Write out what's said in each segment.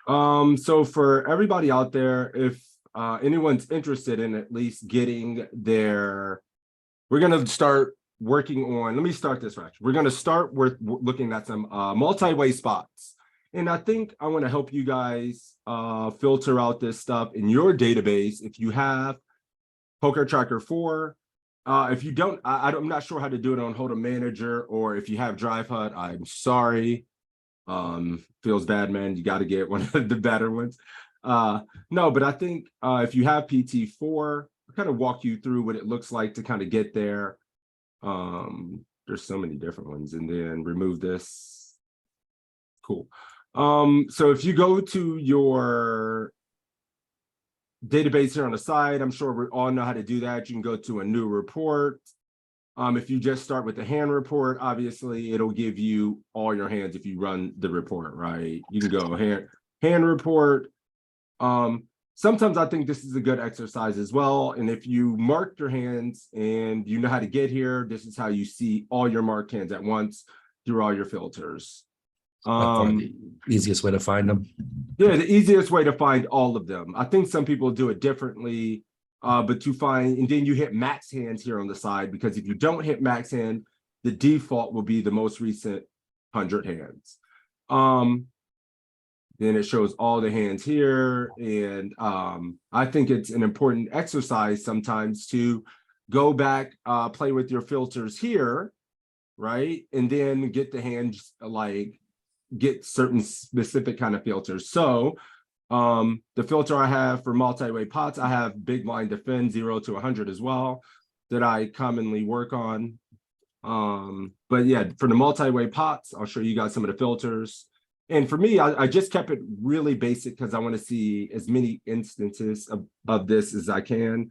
So for everybody out there, if anyone's interested in at least getting their, we're gonna start working on. Let me start this right. We're gonna start with looking at some multi-way spots, and I think I want to help you guys filter out this stuff in your database. If you have Poker Tracker 4. If you don't, I'm not sure how to do it on Hold'em Manager, or if you have Drive Hut, I'm sorry. Feels bad, man. You got to get one of the better ones. No, but I think if you have PT4, I'll kind of walk you through what it looks like to kind of get there. There's so many different ones, and then remove this. Cool. So if you go to your database here on the side, I'm sure we all know how to do that. You can go to a new report. If you just start with the hand report, obviously it'll give you all your hands if you run the report, right? You can go hand report. Sometimes I think this is a good exercise as well. And if you mark your hands and you know how to get here, this is how you see all your marked hands at once through all your filters. The easiest way to find them. Yeah, the easiest way to find all of them. I think some people do it differently, but to find, and then you hit max hands here on the side, because if you don't hit max hand, the default will be the most recent 100 hands. Then it shows all the hands here, and I think it's an important exercise sometimes to go back, play with your filters here, right? And then get the hands, like, get certain specific kind of filters. So the filter I have for multi-way pots, I have big blind defend 0 to 100 as well, that I commonly work on. But yeah, for the multi-way pots, I'll show you guys some of the filters. And for me, I just kept it really basic because I want to see as many instances of this as I can.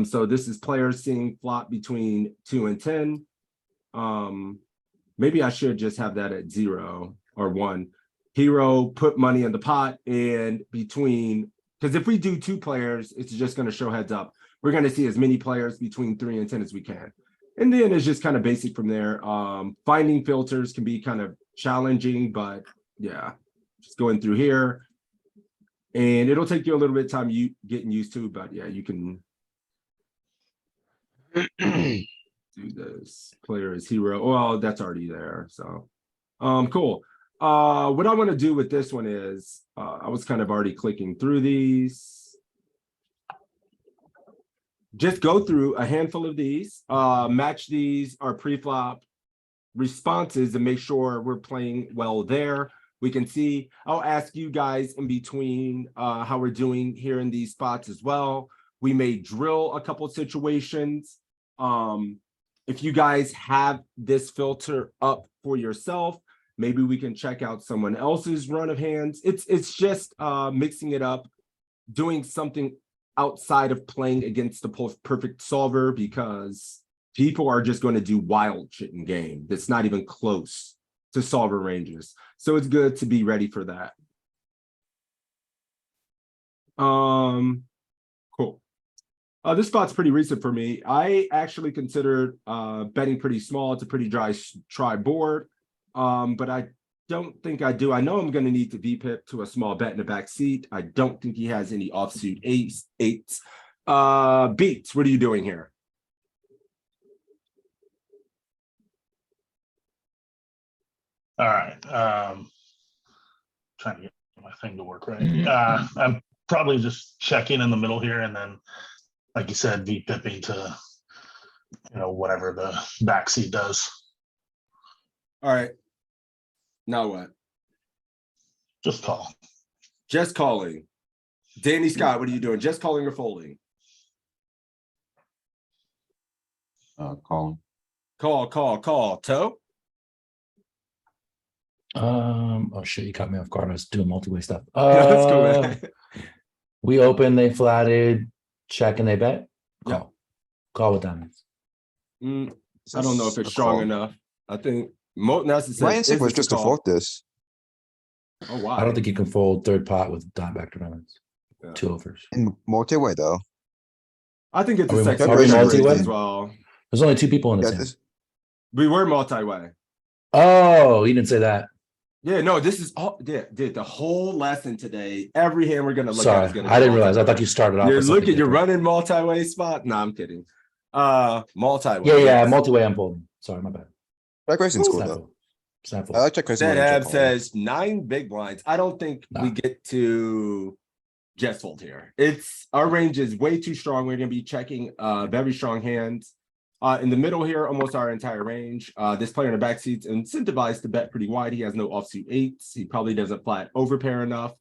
So this is players seeing flop between 2 and 10. Maybe I should just have that at 0 or 1. Hero put money in the pot, and between, because if we do 2 players, it's just going to show heads up. We're going to see as many players between 3 and 10 as we can. And then it's just kind of basic from there. Finding filters can be kind of challenging, but yeah, just going through here. And it'll take you a little bit of time getting used to, but yeah, you can do this. Player is hero. Well, that's already there. So cool. What I want to do with this one is I was kind of already clicking through these. Just go through a handful of these, match these our pre-flop responses and make sure we're playing well there. We can see, I'll ask you guys in between how we're doing here in these spots as well. We may drill a couple situations. If you guys have this filter up for yourself, maybe we can check out someone else's run of hands. It's just mixing it up, doing something outside of playing against the perfect solver, because people are just going to do wild shit in game that's not even close to solver ranges. So it's good to be ready for that. Cool. This spot's pretty recent for me. I actually considered betting pretty small. It's a pretty dry board. But I don't think I do. I know I'm going to need to VPip to a small bet in the back seat. I don't think he has any offsuit eights. Beats, what are you doing here? All right. Trying to get my thing to work right. I'm probably just checking in the middle here, and then, like you said, VPipping to, whatever the backseat does. All right. Now what? Just call. Just calling. Danny Scott, what are you doing? Just calling or folding? Calling. Call. Toe? Oh shit, you caught me off guard. I was doing multi-way stuff. That's cool, man. We open, they flatted, check, and they bet. Call. Yeah. Call with diamonds. I don't know if it's strong enough. I think my instinct was just to fold this. Oh wow. I don't think you can fold third pot with back to diamonds. Yeah. 2 overs. In multi-way though. I think it's are a second multi-way as well. There's only 2 people in this. We were multi-way. Oh, you didn't say that. Yeah, no, this is all, dude, the whole lesson today, every hand we're gonna look at Sorry, is gonna I be didn't realize. I thought multi-way. you started off. You're with something looking, you're different. running multi-way spot. No, I'm kidding. Multi-way. Yeah, yes. multi-way I'm folding. Sorry, my bad. Check raising's cool though. Snap fold. Snap I fold. like check raising. That more than check ab calling. says 9 big blinds. I don't think we Nah. get to just fold here. It's our range is way too strong. We're gonna be checking very strong hands. In the middle here, almost our entire range. This player in the backseat's incentivized to bet pretty wide. He has no offsuit eights. He probably doesn't flat overpair enough.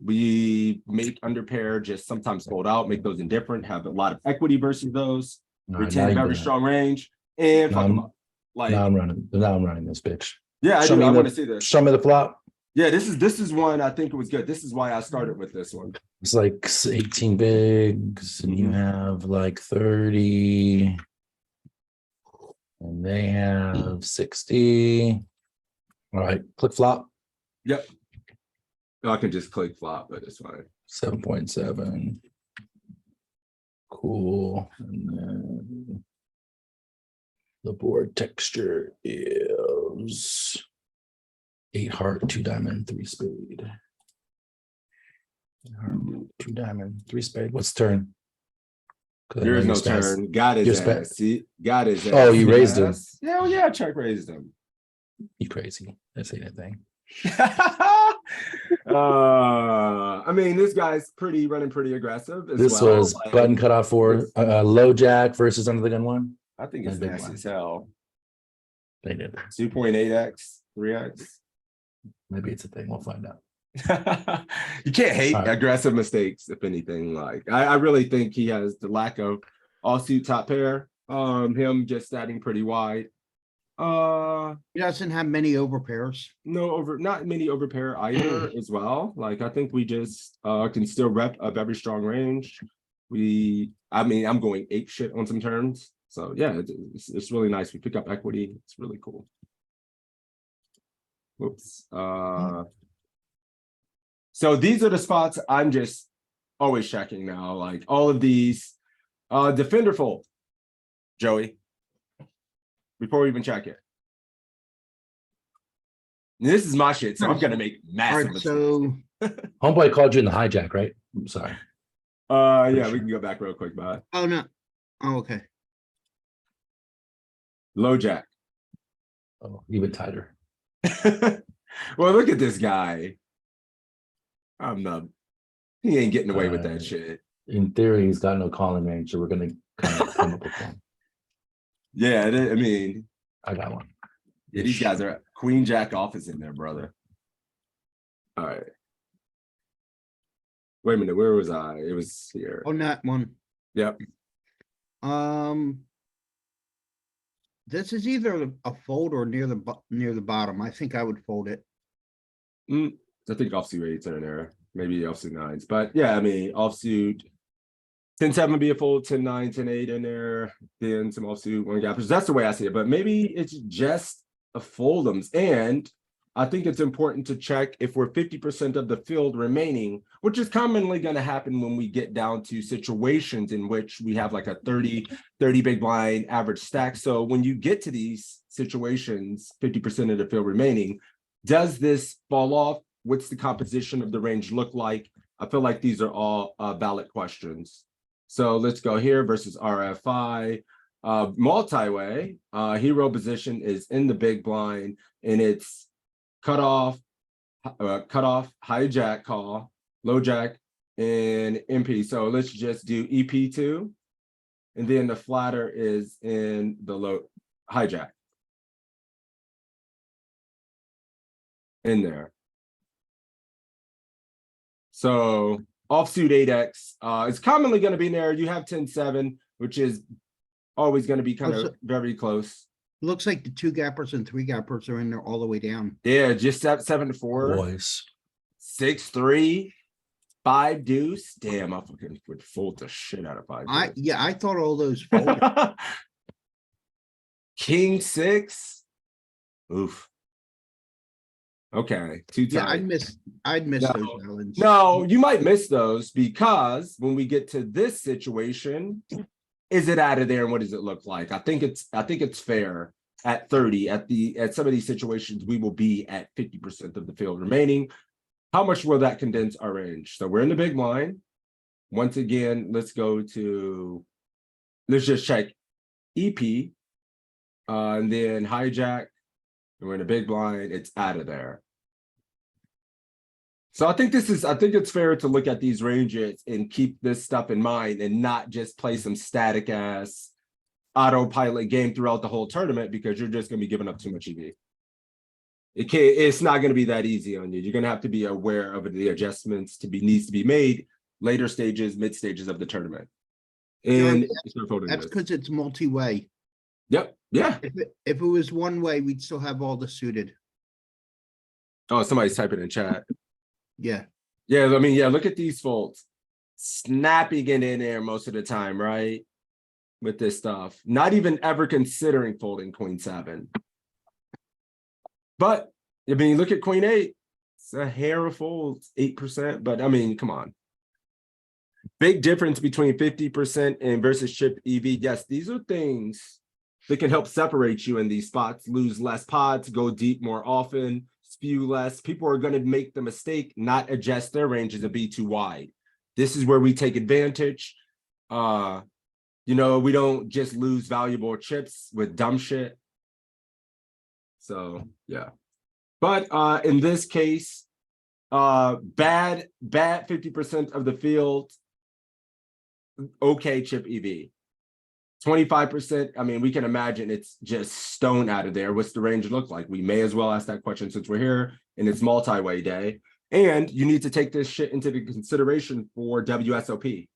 We make underpair, just sometimes fold out, make those indifferent, have a lot of equity versus those. All right, Retain now a you very bet. strong range and fuck them Now up. Like, Now I'm running this bitch. yeah, I Show do. me I the- want to see this. Show me the flop. Yeah, this is one I think it was good. This is why I started with this one. It's like 18 bigs, and you Mhm. have like 30. And they have 60. All right, click flop, Yep. I can just click flop, but it's fine. 7.7. Cool. And then the board texture is 8 heart, 2 diamond, 3 spade. 8 heart, 2 diamond, 3 spade. What's turn? 'Cause I know There is your no stats- turn. Got his your spa- ass. See, got his ass. Oh, you raised him. Yes. Hell yeah, check raised him. You crazy. That's anything. I mean, this guy's running pretty aggressive as This well. was Like, button cutoff for low jack versus under the gun one. I think it's and big nasty blind. as hell. They did. 2.8x, 3x. Maybe it's a thing. We'll find out. You can't hate All right. aggressive mistakes, if anything. Like I really think he has the lack of offsuit top pair. Him just statting pretty wide. He doesn't have many overpairs. Not many overpair either as well. Like I think we just can still rep a very strong range. I'm going 8 shit on some turns. So yeah, it's really nice. We pick up equity. It's really cool. Whoops. So these are the spots I'm just always checking now. Like all of these. Defender fold, Joey. Before we even check it. This is my shit, so I'm gonna make All massive right, mistakes. so, Homeboy called you in the hijack, right? I'm sorry. Yeah, sure. we can go back real quick, but oh, no. Oh, okay. low jack. Oh, even tighter. Well, look at this guy. He ain't getting away with that shit. In theory, he's got no calling range, so we're gonna kind of come up with one. Yeah, I mean, I got one. yeah, these guys are queen jack off is in there, brother. All right. Wait a minute, where was I? It was here. On that one. Yep. This is either a fold or near the bottom. I think I would fold it. I think offsuit 8s are in there. Maybe offsuit 9s. But yeah, I mean, offsuit 10-7 would be a fold, 10-9, 10-8 in there. Then some offsuit 1 gappers. That's the way I see it. But maybe it's just a fold'ems. And I think it's important to check if we're 50% of the field remaining, which is commonly going to happen when we get down to situations in which we have like a 30 big blind average stack. So when you get to these situations, 50% of the field remaining, does this fall off? What's the composition of the range look like? I feel like these are all valid questions. So let's go here versus RFI. Multi-way, hero position is in the big blind, and it's cutoff, hijack call, low jack, and MP. So let's just do EP2. And then the flatter is in the low hijack. In there. So offsuit 8x is commonly going to be in there. You have 10-7, which is always going to be kind of very close. Looks like the 2 gappers and 3 gappers are in there all the way down. Yeah, just 7-4, Boys. 6-3, 5 deuce. Damn, I fucking would fold the shit out of 5 deuce. I thought all those folded. King 6. Oof. Okay, too Yeah, tight. I'd miss No. those islands. No, you might miss those because when we get to this situation, is it out of there and what does it look like? I think it's fair. at 30. At some of these situations, we will be at 50% of the field remaining. How much will that condense our range? So we're in the big blind. Once again, let's just check EP, and then hijack, and we're in a big blind, it's out of there. So I think it's fair to look at these ranges and keep this stuff in mind and not just play some static ass autopilot game throughout the whole tournament, because you're just going to be giving up too much EV. It's not going to be that easy on you. You're going to have to be aware of the adjustments needs to be made later stages, mid stages of the tournament. And That's because it's multi-way. Yep. Yeah. If it was one way, we'd still have all the suited. Oh, somebody's typing in chat. Yeah. Yeah, I mean, yeah, look at these folds. Snapping it in there most of the time, right? With this stuff. Not even ever considering folding queen 7. But, I mean, look at queen 8. It's a hair of folds, 8%. But, I mean, come on. Big difference between 50% and versus chip EV. Yes, these are things that can help separate you in these spots. Lose less pots, go deep more often, spew less. People are going to make the mistake, not adjust their ranges and be too wide. This is where we take advantage. You know, we don't just lose valuable chips with dumb shit. So, yeah. But in this case, bad 50% of the field, okay chip EV. 25%, I mean, we can imagine it's just stone out of there. What's the range look like? We may as well ask that question since we're here and it's multi-way day. And you need to take this shit into the consideration for WSOP.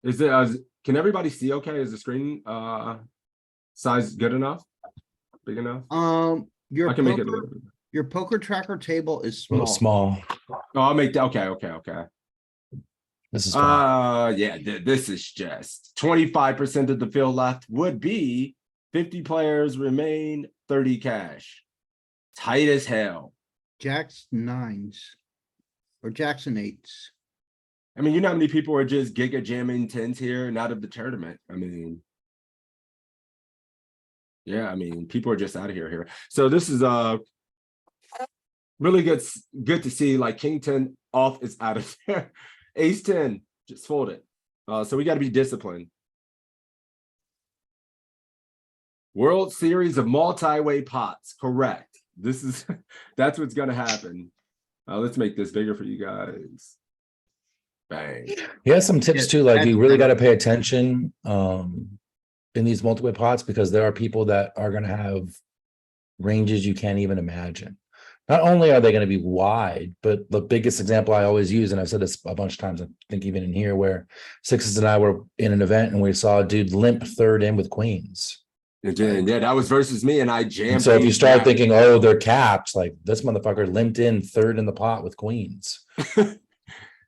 Is it, can everybody see okay? Is the screen size good enough? Big enough? Your I can make it. Your poker tracker table is A little small. small. Oh, I'll make that. Okay. This is fine. Yeah, this is just 25% of the field left would be 50 players remain, 30 cash. Tight as hell. Jacks 9s or Jacks and 8s. I mean, you know how many people are just giga jamming 10s here and out of the tournament? I mean, yeah, I mean, people are just out of here. So this is really good to see. Like King 10 off is out of there. Ace 10 just fold it. So we got to be disciplined. World Series of multi-way pots, correct. That's what's gonna happen. Let's make this bigger for you guys. Bang. He has some tips Yeah, too, like you really got to that's- pay attention in these multi-way pots, because there are people that are going to have ranges you can't even imagine. Not only are they going to be wide, but the biggest example I always use, and I've said this a bunch of times, I think even in here, where Sixes and I were in an event and we saw a dude limp third in with queens. Yeah, that was versus me, and I jammed. And so if you ace start jack. thinking, oh, they're capped, like this motherfucker limped in third in the pot with queens.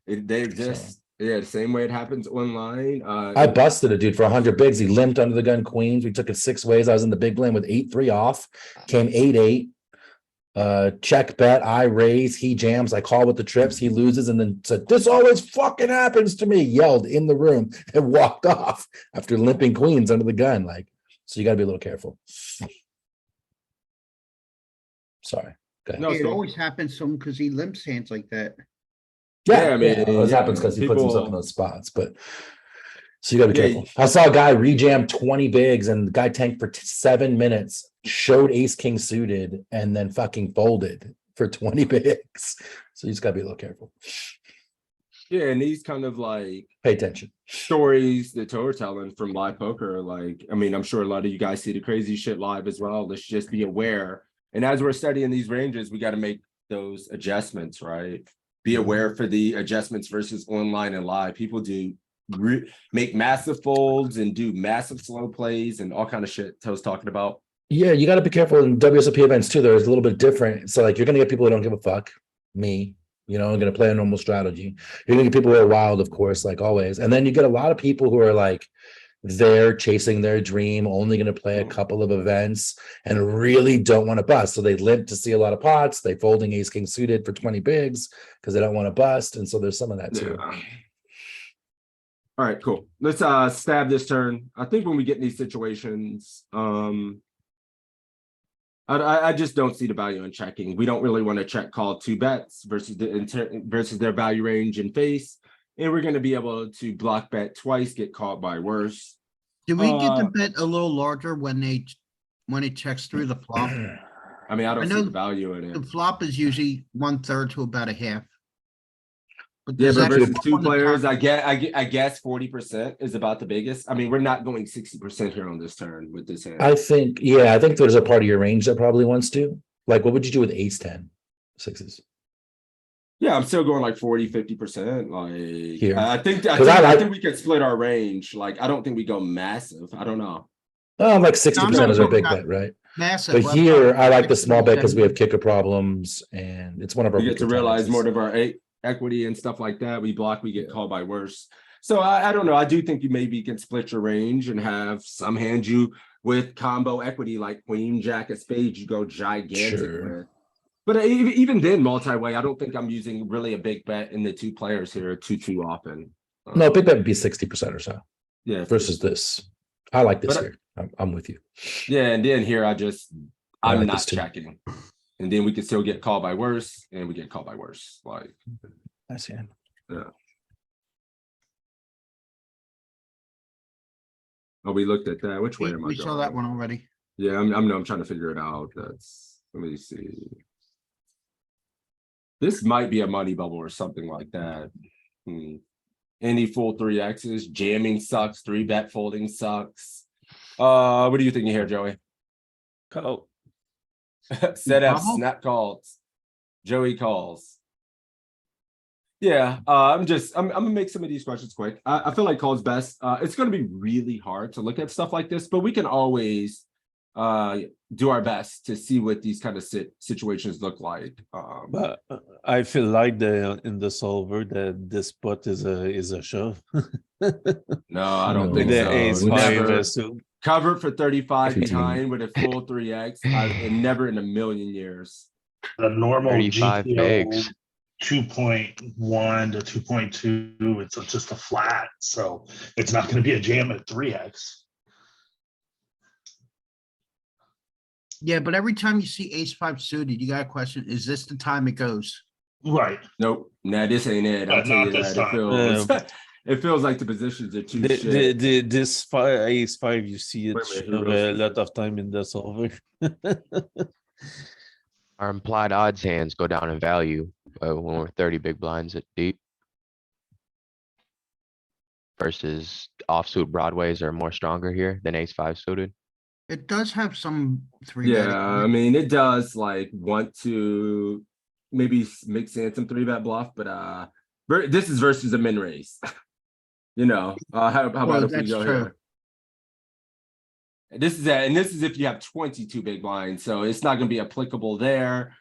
They exist. Yeah, the same way it happens online. I busted a dude for 100 bigs. He limped under the gun queens. We took it 6 ways. I was in the big blind with 8-3 off. Came 8-8. Check bet. I raise. He jams. I call with the trips. He loses, and then said, "This always fucking happens to me." Yelled in the room and walked off after limping queens under the gun. Like, so you got to be a little careful. Sorry. Go ahead. No, It so- always happens to him because he limps hands like that. Yeah, I mean, it always yeah, happens because he puts himself in people- those spots. But so you got to be Yeah, careful. I saw a guy rejam 20 bigs, and the guy tanked for 7 minutes, showed ace king suited, and then fucking folded for 20 bigs. So you just got to be a little careful. Yeah, and these kind of like Pay attention. stories that we're telling from live poker, like, I mean, I'm sure a lot of you guys see the crazy shit live as well. Let's just be aware. And as we're studying these ranges, we got to make those adjustments, right? Be aware for the adjustments versus online and live. People do make massive folds and do massive slow plays and all kind of shit Toe's talking about. Yeah, you got to be careful in WSOP events too. There's a little bit different. So like you're gonna get people who don't give a fuck. Me, you know, I'm gonna play a normal strategy. You're gonna get people who are wild, of course, like always. And then you get a lot of people who are like they're chasing their dream, only gonna play a couple of events and really don't want to bust. So they live to see a lot of pots. They folding ace king suited for 20 bigs because they don't want to bust. And so there's some of that too. Yeah. All right, cool. Let's stab this turn. I think when we get in these situations, I just don't see the value in checking. We don't really want to check call two bets versus versus their value range in face, and we're going to be able to block bet twice, get caught by worse. Do we get the bet a little larger when it checks through the flop? I mean, I I don't know see the value in The it. flop is usually 1/3 to about a half. But Yeah, does but that versus come up two on the players, turn? I guess 40% is about the biggest. I mean, we're not going 60% here on this turn with this hand. I think, yeah, I think there's a part of your range that probably wants to. Like, what would you do with ace 10 sixes? Yeah, I'm still going like 40-50%. Like Here. I think 'Cause I think we can split our range. Like I don't think we go massive. I don't know. Oh, like No, 60% I'm is our not big talking bet, right? Massive. But I'm talking here, I like the 60, small bet because we have 70. kicker problems and it's one of our We get to weaker realize more tendencies. of our equity and stuff like that. We block, we get called by worse. So I don't know. I do think you maybe can split your range and have some hands you with combo equity like queen, jack of spades, you go gigantic Sure. with. But even then, multi-way, I don't think I'm using really a big bet in the two players here too often. No, big bet would be 60% or so Yeah. versus this. I like this But here. I'm with you. Yeah, and then here I I'm like not this too. checking. And then we can still get called by worse, and we get called by worse. Like, I see. yeah. Oh, we looked at that. Which way am I We going? saw that one already. Yeah, I'm trying to figure it out. Let me see. This might be a money bubble or something like that. Any full 3X's, jamming sucks, 3-bet folding sucks. What are you thinking here, Joey? Call. Set up, Bubble? snap calls. Joey calls. Yeah, I'm gonna make some of these questions quick. I feel like call's best. It's gonna be really hard to look at stuff like this, but we can always do our best to see what these kind of situations look like. But I feel like in the solver that this spot is a shove. No, I don't With think the so. ace Never. five, so Covered for 35 15. behind with a full 3X. And never in a million years. The normal 35 GTO bigs. 2.1 to 2.2, it's just a flat, so it's not gonna be a jam at 3x. Yeah, but every time you see ace five suited, you got a question, is this the time it goes? Right, Nope. Nah, this ain't it. I'll But tell not you this that. time. It feels like the positions are too shit. this ace five, you see it Wait a minute, shove who a else? lot of time in the solver. Our implied odds hands go down in value when we're 30 big blinds at deep. Versus offsuit broadways are more stronger here than ace five suited. It does have some three Yeah, betting. I mean, it does like want to maybe mix in some 3-bet bluff, but this is versus a min race. You know, how about Well, if we that's go true. here? This is if you have 22 big blinds, so it's not going to be applicable there.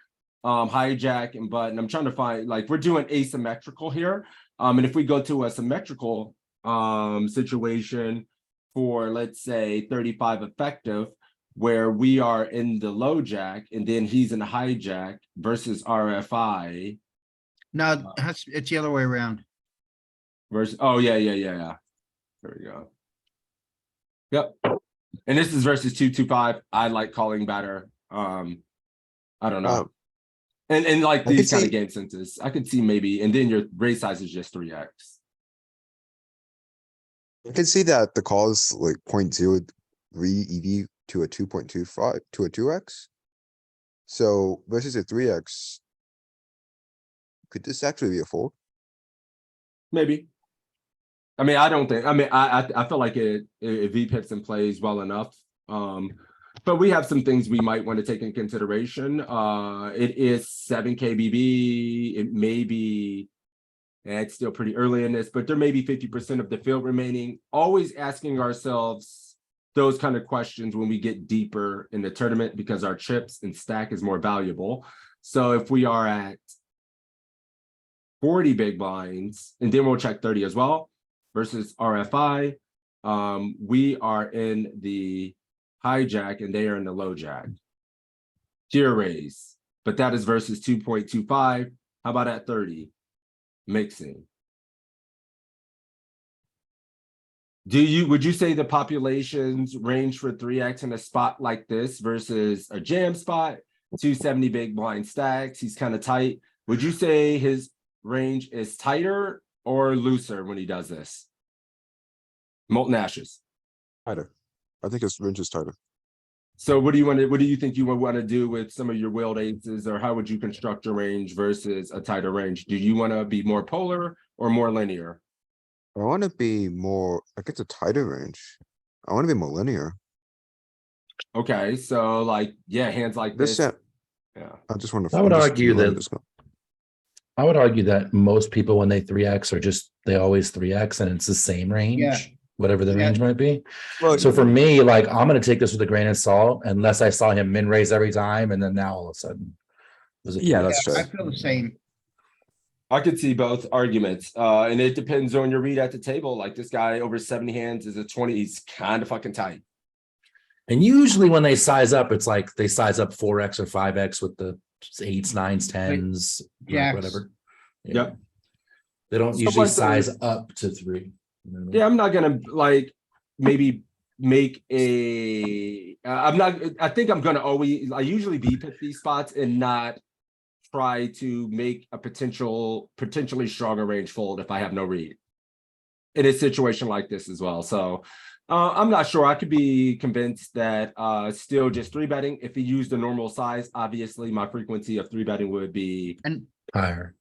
Hijack and button. I'm trying to find, like, we're doing asymmetrical here. And if we go to a symmetrical situation for, let's say, 35 effective, where we are in the low jack and then he's in the hijack versus RFI No, it's the other way around. versus, oh yeah. There we go. Yep. And this is versus 225. I like calling better. I don't know. And like I could these kind of see- game senses, I could see maybe, and then your raise size is just 3x. I can see that the call is like 0.03 EV to a 2.25 to a 2x. So versus a 3x. Could this actually be a fold? Maybe. I mean, I don't think. I mean, I feel like it V pips and plays well enough. But we have some things we might want to take in consideration. It is 7 KBB. It may be. It's still pretty early in this, but there may be 50% of the field remaining. Always asking ourselves those kind of questions when we get deeper in the tournament because our chips and stack is more valuable. So if we are at 40 big blinds, and then we'll check 30 as well, versus RFI, we are in the hijack and they are in the low jack. Tier raise, but that is versus 2.25. How about at 30? Mixing. Would you say the populations range for 3x in a spot like this versus a jam spot, 270 big blind stacks? He's kind of tight. Would you say his range is tighter or looser when he does this? Molten ashes. Tighter. I think his range is tighter. So what do you think you would want to do with some of your wheeled aces, or how would you construct your range versus a tighter range? Do you want to be more polar or more linear? I wanna be more, like, it's a tighter range. I wanna be more linear. Okay, so like, yeah, hands like This this. set, Yeah. I just wanna. I would I'm just argue letting that- this go. I would argue that most people, when they 3x, are just, they always 3x and it's the same range, whatever the Yeah. range might be. Well, So for me, like, I'm gonna take this with a grain of salt unless I saw him min raise every time and then now all of a sudden. there's a Yeah, 3x. that's I fair. feel the same. I could see both arguments. And it depends on your read at the table. Like this guy over 70 hands is a 20. He's kind of fucking tight. And usually when they size up, it's like they size up 4x or 5x with the 8s, 9s, 10s, like Jacks. whatever. Yep. They don't So usually like the- size up to 3. You know what I mean? Yeah, I'm not gonna like maybe make I think I'm gonna always, I usually beep at these spots and not try to make a potentially stronger range fold if I have no read in a situation like this as well. So I'm not sure. I could be convinced that still just 3-betting. If he used a normal size, obviously my frequency of 3-betting would be Higher.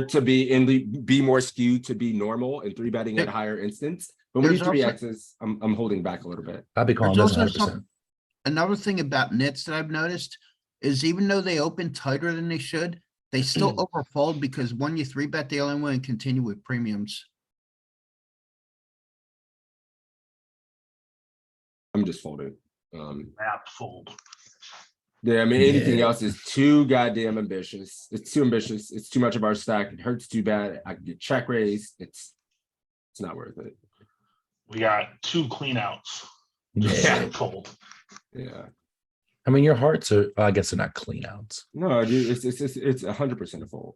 to be more skewed to be normal and 3-betting at a higher instance. But when you There's also- 3x's, I'm holding back a little bit. I'd be calling There's this also 100%. Another thing about nits that I've noticed is even though they open tighter than they should, they still overfold because when you 3-bet, they only want to continue with premiums. I'm just folding. Map fold. Yeah, I mean, anything Yeah. else is too goddamn ambitious. It's too ambitious. It's too much of our stack. It hurts too bad. I can get check raised. It's not worth it. We got 2 clean outs. Yeah. Fold. Yeah. I mean, your hearts are, I guess they're not clean outs. No, dude, it's 100% a fold.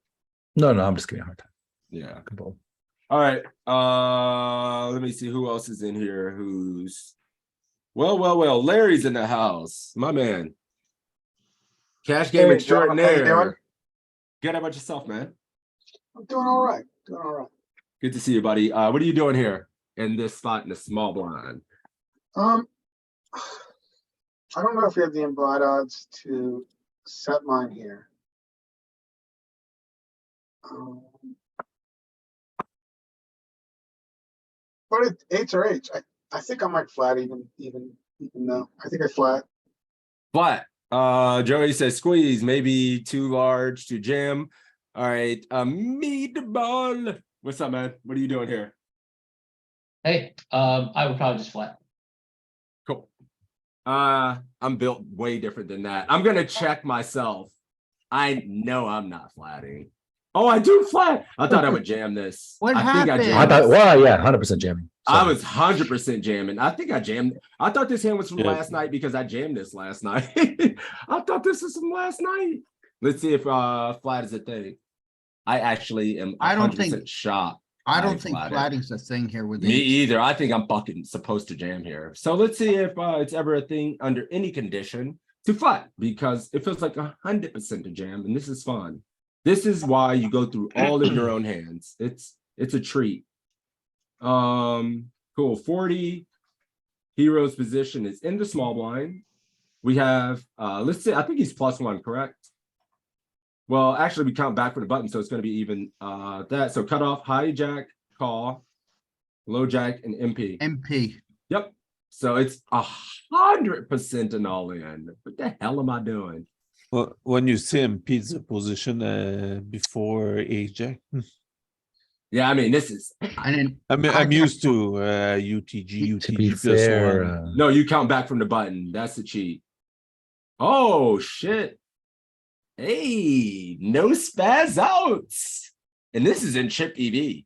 No, I'm just giving you a hard time. Yeah. Good ball. All right. Let me see who else is in here. Who's well. Larry's in the house. My man. Cash game Hey, John, how you extraordinaire. doing? Good about yourself, man. I'm doing all right. Doing all right. Good to see you, buddy. What are you doing here in this spot in the small blind? I don't know if you have the implied odds to set mine here. But eights are eights. I think I might flat even though I think I flat. Flat. Joey says squeeze, maybe too large to jam. All right. Meatball. What's up, man? What are you doing here? Hey, I would probably just flat. Cool. I'm built way different than that. I'm gonna check myself. I know I'm not flatting. Oh, I do flat. I thought I would jam this. What I think happened? I I jammed thought, this. well, yeah, 100% jamming. I So, was 100% jamming. I think I jammed. I thought this hand was from Yeah. last night because I jammed this last night. I thought this was from last night. Let's see if flat is a thing. I actually am I don't 100% think- shocked. I I don't think flatted. flatting's a thing here with Me eights. either. I think I'm fucking supposed to jam here. So let's see if it's ever a thing under any condition to flat, because it feels like 100% to jam, and this is fun. This is why you go through all of your own hands. It's a treat. Cool. 40 heroes position is in the small blind. We have let's say I think he's +1, correct? Well, actually, we count back for the button, so it's going to be even that. So cut off, high jack, call, low jack, and MP. MP. Yep. So it's 100% an all in. What the hell am I doing? Well, when you see him pizza position before AJ, Yeah, I mean, this is And then I'm hijack- used to UTG to be plus fair, one. no, you count back from the button. That's the cheat. Oh shit. Hey, no spaz outs. And this is in chip EV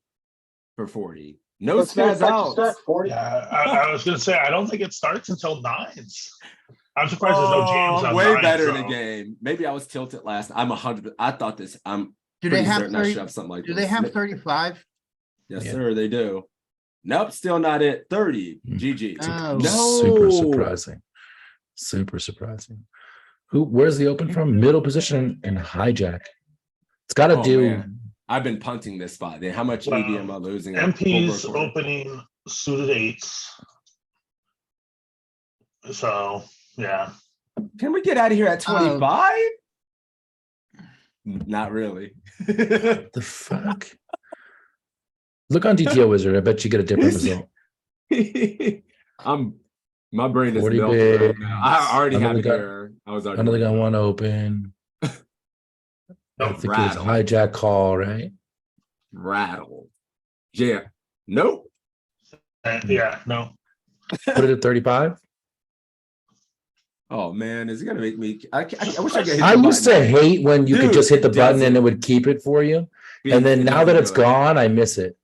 for 40. No Let's get spaz it back to outs. stack 40. Yeah, I was gonna say, I don't think it starts until 9s. I'm surprised there's no jams on way 9s, better in the though. game. Maybe I was tilted last. I'm 100. I thought this. I'm do they pretty have certain I 30? should have something like Do this. they have 35? Yes, Yeah. sir. They do. Nope, still not it. 30. GG. Oh. Super No. surprising. Super surprising. Where's the open from? Middle position and hijack. It's got to Oh, do. man. I've been punting this spot. Then how much EV am I losing? MP's Over a quarter? opening suited eights. So, yeah. Can we get out of here at Oh. 25? Not really. The fuck? Look on DTO Wizard. I bet you get a different result. My brain is 40 melting right bigs. now. I already have Another it guy- here. I was already Another got working on one open. I it. think it was Rattle. hijack call, right? Rattle. Yeah. Nope. Yeah, no. Put it at 35. Oh man, is it gonna make me? I wish I could hit I the used to button. hate when you could Dude, just hit the it button and doesn't. it would keep it for you. Beats, And then it now that doesn't it's do it. gone, I miss it.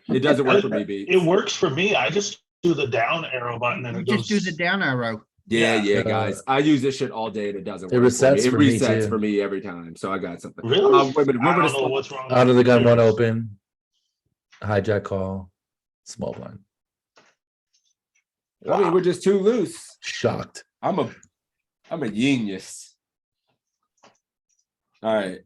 It doesn't work for me, Beats. It works for me. I just do the down arrow button and You it goes. just do the down arrow. Yeah, Yeah. guys. I use this shit all day and it doesn't It work. For me. resets It for me, resets too. for me every time. So I got something. Really? Wait a minute, I what don't know would what's wrong. Out of the gun, one yours. open. Hijack call. Small blind. I mean, we're just too loose. Shocked. I'm a genius. All right,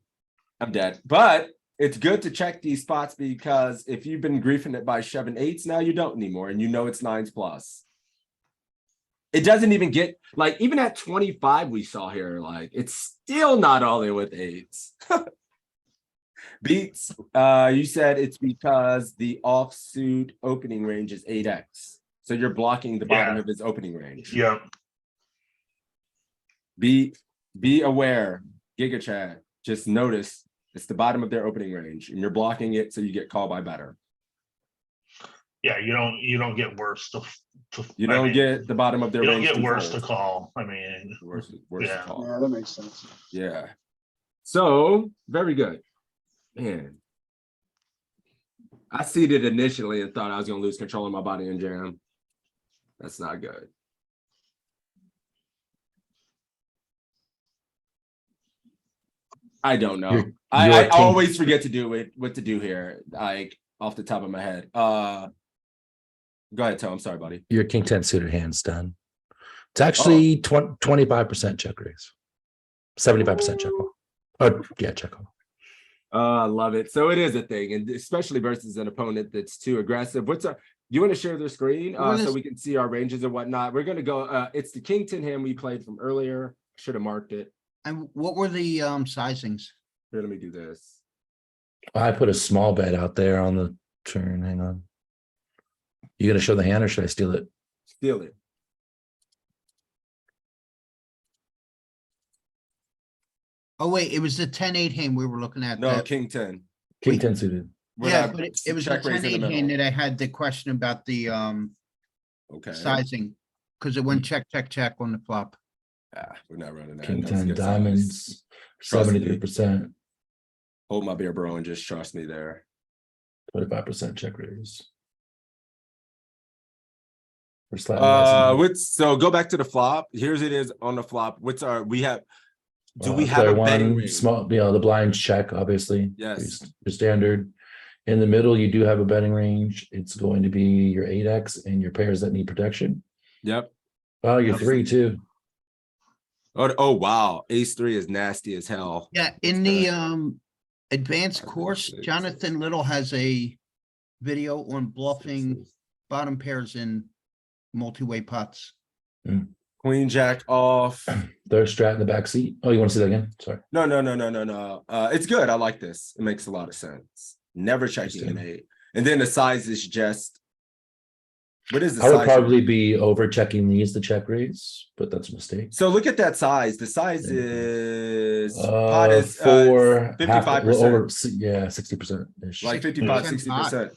I'm dead. But it's good to check these spots because if you've been griefing it by shoving eights, now you don't anymore, and you know it's nines plus. It doesn't even get like even at 25 we saw here, like it's still not all in with eights. Beats, you said it's because the offsuit opening range is 8x. So you're blocking the bottom Yeah. of his opening range. Yeah. Be aware, Giga Chat. Just notice it's the bottom of their opening range, and you're blocking it so you get called by better. Yeah, you don't get worse to You I don't mean, get the bottom of their you don't range. get worse to fold. call. I mean, Worse Yeah. to call. Yeah, that makes sense. Yeah. So very good, man. I seeded initially and thought I was gonna lose control of my body and jam. That's not good. I don't know. You're I king. always forget to do it. What to do here? Like off the top of my head. Go ahead, Tom. I'm sorry, buddy. Your king 10 suited hands done. It's actually 25% check raise. 75% check call. Oh, yeah, check call. I love it. So it is a thing, and especially versus an opponent that's too aggressive. You want to share their screen so we can see our ranges and whatnot? We're gonna go. It's the king 10 hand we played from earlier. Should have marked it. And what were the sizings? Here, let me do this. I put a small bet out there on the turn. Hang on. You gonna show the hand or should I steal it? Steal it. Oh, wait, it was the 10-8 hand we were looking at. No, that- king 10. King Wait. 10 suited. We're Yeah, not- but it was the check raise in the 10-8 hand middle. that I had the question about the Okay. sizing. Because it went check, check, check on the flop. We're not running that. King That's 10 good size. diamonds. Trust me. 73%. Hold my beer, bro, and just trust me there. 25% check raise. We're slightly less So go back to the flop. Here's it is on the flop. Do we have player a betting one, range? small, the blinds check, obviously. Yes. Your standard. In the middle, you do have a betting range. It's going to be your 8x and your pairs that need protection. Yep. Oh, your Yep. 3 too. Oh wow. Ace 3 is nasty as hell. Yeah, in That's the advanced 5, course, 6. Jonathan Little has a video on bluffing bottom pairs in multi-way pots. Queen Jack off. There's strat in the back seat. Oh, you want to see that again? Sorry. No. It's good. I like this. It makes a lot of sense. Never checking an 8. And then the size is just what is the I would size? probably be over checking these to check raise, but that's a mistake. So look at that size. The size is pot is for 55%. over, yeah, 60% ish. Like 55, 60% 60%.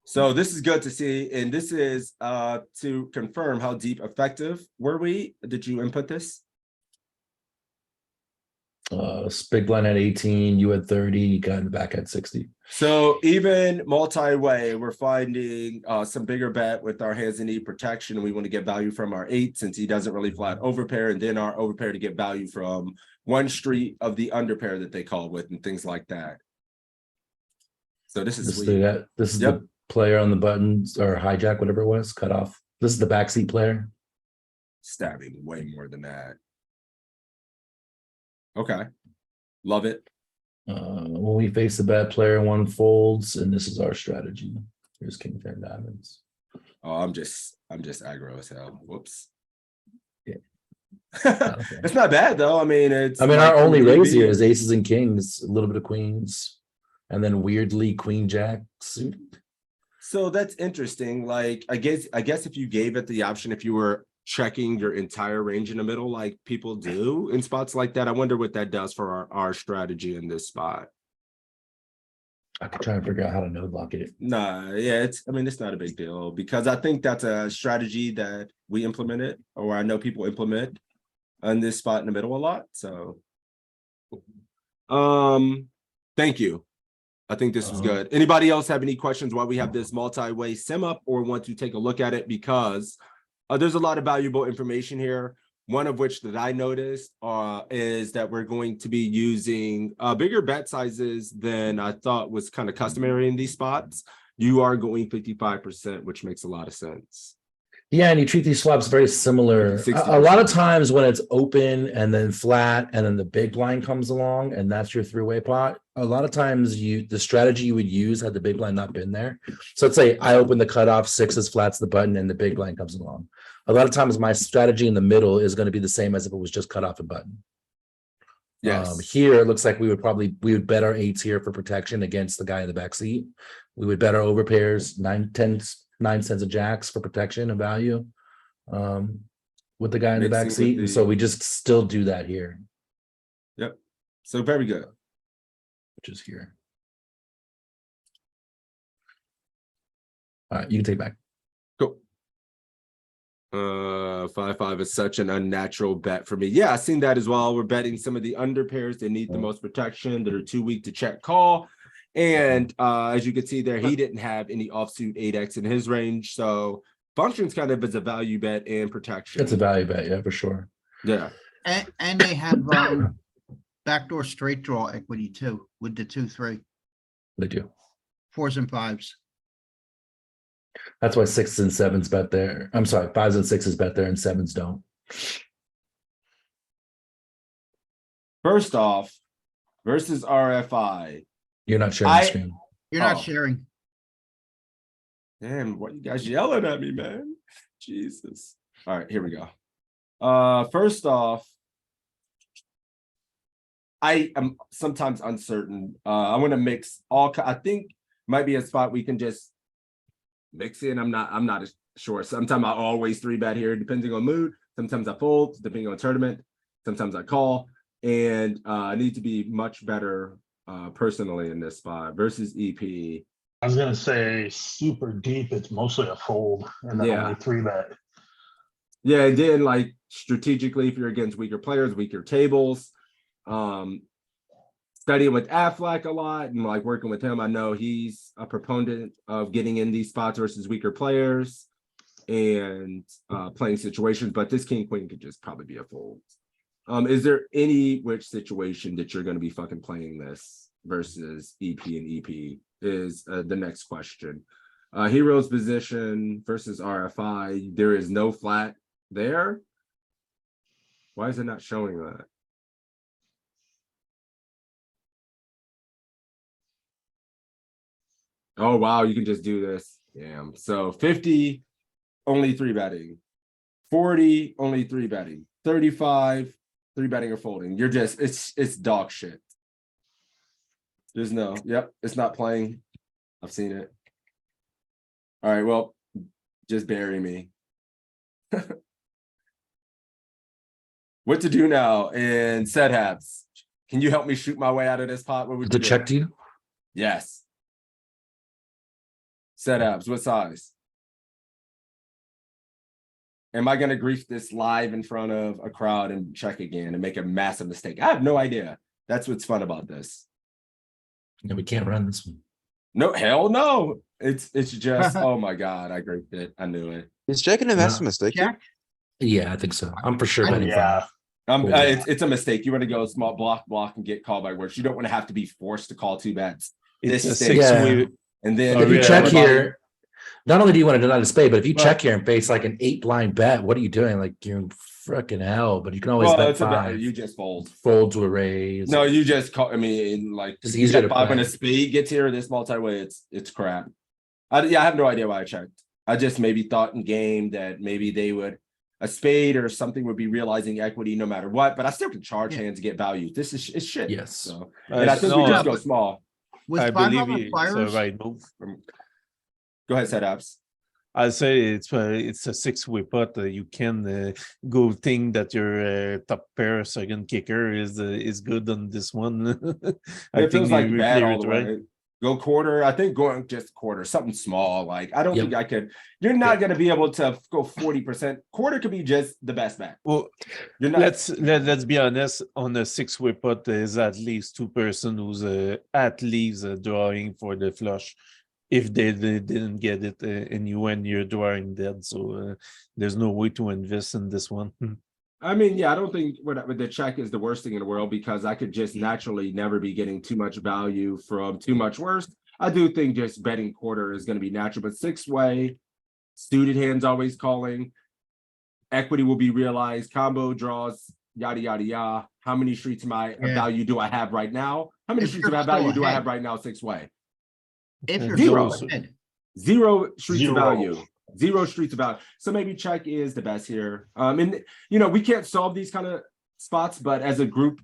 So this is good to see. And this is to confirm how deep effective were we? Did you input this? Big blind at 18, you had 30, you got in the back at 60. So even multi-way, we're finding some bigger bet with our hands in need protection. And we want to get value from our 8 since he doesn't really flat overpair, and then our overpair to get value from one street of the underpair that they call with and things like that. So this is This is sweet. the player on the buttons or hijack, whatever it was, cut off. This is the backseat player. Stabbing way more than that. Okay. Love it. When we face the bad player, one folds, and this is our strategy. Here's King 10 diamonds. Oh, I'm just aggro as hell. Whoops. Yeah. It's not bad though. I mean, it's. I mean, like our only EV. raise here is aces and kings, a little bit of queens, and then weirdly queen jack suited. So that's interesting. Like, I guess if you gave it the option, if you were checking your entire range in the middle, like people do in spots like that, I wonder what that does for our strategy in this spot. I could try and figure out how to node lock it. Nah, yeah, it's not a big deal because I think that's a strategy that we implemented, or I know people implement on this spot in the middle a lot. So, thank you. I think this was good. Anybody else have any questions while we have this multi-way sim up or want to take a look at it? Because there's a lot of valuable information here. One of which that I noticed is that we're going to be using bigger bet sizes than I thought was kind of customary in these spots. You are going 55%, which makes a lot of sense. Yeah, and you treat these flops very similar. 60%. A lot of times when it's open and then flat and then the big blind comes along and that's your three-way pot, a lot of times the strategy you would use had the big blind not been there. So let's say I open the cutoff, sixes flats the button, and the big blind comes along. A lot of times my strategy in the middle is going to be the same as if it was just cut off a button. Yes. Here it looks like we would bet our eights here for protection against the guy in the back seat. We would bet our overpairs, 9 cents of jacks for protection and value with the guy in the back Mixing with seat. And so we just still do that here, Yep. So very good. which is here. All right, you can take it back. Cool. 5-5 is such an unnatural bet for me. Yeah, I've seen that as well. We're betting some of the under pairs that need the most protection, that are too weak to check call. And as you can see there, he didn't have any offsuit 8x in his range. So functions kind of as a value bet and protection. It's a value bet, yeah, for sure. Yeah. And they have backdoor straight draw equity too, with the 2-3, They do. 4s and 5s. That's why 6s and 7s bet there. I'm sorry, 5s and 6s bet there and 7s don't. First off, versus RFI. You're not sharing the screen. You're not Oh. sharing. Damn, what you guys yelling at me, man? Jesus. All right, here we go. First off, I am sometimes uncertain. I want to mix I think might be a spot we can just mix in. I'm not sure. Sometimes I always 3-bet here, depending on mood. Sometimes I fold, depending on tournament. Sometimes I call, and I need to be much better personally in this spot versus EP. I was gonna say super deep, it's mostly a fold and then Yeah. only 3-bet. Yeah, and then like strategically, if you're against weaker players, weaker tables, studying with Affleck a lot and like working with him, I know he's a proponent of getting in these spots versus weaker players and playing situations, but this king queen could just probably be a fold. Is there any which situation that you're going to be fucking playing this versus EP and EP is the next question. Hero's position versus RFI. There is no flat there. Why is it not showing that? Oh, wow. You can just do this. Damn. So 50, only 3-betting. 40, only 3-betting. 35, 3-betting or folding. You're just, it's dog shit. There's no, yep, it's not playing. I've seen it. All right, well, just bury me. What to do now in set habs? Can you help me shoot my way out of this pot? What would To you do? check to you? Yes. Set abs, what size? Am I gonna grief this live in front of a crowd and check again and make a massive mistake? I have no idea. That's what's fun about this. Yeah, we can't run this one. No, hell no. It's just, oh my God, I griefed it. I knew it. Is checking a massive mistake? Check. Yeah, I think so. I'm for sure betting Yeah. five. It's, Yeah. it's a mistake. You want to go small block and get called by words. You don't want to have to be forced to call 2 bets. It's a This six Yeah. way. And then Oh, If you yeah, check everybody- here, not only do you want to deny the spade, but if you Well- check here and face like an 8 blind bet, what are you doing? Like you're in freaking hell, but you can always well, bet it's a bet. five. You just fold. Fold to a raise. No, you just call. I mean, like It's you easier got to five when a play. spade gets here. This multi-way, it's crap. I have no idea why I checked. I just maybe thought in game that maybe they would a spade or something would be realizing equity no matter what. But I still can charge hands to get value. This is it's shit. Yes. So and I think we no, just go small. With I 5 believe other it's a players, right move. Go ahead, setups. I say it's a 6-way pot. You can go think that your top pair second kicker is good on this one. I It think feels like you bad replay all the it, right? way. Go quarter. I think going just quarter, something small. Like I don't Yep. think I could. You're not going to be able to go 40%. Quarter could be just the best bet. Well, You're not. let's be honest. On a 6-way pot, there's at least 2 person who's at least drawing for the flush. If they didn't get it, and you're drawing dead, so there's no way to invest in this one. I mean, yeah, I don't think with the check is the worst thing in the world because I could just naturally never be getting too much value from too much worse. I do think just betting quarter is going to be natural, but 6-way, suited hands always calling, equity will be realized, combo draws, yada yada yada. How many streets of my Yeah. value do I have right now? How many If streets of you're my value still do I ahead. have right now 6-way? if you're Zero. still ahead, 0 streets of Zero. value. 0 streets of value. So maybe check is the best here. And we can't solve these kind of spots, but as a group,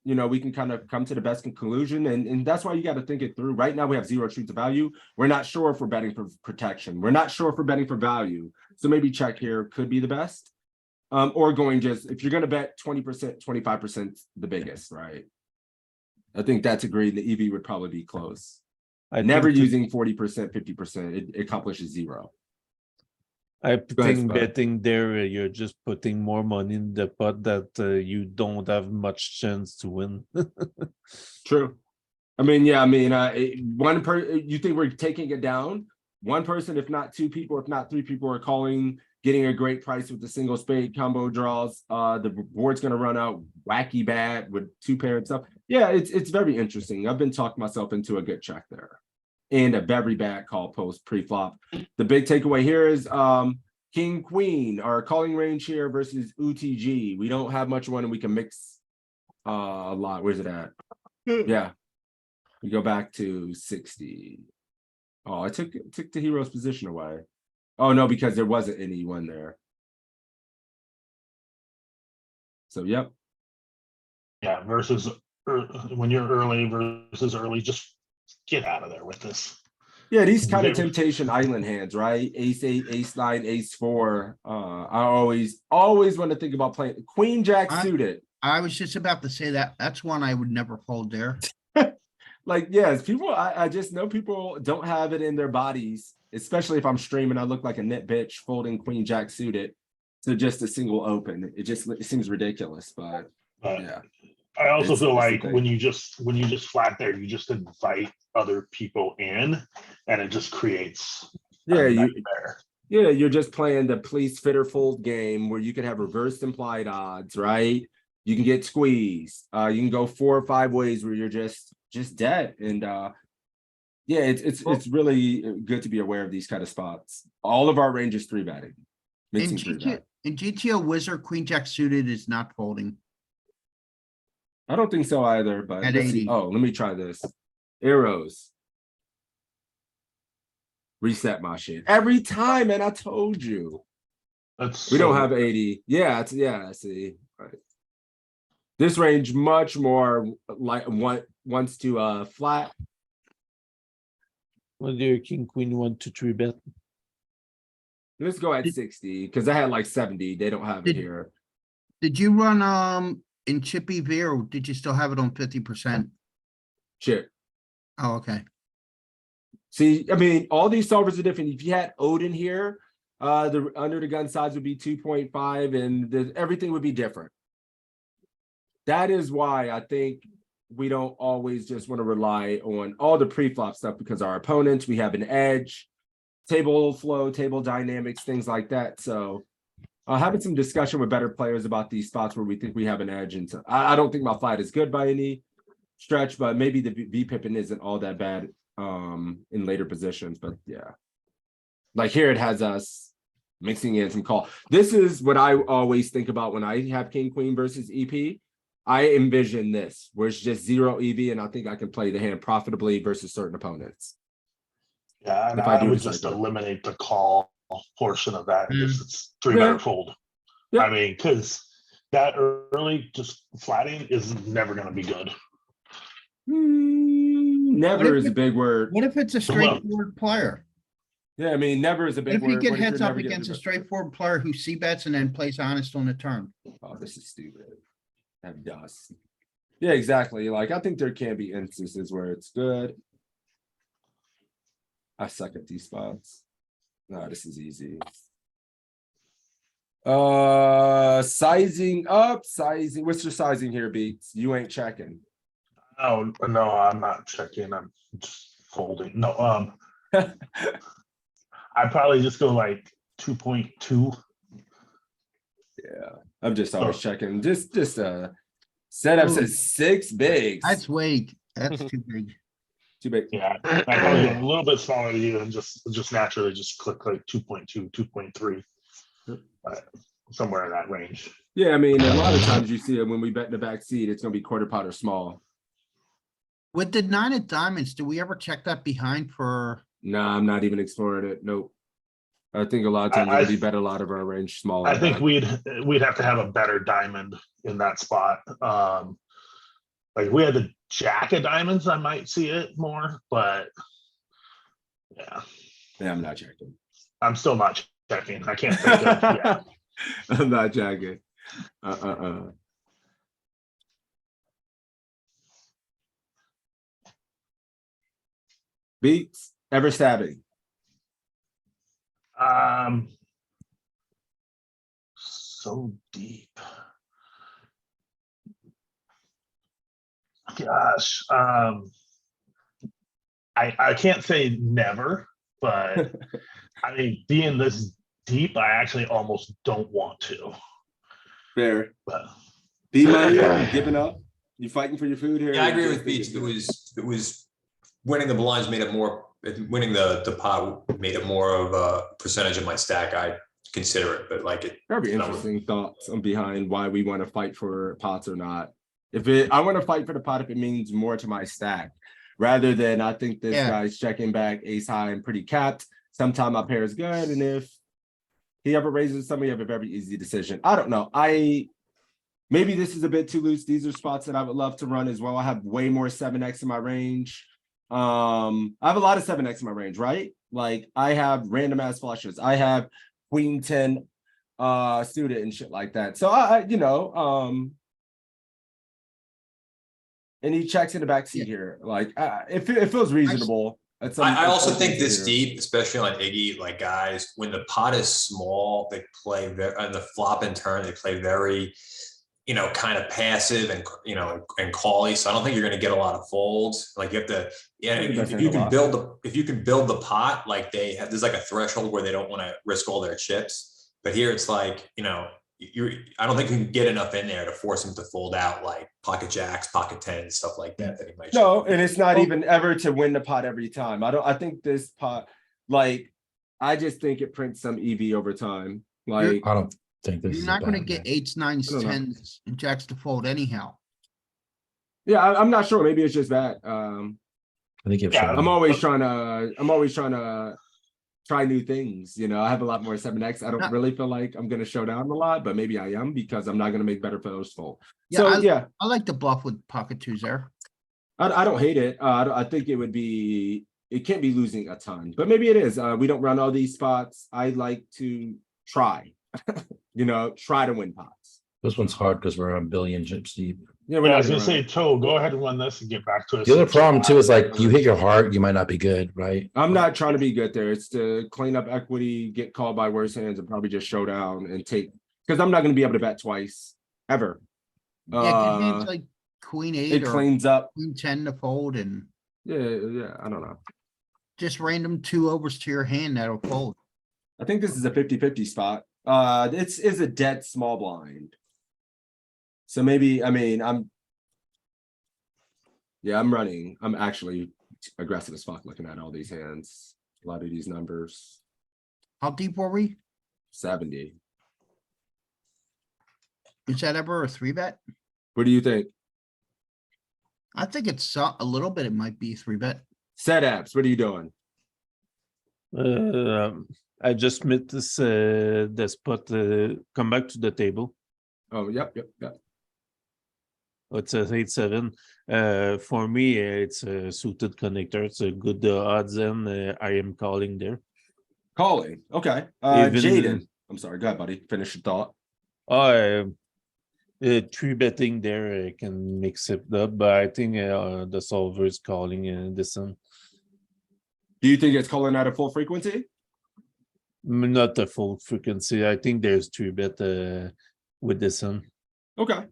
we can kind of come to the best conclusion. And that's why you got to think it through. Right now we have 0 streets of value. We're not sure if we're betting for protection. We're not sure if we're betting for value. So maybe check here could be the best. Or going just if you're gonna bet 20%, 25% the biggest, right? I think that's agreed. The EV would probably be close. Never think to- using 40%, 50%. It accomplishes 0. I Go ahead, think Spud. betting there, you're just putting more money in the pot that you don't have much chance to win. True. I mean, you think we're taking it down? One person, if not 2 people, if not 3 people are calling, getting a great price with the single spade combo draws. The board's gonna run out wacky bad with 2 pair and stuff. Yeah, it's very interesting. I've been talking myself into a good check there. And a very bad call post pre-flop. The big takeaway here is King Queen, our calling range here versus UTG. We don't have much one and we can mix a lot. Where's it at? Yeah. We go back to 60. Oh, I took the hero's position away. Oh no, because there wasn't any one there. So yep. Yeah, versus when you're early versus early, just get out of there with this. Yeah, these kind of Very- temptation island hands, right? Ace 8, ace 9, ace 4. I always want to think about playing Queen Jack suited. I was just about to say that. That's one I would never fold there. Like, yes, people, I just know people don't have it in their bodies, especially if I'm streaming. I look like a net bitch folding Queen Jack suited to just a single open. It seems ridiculous, but yeah. I also It's- feel it's the like thing. when you just flat there, you just invite other people in, and it just creates a Yeah, nightmare. you're just playing the please fit or fold game where you can have reversed implied odds, right? You can get squeezed. You can go 4 or 5 ways where you're just dead. And yeah, it's really good to be aware of these kind of spots. All of our range is 3 betting. In Mixing 3 bet. GTO Wizard, Queen Jack suited is not folding. I don't think so either, but At let's see. 80. Oh, let me try this. Arrows. Reset my shit. Every time, man, I told you. That's We don't so- have 80. Yeah, see. Right. This range much more like wants to flat. Well, your king queen 1 to 3 bet. Let's go at 60 because I had like 70. They don't have it Did- here. Did you run in Chippy V or did you still have it on 50%? Chip. Oh, okay. See, I mean, all these solvers are different. If you had Odin here, the under the gun size would be 2.5 and everything would be different. That is why I think we don't always just want to rely on all the pre-flop stuff because our opponents, we have an edge, table flow, table dynamics, things like that. So having some discussion with better players about these spots where we think we have an edge. And so I don't think my flat is good by any stretch, but maybe the V pippin isn't all that bad in later positions, but yeah. Like here it has us mixing in some call. This is what I always think about when I have king queen versus EP. I envision this where it's just 0 EV, and I think I can play the hand profitably versus certain opponents. Yeah, and If I I do would decide just to. eliminate the call portion of that and just it's three Yeah. better fold. Yeah. I mean, because that early just flatting is never going to be good. Never is a big word. What if it's a straightforward player? Yeah, I mean, never is a What big if you word. get What if you're heads up never getting against a to the- straightforward player who c-bets and then plays honest on the turn? Oh, this is stupid. Have dust. Yeah, exactly. Like I think there can be instances where it's good. I suck at these spots. No, this is easy. Sizing up, sizing. What's your sizing here, Beats? You ain't checking. Oh no, I'm not checking. I'm just folding. No, I'd probably just go like 2.2. Yeah, I'm just always Oh. checking. Just setup says 6 bigs. That's weak. That's too big. Too big. Yeah, I probably go a little bit smaller than you and just naturally just click like 2.2, 2.3. Somewhere in that range. Yeah, I mean, a lot of times you see it when we bet in the back seat, it's gonna be quarter pot or small. With the 9 of diamonds, do we ever check that behind for? Nah, I'm not even exploring it. Nope. I think a lot of times I- it'll be bet a lot of our range smaller. I think back. we'd have to have a better diamond in that spot. Like if we had the jack of diamonds, I might see it more, but yeah, Yeah, I'm not checking. I'm still not checking. I can't think of yeah. I'm not checking. Beats, ever stabbing. So deep. Gosh, I can't say never, but I mean, being this deep, I actually almost don't want to. Fair. But B money, you giving up? You fighting for your food here? Yeah, I or agree you with just think Beats. it's It was winning the blinds made it more, winning the pot made it more of a percentage of my stack. I consider it, but like it. very interesting thoughts on behind why we want to fight for pots or not. I want to fight for the pot if it means more to my stack, rather than I think this Yeah. guy's checking back ace high and pretty capped. Sometime my pair is good, and if he ever raises some, we have a very easy decision. I don't know. Maybe this is a bit too loose. These are spots that I would love to run as well. I have way more 7x in my range. I have a lot of 7x in my range, right? Like I have random ass flushes. I have queen 10 suited and shit like that. So and he checks in the back seat here. Like it feels reasonable. I also think this deep, especially on Iggy, like guys, when the pot is small, they play very on the flop and turn, they play very, kind of passive and and cally. So I don't think you're going to get a lot of folds. Like you have to, if you can build the pot, like there's like a threshold where they don't want to risk all their chips. But here it's like, I don't think you can get enough in there to force him to fold out like pocket jacks, pocket tens, stuff like that he might. No, and it's not even ever to win the pot every time. I think this pot, like, I just think it prints some EV over time. Like, I don't think this You're is not a gonna bad get bet. 8s, 9s, I don't know. 10s, and jacks to fold anyhow. yeah, I'm not sure. Maybe it's just that. I think you've Yeah, shown I'm it. always trying to try new things. I have a lot more 7x. I don't really feel like I'm gonna show down a lot, but maybe I am because I'm not gonna make better players fold. Yeah, So yeah, I like the bluff with pocket 2s there. I don't hate it. I think it can't be losing a ton, but maybe it is. We don't run all these spots. I like to try, try to win pots. This one's hard because we're a billion chips deep. Yeah, I was gonna say, Toe, go ahead and run this and get back to us. The other problem too is like you hit your heart, you might not be good, right? I'm not trying to be good there. It's to clean up equity, get called by worse hands, and probably just show down and take, because I'm not going to be able to bet twice ever. Yeah, good hands like queen 8 It or cleans up. queen 10 to fold and Yeah. I don't know. just random 2 overs to your hand that'll fold. I think this is a 50-50 spot. It's a dead small blind. So maybe, I'm running. I'm actually aggressive as fuck looking at all these hands. A lot of these numbers. How deep were we? 70. Is that ever a three bet? What do you think? I think it's a little bit, it might be three bet. Set apps, what are you doing? I just met this the spot. Come back to the table. Oh, yep. It's a 8-7. For me, it's a suited connector. It's a good odds, and I am calling there. Calling. Okay. Even- Jaden. I'm sorry. Go ahead, buddy. Finish your thought. Three betting there can mix it up, but I think the solver is calling this one. Do you think it's calling at a full frequency? Not the full frequency. I think there's three bet with this one. Okay.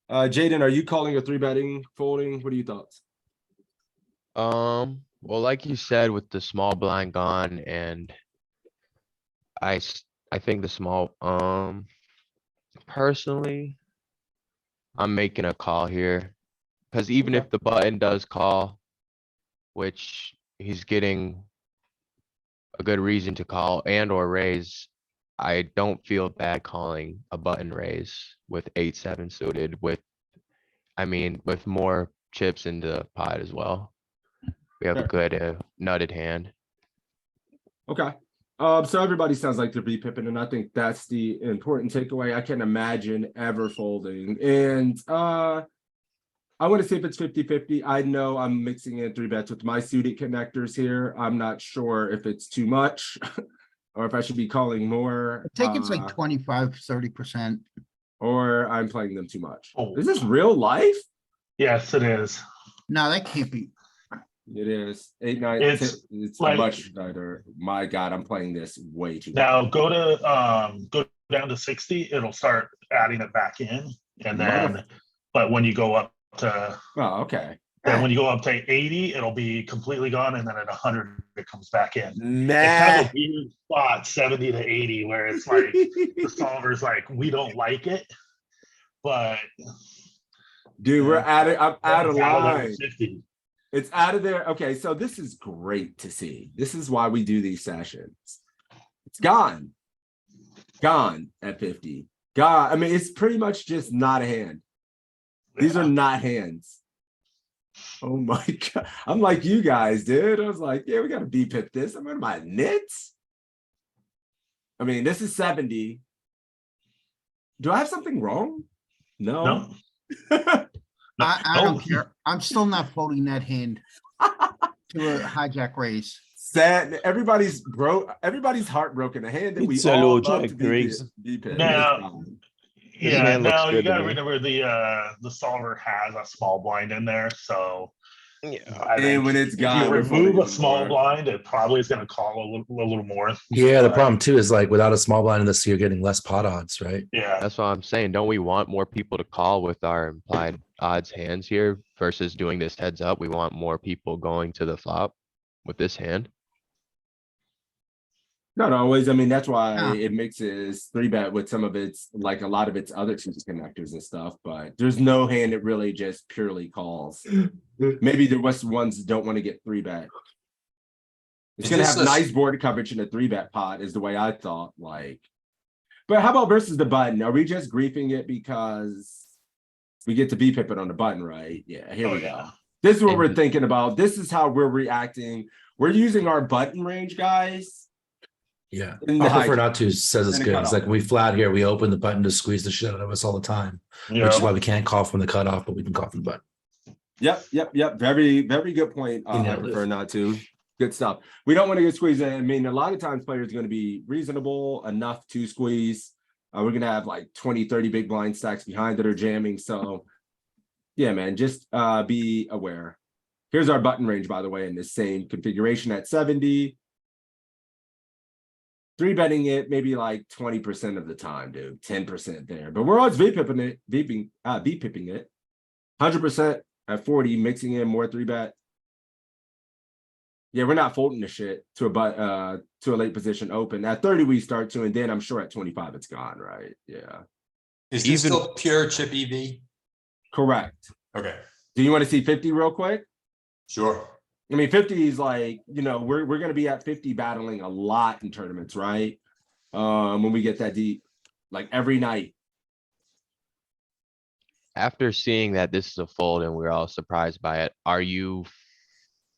Jaden, are you calling a three betting folding? What are your thoughts? Well, like you said, with the small blind gone, and I think the small, personally, I'm making a call here. Cause even Okay. if the button does call, which he's getting a good reason to call and or raise, I don't feel bad calling a button raise with 8-7 suited with, I mean, with more chips in the pot as well. We have a Sure. good nutted hand. Okay. So everybody sounds like they're B-pipping, and I think that's the important takeaway. I can't imagine ever folding. And I want to see if it's 50-50. I know I'm mixing in three bets with my suited connectors here. I'm not sure if it's too much or if I should be calling more. I think it's like 25-30%. Or I'm playing them too much. Oh. Is this real life? Yes, it is. No, that can't be. It is 8, 9. It's It's like- much better. My God, I'm playing this way too. Now go down to 60, it'll start adding it back in. And then, but when you go up to, Oh, okay. then when you go up to 80, it'll be completely gone. And then at 100, it comes back in. It's kind Nah. of a weird spot, 70 to 80, where it's like the solver's like, we don't like it, but Dude, we're out of, I'm out of it's out of there line. at 50. It's out of there. Okay, so this is great to see. This is why we do these sessions. It's gone. Gone at 50. Gone. I mean, it's pretty much just not a hand. These are not hands. Oh my God. I'm like you guys, dude. I was like, yeah, we got to B-pip this. I'm in my nits. I mean, this is 70. Do I have something wrong? No. No. I don't care. I'm still not folding that hand to a hijack raise. Sad. Everybody's heartbroken. A hand that we It's a all low love jack to be raise. B-pip. Now- This Yeah, hand looks no, you good to gotta me. remember the solver has a small blind in there, so. Yeah. I And think when it's if gone, you we're remove folding a even small more. blind, it probably is gonna call a little more. Yeah, the But, problem too is like without a small blind in this, you're getting less pot odds, right? Yeah, That's what I'm saying. Don't we want more people to call with our implied odds hands here versus doing this heads up? We want more people going to the flop with this hand. Not always. I mean, that's why Yeah. it mixes three bet with some of its, like a lot of its other two connectors and stuff, but there's no hand that really just purely calls. Maybe the West ones don't want to get three bet. It's Is gonna this have a- nice board coverage in a three bet pot is the way I thought, like. But how about versus the button? Are we just griefing it because we get to be pipping on the button, right? Yeah, here Oh, we go. yeah. This is what we're And- thinking about. This is how we're reacting. We're using our button range, guys. Yeah. In the I prefer hijack. not to, says it's In the good. It's cutoff. like we flat here, we open the button to squeeze the shit out of us all the time, which is why yeah, we can't call from the cutoff, but we can call from the button. Yep. Very good point. You I nailed prefer it. not to. Good stuff. We don't want to get squeezed in. I mean, a lot of times players are going to be reasonable enough to squeeze. We're going to have like 20, 30 big blind stacks behind that are jamming. So yeah, man, just be aware. Here's our button range, by the way, in the same configuration at 70. Three betting it maybe like 20% of the time, dude. 10% there. But we're always V-pipping it, V-pipping it. 100% at 40, mixing in more three bet. Yeah, we're not folding the shit to a late position open. At 30 we start to, and then I'm sure at 25 it's gone, right? Yeah. Is this Even- still pure chip EV? Correct. Okay, Do you want to see 50 real quick? sure. I mean, 50 is like, you know, we're gonna be at 50 battling a lot in tournaments, right? When we get that deep, like every night. After seeing that this is a fold and we're all surprised by it, are you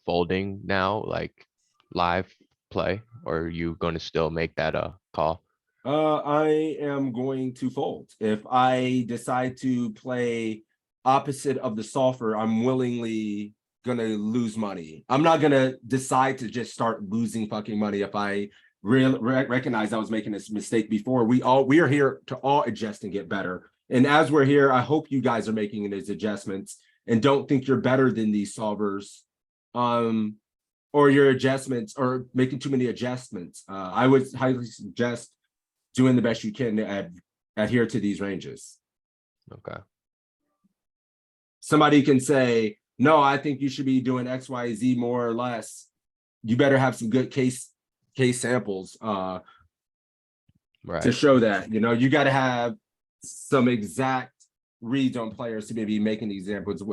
folding now, like live play, or are you going to still make that a call? I am going to fold. If I decide to play opposite of the solver, I'm willingly gonna lose money. I'm not gonna decide to just start losing fucking money if I recognize I was making this mistake before. We are here to all adjust and get better. And as we're here, I hope you guys are making these adjustments and don't think you're better than these solvers, or your adjustments or making too many adjustments. I would highly suggest doing the best you can to adhere to these ranges. Okay. Somebody can say, no, I think you should be doing X, Y, Z more or less. You better have some good case samples to Right. show that. You know, you got to have some exact reads on players to maybe making examples.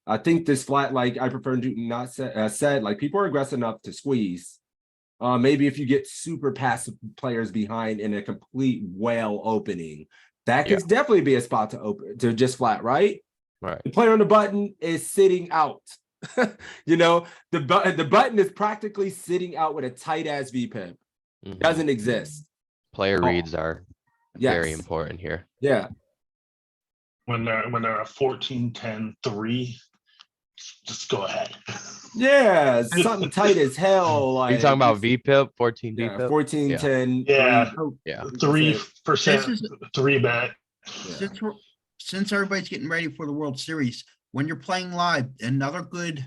I think this flat, like I prefer to not said, like people are aggressive enough to squeeze. Maybe if you get super passive players behind in a complete whale opening, that could definitely be a spot to open to just flat, right? Right. The player on the button is sitting out. You know, the button is practically sitting out with a tight ass VPIP. Mhm. Doesn't exist. Player Oh. reads are very Yes. important here. Yeah. When they're a 14, 10, 3, just go ahead. Yeah. Something tight as hell. Are Like you talking about VPIP, 14 yeah, VPIP? 14, Yeah. 10, Yeah. 3. Yeah. 3%, This is- 3-bet. Yeah. Since everybody's getting ready for the World Series, when you're playing live, another good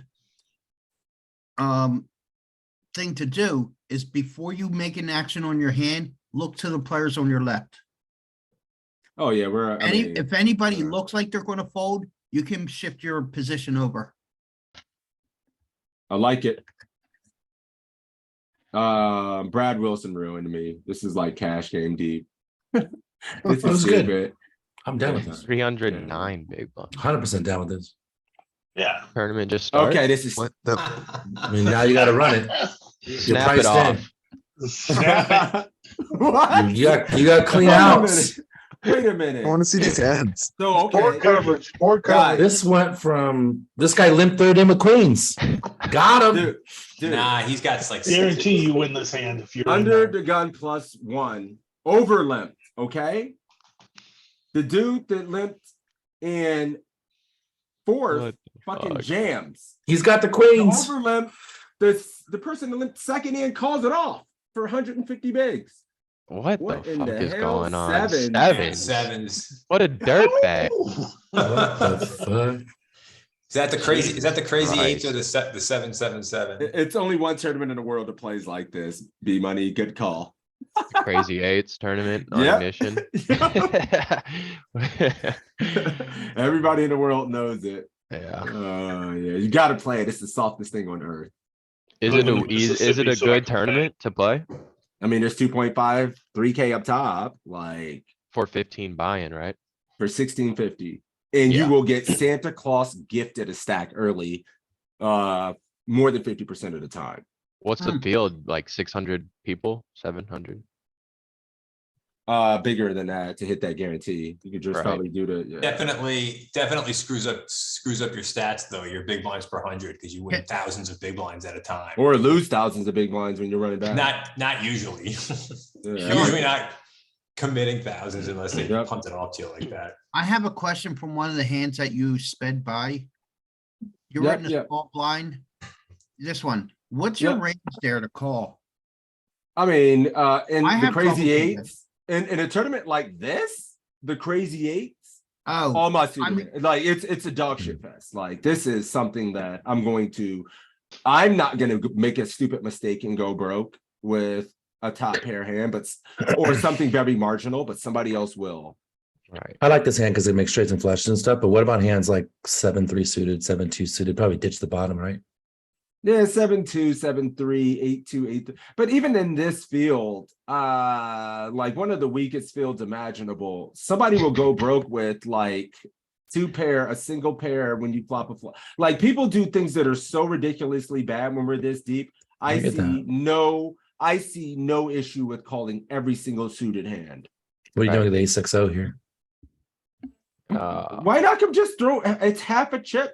thing to do is before you make an action on your hand, look to the players on your left. Oh yeah, If anybody yeah. looks like they're gonna fold, you can shift your position over. I like it. Brad Wilson ruined me. This is like cash game deep. This That is was good. stupid. I'm down with this. 309 big blind. 100% down with this. Yeah. Tournament just started. Okay, this is What? I mean, now you got to run it. You're Snap it priced off. Snap it. what? You got clean Wait a outs. minute. Wait a minute. I want to see these hands. So Board okay, coverage, board Guys. coverage. This went from this guy limp third in with queens. Got him. dude, Nah, he's got like Guarantee you win this hand if you're in under there. the gun +1 over limped. Okay, the dude that limped in fourth What the fucking fuck? jams. He's got the The queens. over limp, the person that limped second in calls it off for 150 bigs. What What the in fuck the is hell? going on? Sevens. Sevens. sevens. What a dirt bag. What the fuck? Is that the crazy? Is that the crazy eights or Christ. the 777? It's only one tournament in the world that plays like this. B Money, good call. Crazy eights tournament on Yep. ignition. Everybody in the world knows it. Yeah. Yeah, you got to play it. It's the softest thing on earth. Is Live it in a is it Mississippi a so I good can bet. tournament to play I mean, there's 2.5, 3K up top, like for 15 buy-in, right? for 1650, and Yeah. you will get Santa Claus gifted a stack early, more than 50% of the time. What's the field like? 600 people, 700? Bigger than that to hit that guarantee. You could just Right. probably do the Definitely screws up your stats though. Your big blinds per 100 because you win thousands of big blinds at a time. or lose thousands of big blinds when you're running back. Not usually. Yeah. Usually not committing thousands unless they Yep. punt it off to you like that. I have a question from one of the hands that you sped by. You're Yep, in the yep. small blind. This one, what's your Yep. range there to call? I mean, in I the have trouble crazy with eights, in a tournament like this, the crazy eights, Oh, all my I mean- like it's a dog shit fest. Like this is something that I'm not gonna make a stupid mistake and go broke with a top pair hand, or something very marginal, but somebody else will. Right. I like this hand because it makes straights and flushes and stuff. But what about hands like 7-3 suited, 7-2 suited? Probably ditch the bottom, right? Yeah, 7-2, 7-3, 8-2, 8-3. But even in this field, like one of the weakest fields imaginable, somebody will go broke with like two pair, a single pair when you flop a flop. Like people do things that are so ridiculously bad when we're this deep. I get I see no issue with calling every single suited hand. What are you doing Right. with the ace 6-0 here? Why not come just throw? It's half a chip.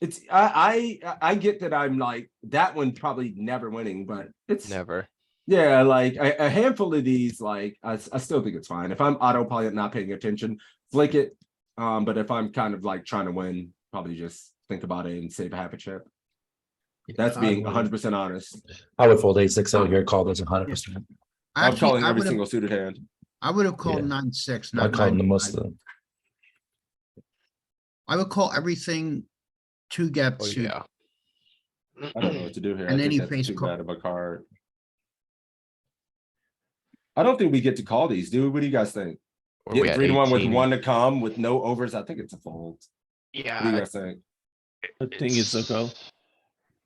It's I get that I'm like that one probably never winning, but it's Never. yeah, like a handful of these, like I still think it's fine. If I'm autopilot not paying attention, flick it. But if I'm kind of like trying to win, probably just think about it and save a half a chip. That's being 100% honest. I would fold ace 6-0 here, call this 100%. I'm Actually, calling I every would've- single suited hand. I would have called Yeah. 9-6, I not called the 9. most of them. I would call everything two gap Oh, suit. yeah. I don't know what to do here. And I then think he that's face too call. bad of a card. I don't think we get to call these, dude. What do you guys think? Were we Get at 3-1 with 18? one to come with no overs. I think it's a fold. What do you Yeah. guys think? I think it's a go.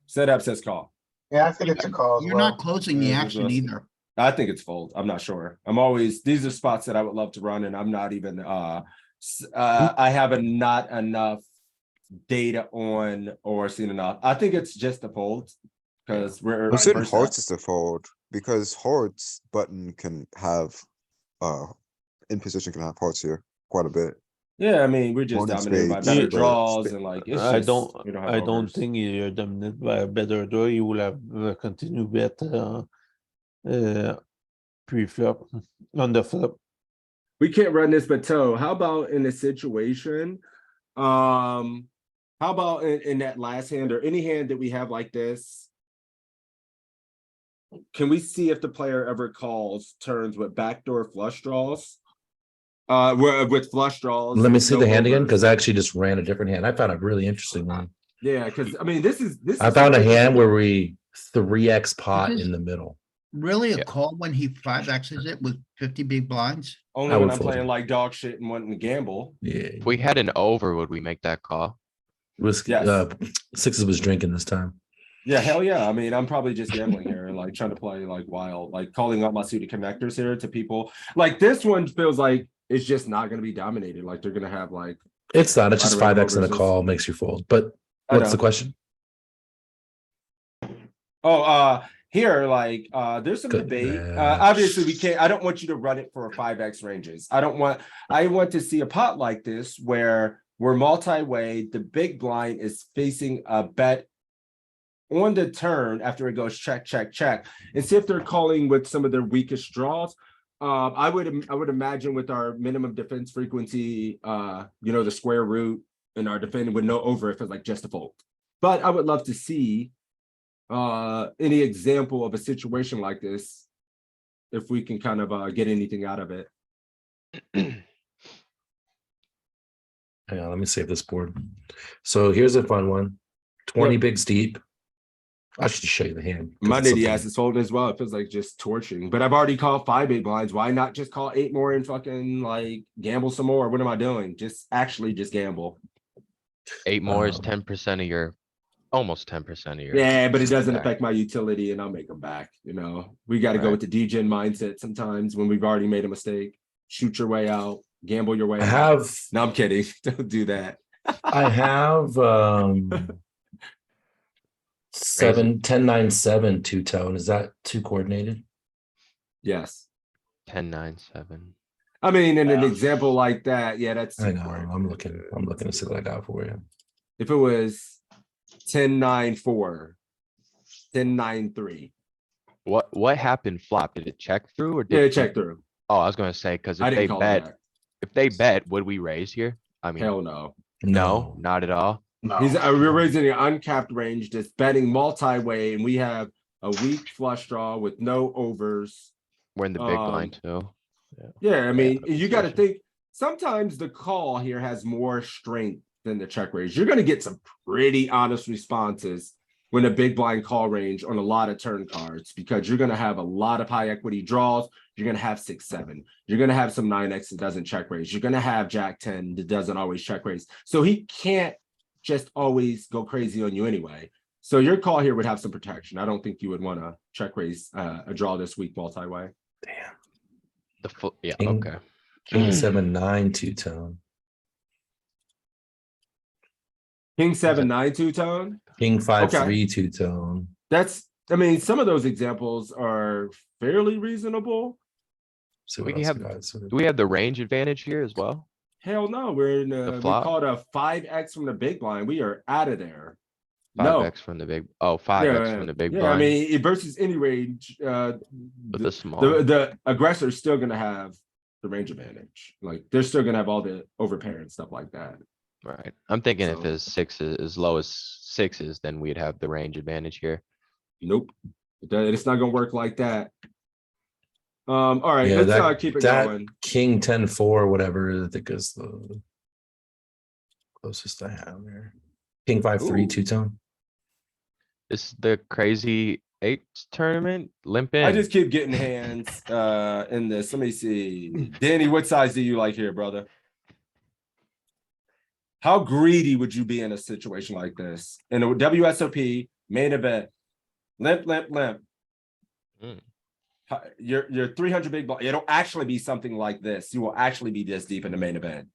Setup says call. Yeah, I think it's a call as You're well. not closing the Yeah, action that's- either. I think it's fold. I'm not sure. I'm always, these are spots that I would love to run and I'm not even, I have not enough data on or seen enough. I think it's just a fold. Because we're. I'm saying first hearts up. is the fold because hearts button can have, in position can have hearts here quite a bit. Yeah, I mean, we're just One in dominated by spades, better but draws spa- and like, it's I just. don't. we have I don't overs. think you're dominated by a better draw. You will have continue bet pre-flop on the flop. We can't run this bateau. How about in a situation? How about in that last hand or any hand that we have like this? Can we see if the player ever calls turns with backdoor flush draws? With flush draws. Let me with see no the hand again, overs? because I actually just ran a different hand. I found a really interesting one. Yeah, because I mean, this is. I found a hand where we 3x pot is- in the middle. Really a Yeah. call when he 5X's it with 50 big blinds? Only I when would I'm fold playing it. like dog shit and wanting to gamble. Yeah. If we had an over, would we make that call? It was Yes. Sixes was drinking this time. Yeah, hell yeah. I mean, I'm probably just gambling here, like trying to play like wild, like calling up my suited connectors here to people. Like this one feels like it's just not going to be dominated. Like they're going to have like. It's not, it's just Right around 5x and a overs. call makes you fold. But I what's the know. question? Oh, here, like, there's some Good debate. match. Obviously, we can't. I don't want you to run it for a 5x ranges. I want to see a pot like this where we're multi-way. The big blind is facing a bet on the turn after it goes check, check, check, and see if they're calling with some of their weakest draws. I would imagine with our minimum defense frequency, the square root and our defending with no over, if it's like just a fold. But I would love to see any example of a situation like this, if we can kind of get anything out of it. Hang on, let me save this board. So here's a fun one. 20 Yep. bigs deep. I should just show you the hand. 'cause My it's nitty something- ass is folding as well. It feels like just torching, but I've already called 5 big blinds. Why not just call 8 more and fucking like gamble some more? What am I doing? Just gamble. 8 more is Um, 10% of your, almost 10% of your. Yeah, but it doesn't stack. affect my utility and I'll make them back. We got to go Right. with the DGen mindset sometimes when we've already made a mistake. Shoot your way out, gamble your way I out. have No, I'm kidding. Don't do that. I have 10-9-7 two-tone. Is that too coordinated? Yes. 10, 9, 7. I mean, in an Yeah. example like that, yeah, that's. I too know. coordinated. I'm looking to see what I got for you. If it was 10-9-4, 10-9-3. What happened flop? Did it check through or? Yeah, did check through. Oh, I was gonna say, cause I if they didn't call bet, that. if they bet, would we raise here? I mean, Hell no. no, not at all. No. We're raising an uncapped range that's betting multi-way and we have a weak flush draw with no overs. We're in the big blind too. Yeah, I mean, you got to position. think sometimes the call here has more strength than the check raise. You're going to get some pretty honest responses when a big blind call range on a lot of turn cards because you're going to have a lot of high equity draws. You're going to have 6-7. You're going to have some 9x that doesn't check raise. You're going to have Jack 10 that doesn't always check raise. So he can't just always go crazy on you anyway. So your call here would have some protection. I don't think you would want to check raise a draw this week multi-way. Damn. The full, yeah, King- okay. King 7-9 two-tone. King 7-9 two-tone. King 5-3 Okay. two-tone. That's, I mean, some of those examples are fairly reasonable. See We what else have- we got. So- Do we have the range advantage here as well? Hell no, we're in The we flop? call it a 5x from the big blind. We are out of there. Five No. X from the big, oh, 5X Yeah, from the big yeah, blind. I mean, versus any range, With the small. the aggressor is still gonna have the range advantage. Like, they're still gonna have all the overpair and stuff like that. Right. I'm thinking if So- his sixes, as low as sixes, then we'd have the range advantage here. Nope. It's not gonna work like that. All right, Yeah, let's keep it that going. King 10-4, whatever, I think is the closest I have here. King 5-3 Ooh. two-tone. This the crazy eights tournament, limp in. I just keep getting hands in this. Let me see. Danny, what size do you like here, brother? How greedy would you be in a situation like this? In a WSOP main event, limp. Mm. You're 300 big blind. It'll actually be something like this. You will actually be this deep in the main event.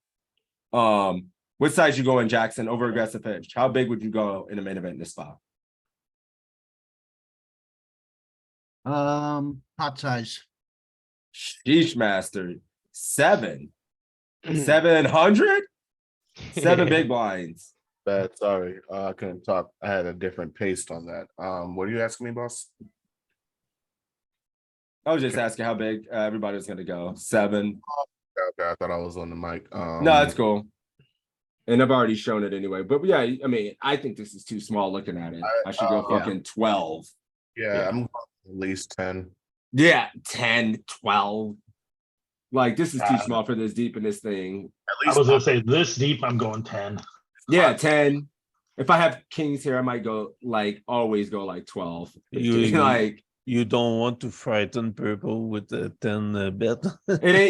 What size you go in, Jackson? Over aggressive pitch. How big would you go in the main event in this spot? Pot size. Sheesh, master. 700? 7 big blinds. Bad, sorry, I couldn't talk. I had a different pace on that. What are you asking me, boss? I was just asking how big everybody was gonna go. 7. Okay, I thought I was on the mic. No, it's cool. And I've already shown it anyway. But yeah, I mean, I think this is too small looking at it. I should go yeah. fucking 12. Yeah, I'm going at least 10. Yeah, 10, 12. Like, this is too Uh, small for this deep in this thing. At I least was gonna say this deep, I'm going 10. Yeah, 10. If I have kings here, I might go like always go like 12. 15. Like, You don't want to frighten purple with a 10 bet.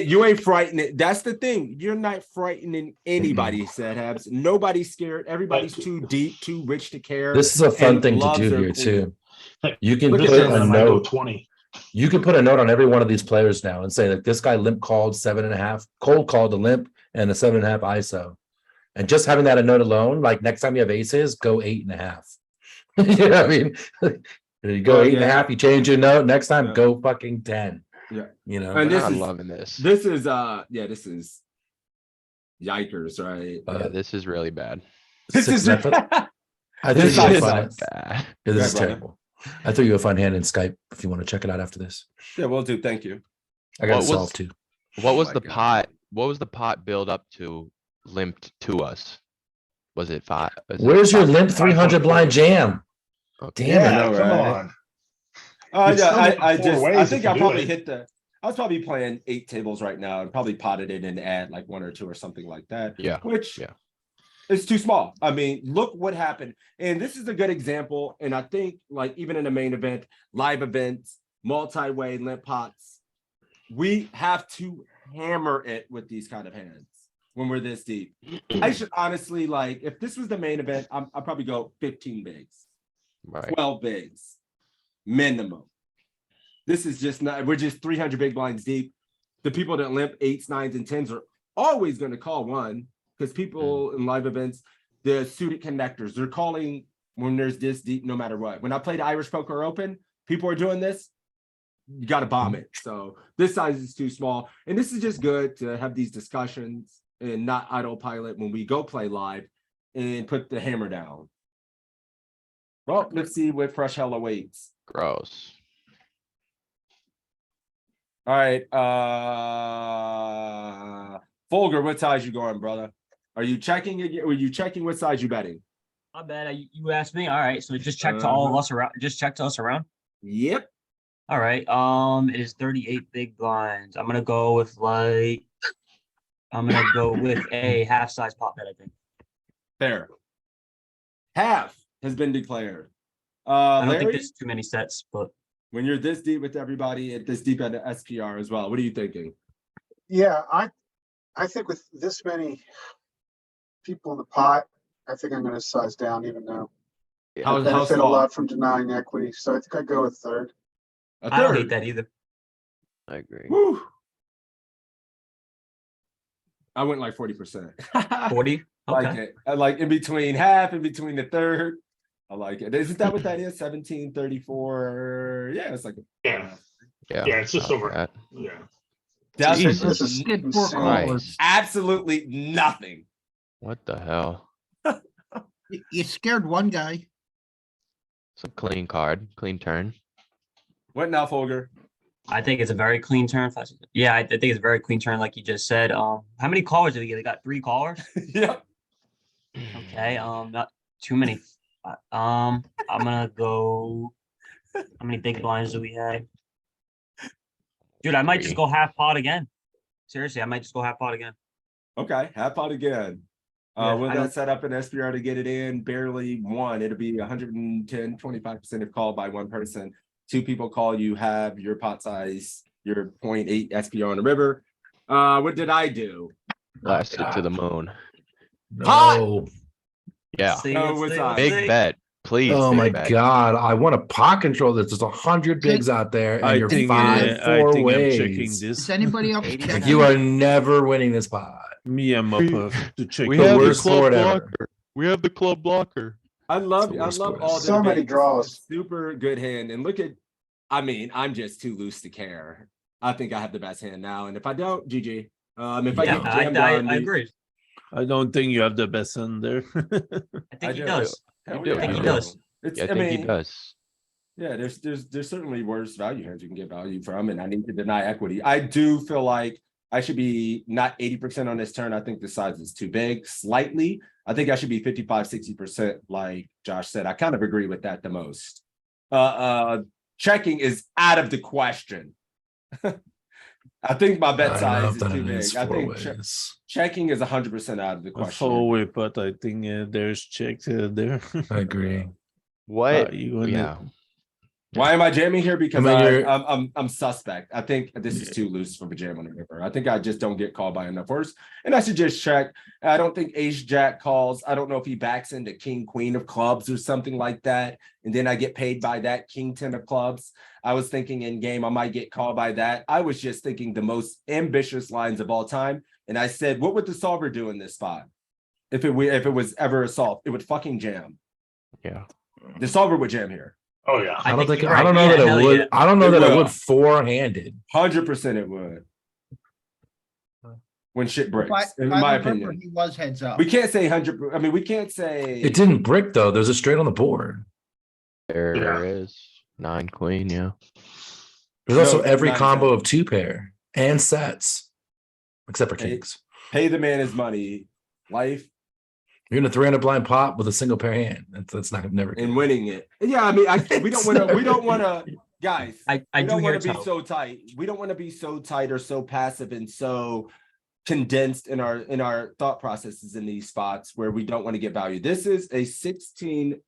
you ain't frightening. That's the thing. You're not frightening anybody, said Habs. Nobody's scared. Everybody's too deep, too rich to care. This is a fun and thing to loves do their here queen. too. You can Look put at this, a I might go note. 20. You can put a note on every one of these players now and say that this guy limp called 7.5, cold called the limp and a 7.5 ISO. And just having that a note alone, like next time you have aces, go 8.5. You know what I mean? You go 8.5, you change your note. Next time, Yeah. go fucking 10. Yeah. You know, And this I'm is loving this. this is this is yikers, right? Yeah, this is really bad. This is I think This this is is fun. sucks. Bad. Yeah, this Yeah, is brother. terrible. I threw you a fun hand in Skype if you want to check it out after this. Yeah, we'll do. Thank you. I got to What was- solve too. What Oh was my the God. pot? What was the pot build up to limped to us? Was it 5? Where's your limp 300 blind jam? Okay. Damn it. Yeah, know, come right? on. Yeah, You'd still get I four just I ways think if I you do probably it. hit the. I was probably playing 8 tables right now and probably potted it and add like 1 or 2 or something like that. Yeah, Which yeah. it's too small. I mean, look what happened. And this is a good example. And I think like even in the main event, live events, multi-way limp pots, we have to hammer it with these kind of hands when we're this deep. I should honestly like if this was the main event, I'll probably go 15 bigs, Right. 12 bigs minimum. This is just not, we're just 300 big blinds deep. The people that limp 8s, 9s, and 10s are always going to call 1 because people in live events, the suited connectors, they're calling when there's this deep no matter what. When I played Irish Poker Open, people are doing this, you got to bomb it. So this size is too small. And this is just good to have these discussions and not autopilot when we go play live and put the hammer down. Well, let's see what fresh hell awaits. Gross. All right, Folger, what size you going, brother? Are you checking again? Were you checking what size you betting? I bet you asked me. All right, so just check to all of us around. Just check to us around. Yep. All right. It is 38 big blinds. I'm gonna go with a half size pot bet. I think. Fair. Half has been declared. I don't think Larry, there's too many sets, but when you're this deep with everybody, at this deep at the SPR as well, what are you thinking? Yeah, I think with this many people in the pot, I think I'm gonna size down even though How I benefit a small? lot from denying equity. So I think I'd go with third. A I don't hate third. that either. I agree. Woo. I went like 40%. 40. Like Okay. it. I like in between half, in between the third. I like it. Isn't that what that is? 1734. Yeah, it's like Yeah, Yeah. yeah, it's just I like over. that. Yeah. Doesn't Jesus. This is Did four insane. callers. absolutely nothing. What the hell? You scared one guy. It's a clean card, clean turn. What now, Folger? I think it's a very clean turn. Yeah, I think it's a very clean turn, like you just said. How many callers did he get? They got 3 callers. Yep. Okay. Not too many. I'm gonna go. How many big blinds do we have? Dude, I might just 3. go half pot again. Seriously, I might just go half pot again. Okay, half pot again. Yeah, Will I that don't- set up an SPR to get it in? Barely one. It'll be 110, 25% if called by one person. 2 people call, you have your pot size, your 0.8 SPR on the river. What did I do? Blasted to the moon. No. Yeah. See, No, let's what's see, up? let's Big see. bet. Please. Oh big my bet. God. I want a pot control. There's 100 bigs out there and you're five, I 4 think I'm checking ways. this. Is anybody else 80. Like checking? you are never winning this pot. Me, I'm up to check. We the have the worst club board ever. blocker. We have the club blocker. I love the worst board. all the So many bigs. draws. Super good hand. And look at, I mean, I'm just too loose to care. I think I have the best hand now. And if I don't, GG. If I Yeah, get jammed on, I agree. I don't think you have the best hand there. I think he do. does. hell do. I think he yeah. does. It's, Yeah, I I think he mean, does. yeah, there's certainly worse value hands you can get value from, and I need to deny equity. I do feel like I should be not 80% on this turn. I think the size is too big, slightly. I think I should be 55, 60%, like Josh said. I kind of agree with that the most. Checking is out of the question. I think my bet size is too big. I think checking is 100% out of the A question. 4-way pot, I think there's check there. I agree. What? You wanna- Yeah. Why am I jamming here? Because mean, you're- I'm suspect. I think this is too loose for a jam on the river. I think I just don't get called by enough horse, and I should just check. I don't think Ace Jack calls. I don't know if he backs into King Queen of clubs or something like that, and then I get paid by that King 10 of clubs. I was thinking in game I might get called by that. I was just thinking the most ambitious lines of all time, and I said, what would the solver do in this spot? If it was ever a solve, it would fucking jam. Yeah. The solver would jam here. Oh, yeah. I don't think you're I don't right. know Yeah, that it hell would. yeah. I don't know It that it will. would 4-handed. 100% it would. When shit breaks, in By my the river, opinion. He was heads up. We can't say 100. I mean, we can't say It didn't brick though. There's a straight on the board. There Yeah. is 9 queen. Yeah. There's also No, every 9, combo 10. of 2 pair and sets, except for Hey. kings. pay the man his money, life, You're in a 300 blind pot with a single pair hand. That's not never good. and winning it. Yeah, I mean, we don't want to. We don't want to, guys. I We do don't hear want to be toe. so tight. We don't want to be so tight or so passive and so condensed in our thought processes in these spots where we don't want to get value. This is a $16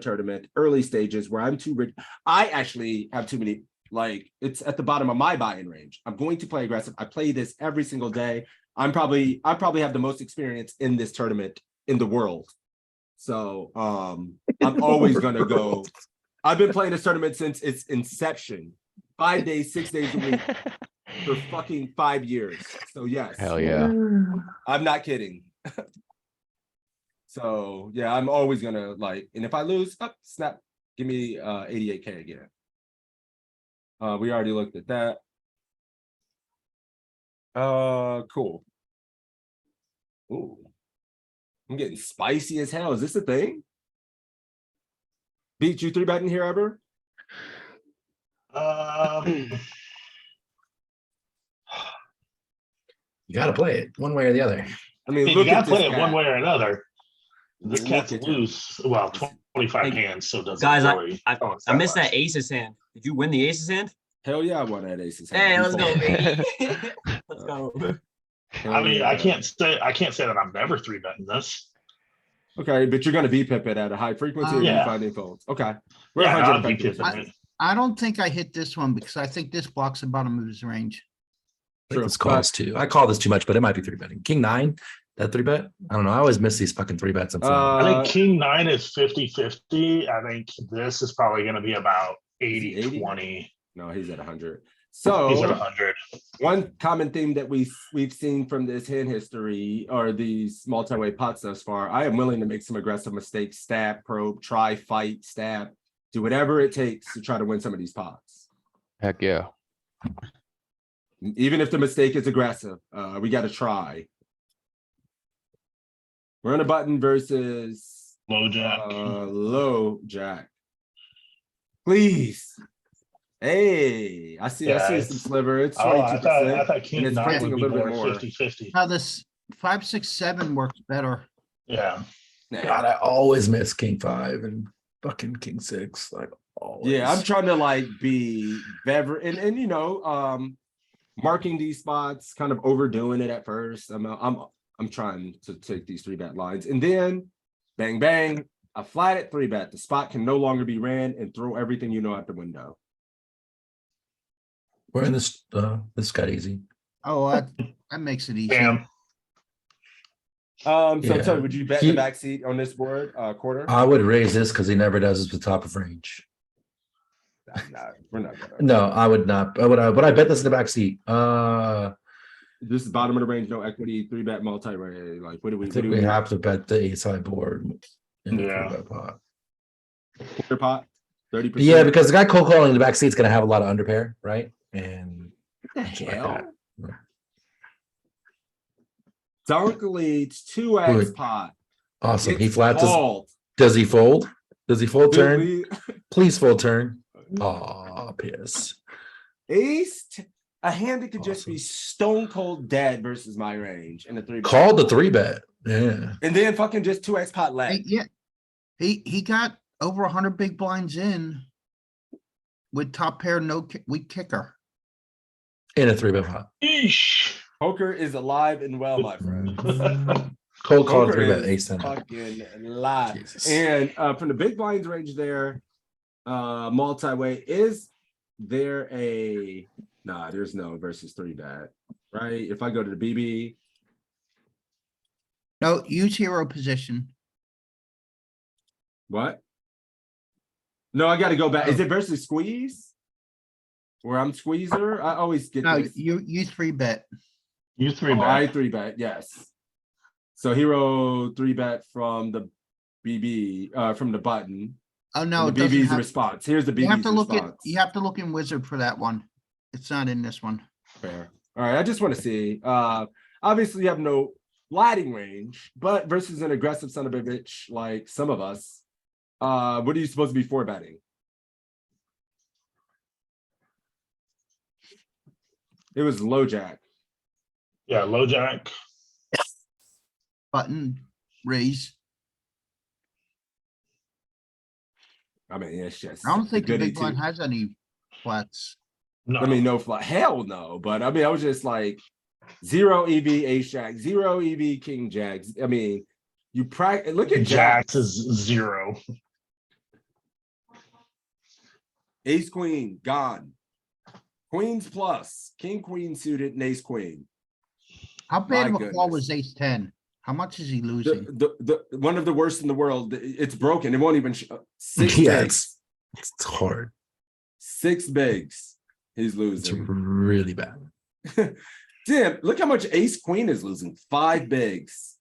tournament, early stages where I'm too rich. I actually have too many. Like it's at the bottom of my buy-in range. I'm going to play aggressive. I play this every single day. I probably have the most experience in this tournament in the world. So I'm always gonna go. I've been playing this tournament since its inception. 5 days, 6 days a week for fucking 5 years. So yes, Hell yeah. I'm not kidding. So yeah, I'm always gonna like, and if I lose, snap, give me 88K again. We already looked at that. Cool. Ooh. I'm getting spicy as hell. Is this a thing? Beat you 3-betting here ever? You got to play it one way or the other. I mean, You look at gotta this play it one cat. way or another. This Look cat's at him. loose. Well, 25 Hey, hands, so it doesn't Guys, really. I missed that aces hand. Did you win the aces hand? Hell yeah, I won that aces. Hey, hand. let's go, He baby. Let's go. Hell I mean, yeah. I can't say that I'm never 3-betting this. Okay, but you're gonna be pip it at a high frequency and you Yeah. finding folds. Okay. We're Yeah, 100 I'll be effective. pipping it. I don't think I hit this one because I think this blocks the bottom of his range. I think True, this calls too. I call this too much, but it might be 3-betting. King 9, that 3-bet. I don't know. I always miss these fucking 3-bets. I think King 9 is 50-50. I think this is probably going to be about 80-20. No, he's at 100. He's at So 100. one common theme that we've seen from this hand history or these multi-way pots thus far, I am willing to make some aggressive mistakes, stab, probe, try, fight, stab, do whatever it takes to try to win some of these pots. Heck yeah. Even if the mistake is aggressive, we got to try. We're on a button versus Low jack. low jack. Please. Hey, I see Yeah, some sliver. It's Oh, I 22%. thought King and it's nine printing would a be little bit more more. 50-50. Now this 5, 6, 7 works better. Yeah. God, I always miss king 5 and fucking king 6. Like always. Yeah, I'm trying to like be very and you know, marking these spots, kind of overdoing it at first. I'm trying to take these 3-bet lines and then bang bang, a flat at 3-bet. The spot can no longer be ran and throw everything you know out the window. We're in this. This got easy. Oh, that makes it easy. Damn. So Yeah. Tony, would you bet He- the backseat on this board quarter? I would raise this because he never does this with top of range. We're not gonna. No, I would not. Would I bet this in the back seat? This is bottom of the range, no equity, 3-bet multi-ray. Like, what do we I think we have to bet the ace high board. In the Yeah. 3-bet pot. quarter pot? 30%. Yeah, because the guy cold calling in the back seat is going to have a lot of underpair, right? And What the shit like hell? that. Dunk leads 2x Good. pot. Awesome. He It's flats his. called. Does he fold? Does he fold Dude, turn? we- Please fold turn. Oh, piss. Ace, a hand that could just be stone cold dead versus my range in a 3-bet. Called the 3-bet. Yeah. And then fucking just 2x pot Hey, leg. yeah, he got over 100 big blinds in with top pair, no weak kicker. In a 3-bet pot. Eesh. Poker is alive and well, my friend. Cold call Poker 3-bet is ace 10. fucking live. Jesus. And from the big blinds range there, multi-way, is there a there's no versus 3-bet, right? If I go to the BB, No, use hero position. what? No, I gotta go back. Is it versus squeeze? Where I'm squeezer? I always get No, this. you 3-bet. You 3 Oh, bet. I 3-bet, yes. So hero 3-bet from the BB, from the button. Oh, no, And it the doesn't BB's have. response. Here's the You have BB's to look at, response. you have to look in wizard for that one. It's not in this one. Fair. All right, I just want to see. Obviously you have no lighting range, but versus an aggressive son of a bitch like some of us, what are you supposed to be 4-betting? It was low jack. Yeah, low jack. Button, raise. I mean, it's just. I don't think the goody big blind two. has any flats. No. I mean, no fly. Hell no. But I mean, I was just like 0 EV ace jack, 0 EV king jacks. I mean, you practice. Look at Jacks jacks. is 0. Ace queen gone. Queens plus king queen suited and ace queen. How bad My of a call goodness. was ace 10? How much is he losing? The one of the worst in the world. It's broken. It won't even. 6 Yeah, bigs. It's hard. 6 bigs. He's It's losing. really bad. Damn, look how much ace queen is losing. 5 bigs.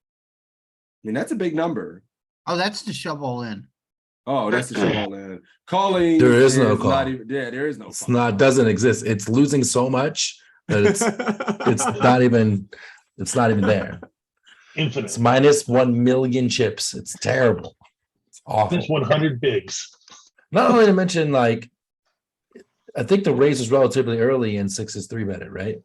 I mean, that's a big number. Oh, that's the shove all in. Oh, that's the shit all in. Calling. There is no call. Not even, yeah, there is no. It's call. not, doesn't exist. It's losing so much that it's not even there. Infinite. It's minus 1 million chips. It's terrible. It's awful. Just 100 bigs. Not only to mention, like, I think the raise is relatively early and 6 is 3-betted, right?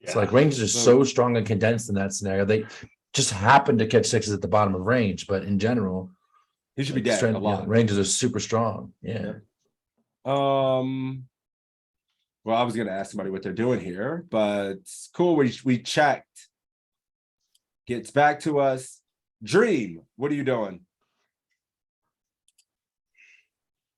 It's like ranges are so strong and condensed in that scenario. They just happen to catch 6s at the bottom of range, but in general, He should be like, dead a strength- yeah, lot. ranges are super strong. Yeah. Well, I was gonna ask somebody what they're doing here, but it's cool. We checked. Gets back to us. Dream, what are you doing?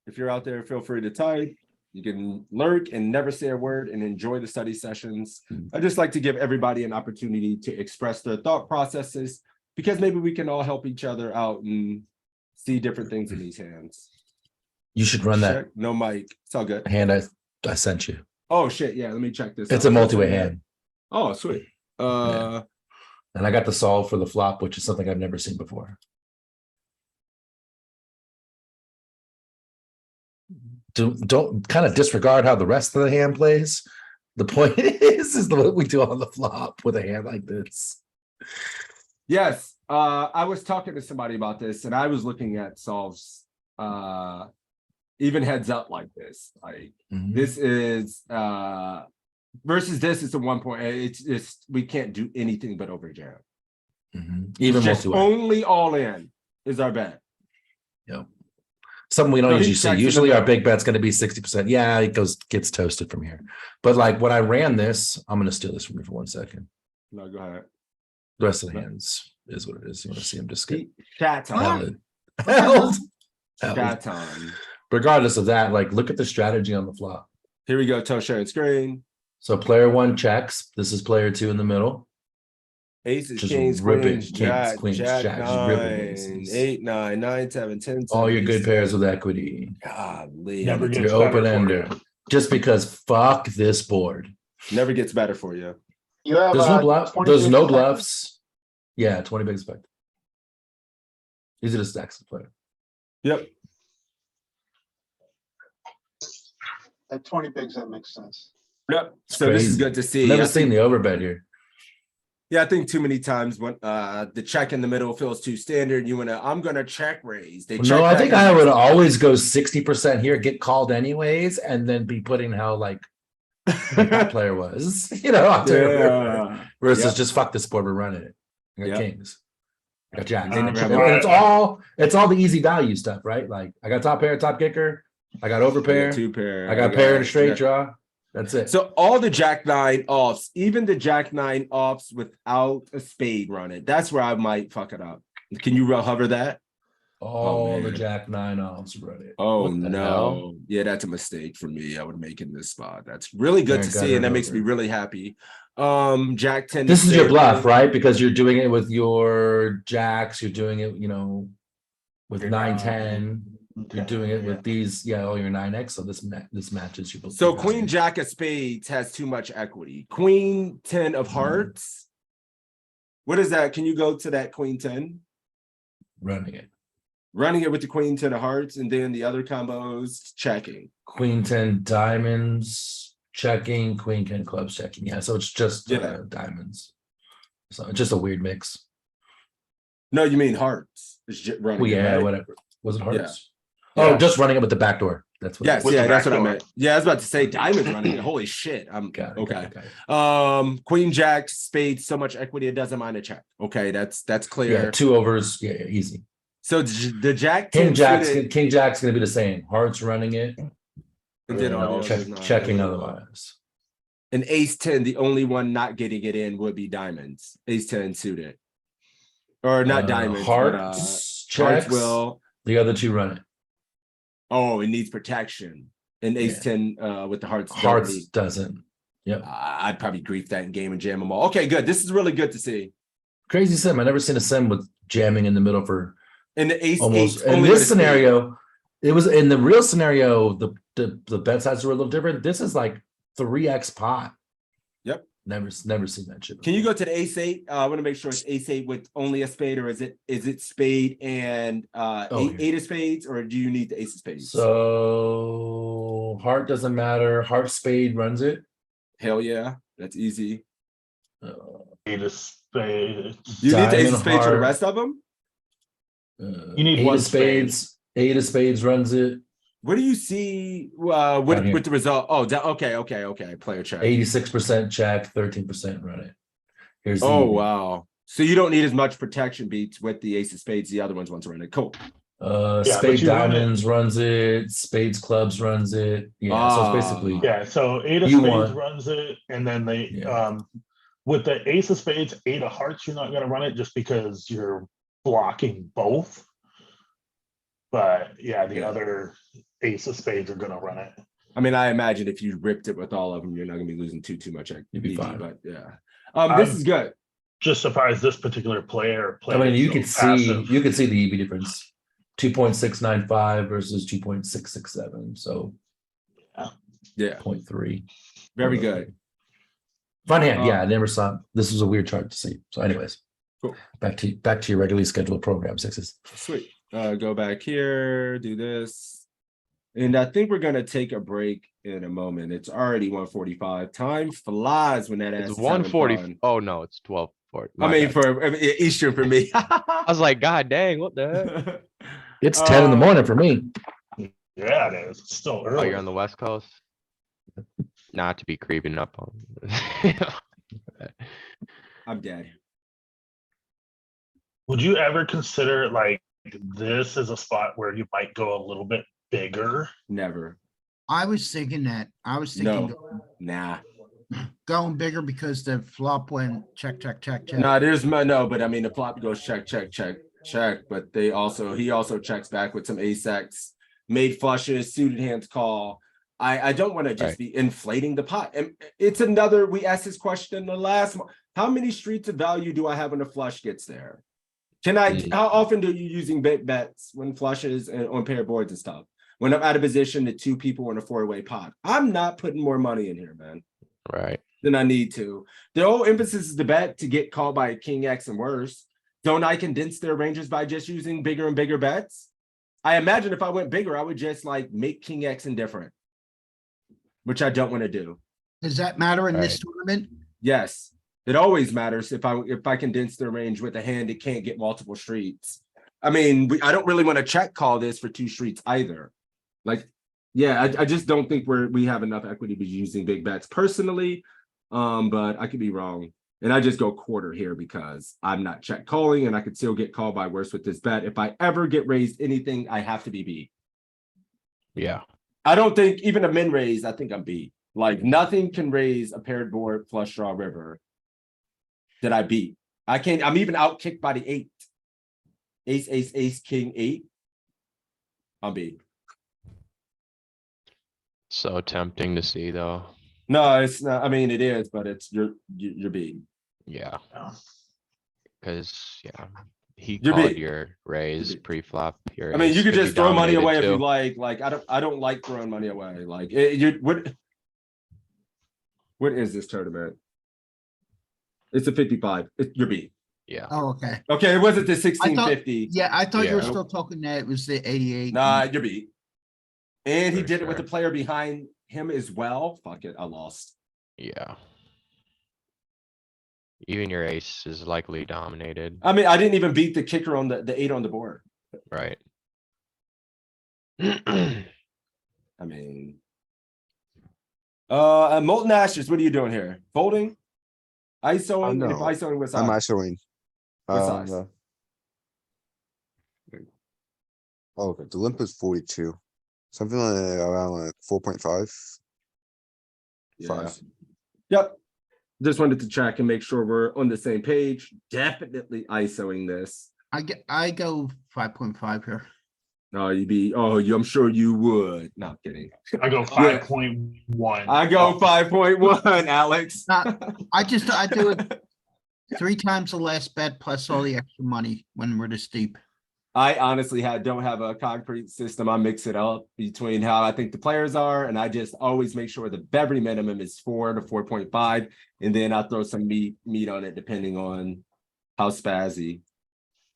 If you're out there, feel free to type. You can lurk and never say a word and enjoy the study sessions. I just like to give everybody an opportunity to express their thought processes because maybe we can all help each other out and see different things in these hands. You should run that Check. No mic. It's all good. hand I sent you. Oh shit, yeah, let me check this. It's out. a multi-way hand. Oh, sweet. And I got the solve for the flop, which is something I've never seen before. Don't kind of disregard how the rest of the hand plays. The point is what we do on the flop with a hand like this. Yes, I was talking to somebody about this, and I was looking at solves, even heads up like this. Like Mhm. this is versus this is a 1 point. It's we can't do anything but over jam. Mhm. Even Just multi-way. only all in is our bet. Yep. Something we don't So he usually see. checks in the Usually our middle. big bet's going to be 60%. Yeah, it gets toasted from here. But like when I ran this, I'm going to steal this from you for 1 second. No, go ahead. The rest of the hands is what it is. You want to see him just get Chat on. held. Chat on. Regardless of that, like look at the strategy on the flop. Here we go. Toe sharing screen. So player 1 checks. This is player 2 in the middle. Aces, Just kings, ripping queens, kings, jack, queens, jack, jacks, ripping 9, aces. 8, 9, 9, 7, 10. All your 7, good 8, pairs 7. with equity. Golly, Never it's- gets Your better open for ender. you. Just because fuck this board. never gets better for you. You have There's no bluff. 20 There's no bigs back? bluffs. Yeah, 20 big spec. These are the stacks to play. Yep. At 20 bigs, that makes sense. Yep. So this is crazy. good to see. Never I seen think- the overbet here. Yeah, I think too many times when the check in the middle feels too standard, I'm gonna check raise. They No, check I back think and I raise. would always go 60% here, get called anyways, and then be putting how like big that player was, you know, out there. Yeah. Versus Yep. just fuck this board, we're running it. I got Yep. kings. I got jacks. They And never have it's all the easy value stuff, right? Like I got top pair, top kicker, I got over I got pair, two pair. I got pair and a straight yeah. draw. That's it. So all the jack 9 offs, even the jack 9 offs without a spade run it. That's where I might fuck it up. Can you hover that? all the man. jack 9 offs run it. Oh What the no. hell? Yeah, that's a mistake for me. I would make in this spot. That's really good Yeah, to got see, it and that makes me over. really happy. Jack 10. This is your spade. bluff, right? Because you're doing it with your jacks, you're doing it, you know, with Your 9-10. You're doing it yeah. with these, yeah, all your 9x. So this matches your. So your Queen value. Jack of Spades has too much equity. Queen 10 of Hearts. What is that? Can you go to that Queen 10? running it. Running it with the Queen 10 of Hearts, and then the other combos checking. Queen 10 diamonds checking, Queen 10 clubs checking. Yeah, so it's just diamonds. So it's just a weird mix. No, you mean Hearts. It's running. Well, it, yeah, right? whatever. Was it hearts? Yeah. Oh, just running it with the back door. That's what. Yes, With yeah, the that's back what I door. meant. Yeah, I was about to say diamonds running it. Holy shit. I'm Got it, okay. got it. Queen Jack Spades, so much equity, it doesn't mind a check. Okay, that's clear. Yeah, 2 overs. Yeah, easy. So the Jack 10 King Jack's gonna be the same. Hearts running it, and then all the others not. checking otherwise. And Ace 10, the only one not getting it in would be diamonds. Ace 10 suited. Or not diamonds. Hearts but, Hearts checks. will. The other 2 run it. Oh, it needs protection. And Ace 10 with the hearts. don't Hearts need- doesn't. Yep. I'd probably grief that in game and jam them all. Okay, good. This is really good to see. Crazy sim. I never seen a sim with jamming in the middle for And the Ace almost. 8 In only with this a spade. scenario, it was in the real scenario. The bet sizes were a little different. This is like 3x pot. Yep. Never seen that shit. Can you go to the Ace 8? I want to make sure it's Ace 8 with only a spade, or is it spade and eight of spades, or do you need the Ace of spades? So heart doesn't matter. Heart spade runs it. Hell yeah, that's easy. Eight of spades. You need the Ace of Diamond spades for the heart. rest of them? You need 8 one of spades. 8 of spades runs it. What do you see Down here. with the result? Oh, okay. Player check. 86% check, 13% run it. Here's the Oh, EV. wow. So you don't need as much protection beats with the Ace of spades. The other ones want to run it. Cool. but Spade you run it- diamonds runs it. Spades clubs runs it. Yeah, so it's basically Yeah, so 8 of You spades want- runs it, and then they Yeah. with the Ace of spades, 8 of hearts, you're not gonna run it just because you're blocking both. But yeah, the other Ace of spades are gonna run it. I mean, I imagine if you ripped it with all of them, you're not going to be losing too much. You'd be EV, fine. But yeah. This is good. Just surprised this particular player I mean, you so could see passive. you could see the EV difference. 2.695 versus 2.667. So Yeah. 0.3. Very good. Fun hand. Yeah, I never saw. This was a weird chart to see. So, anyways, Cool. back to your regularly scheduled program, sixes. Sweet. Go back here, do this. And I think we're gonna take a break in a moment. It's already 1:45. Time flies when that ass It's is having 1:40. fun. Oh, no, it's 12:40. I mean, Eastern for me. I was like, God dang, what the heck? It's 10 in the morning for me. Yeah, it is. It's still Oh, early. you're on the West Coast? Not to be creeping up on. I'm dead. Would you ever consider like this as a spot where you might go a little bit bigger? Never. I was thinking that. I was thinking No. Nah. going bigger because the flop went check, check, check, check. No, there's no, but I mean the flop goes check, check, check, check. But he also checks back with some ace-x, made flushes, suited hands call. I don't want to just be inflating the pot. And it's another, we asked this question in the last one. How many streets of value do I have when the flush gets there? How often do you using big bets when flushes and on paired boards and stuff? When I'm out of position to two people in a four-way pot, I'm not putting more money in here, man. Right. Than I need to. The whole emphasis is the bet to get called by King X and worse. Don't I condense their ranges by just using bigger and bigger bets? I imagine if I went bigger, I would just like make King X indifferent, which I don't want to do. Does that matter in this tournament? Yes, it always matters if I condense their range with a hand it can't get multiple streets. I mean, I don't really want to check call this for two streets either. Like, yeah, I just don't think we have enough equity to be using big bets personally. But I could be wrong. And I just go quarter here because I'm not check calling and I could still get called by worse with this bet. If I ever get raised anything, I have to be beat. Yeah. I don't think even a min raise, I think I'm beat. Like nothing can raise a paired board flush draw river that I beat. I'm even out kicked by the 8. Ace, ace, ace, king, 8. I'm beat. So tempting to see though. No, it's not. I mean, it is, but you're beat. Yeah. Because he You're called beat. your raise pre-flop. I mean, you could just throw money away if you like. Like I don't like throwing money away. Like what is this tournament? It's a 55. You're beat. Yeah. Oh, okay. Okay, it wasn't the 1650. Yeah, I thought you were Yeah. still talking that it was the 88. Nah, you're beat. And he For did it with the sure. player behind him as well. Fuck it, I lost. Yeah. Even your ace is likely dominated. I mean, I didn't even beat the kicker on the 8 on the board. Right. I mean, Molten Ashes, what are you doing here? Folding? ISOing? And if no. ISOing, what I'm size? ISOing. What size? Oh, okay, the limp is 42. Something like around like 4.5. Yeah. Yep. Just wanted to check and make sure we're on the same page. Definitely ISOing this. I go 5.5 here. I'm sure you would. No, I'm kidding. I go 5.1. I go 5.1, Alex. I do it 3 times the last bet plus all the extra money when we're this deep. I honestly don't have a concrete system. I mix it up between how I think the players are, and I just always make sure the Beverly minimum is 4 to 4.5, and then I throw some meat on it depending on how spazzy.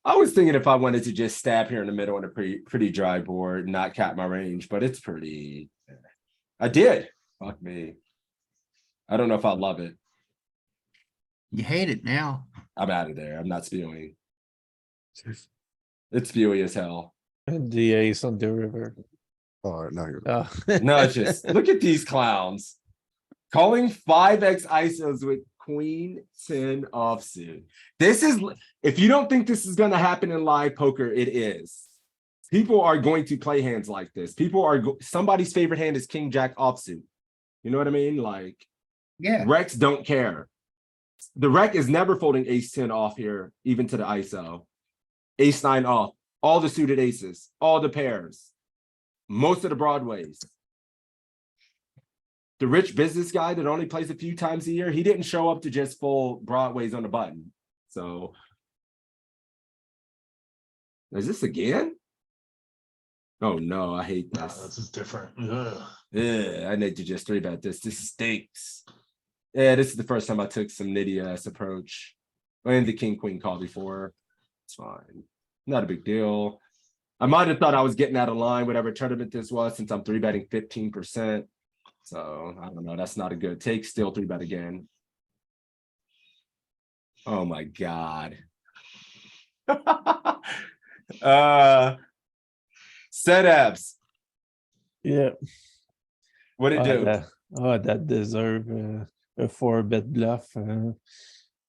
I was thinking if I wanted to just stab here in the middle on a pretty dry board and not cap my range, but it's pretty. I did. Fuck me. I don't know if I love it. You hate it now. I'm out of there. I'm not spewing. It's spewy as hell. The ace on the river. Oh, no, you're Oh. No, it's just look at these clowns. Calling 5x ISOs with Queen 10 offsuit. This is, if you don't think this is going to happen in live poker, it is. People are going to play hands like this. Somebody's favorite hand is King Jack offsuit. You know what I mean? Like, Yeah. Rex don't care. The rec is never folding ace 10 off here, even to the ISO. Ace 9 off, all the suited aces, all the pairs, most of the broadways. The rich business guy that only plays a few times a year, he didn't show up to just fold broadways on the button. So is this again? Oh no, I hate Nah, this. this is different. Ugh. Yeah, I need to just 3-bet this. This stinks. Yeah, this is the first time I took some nitty ass approach. And the king queen call before. It's fine. Not a big deal. I might have thought I was getting out of line, whatever tournament this was, since I'm 3-betting 15%. So I don't know. That's not a good take. Still 3-bet again. Oh my god. Setups. Yeah. What it do? That deserve a 4-bet bluff.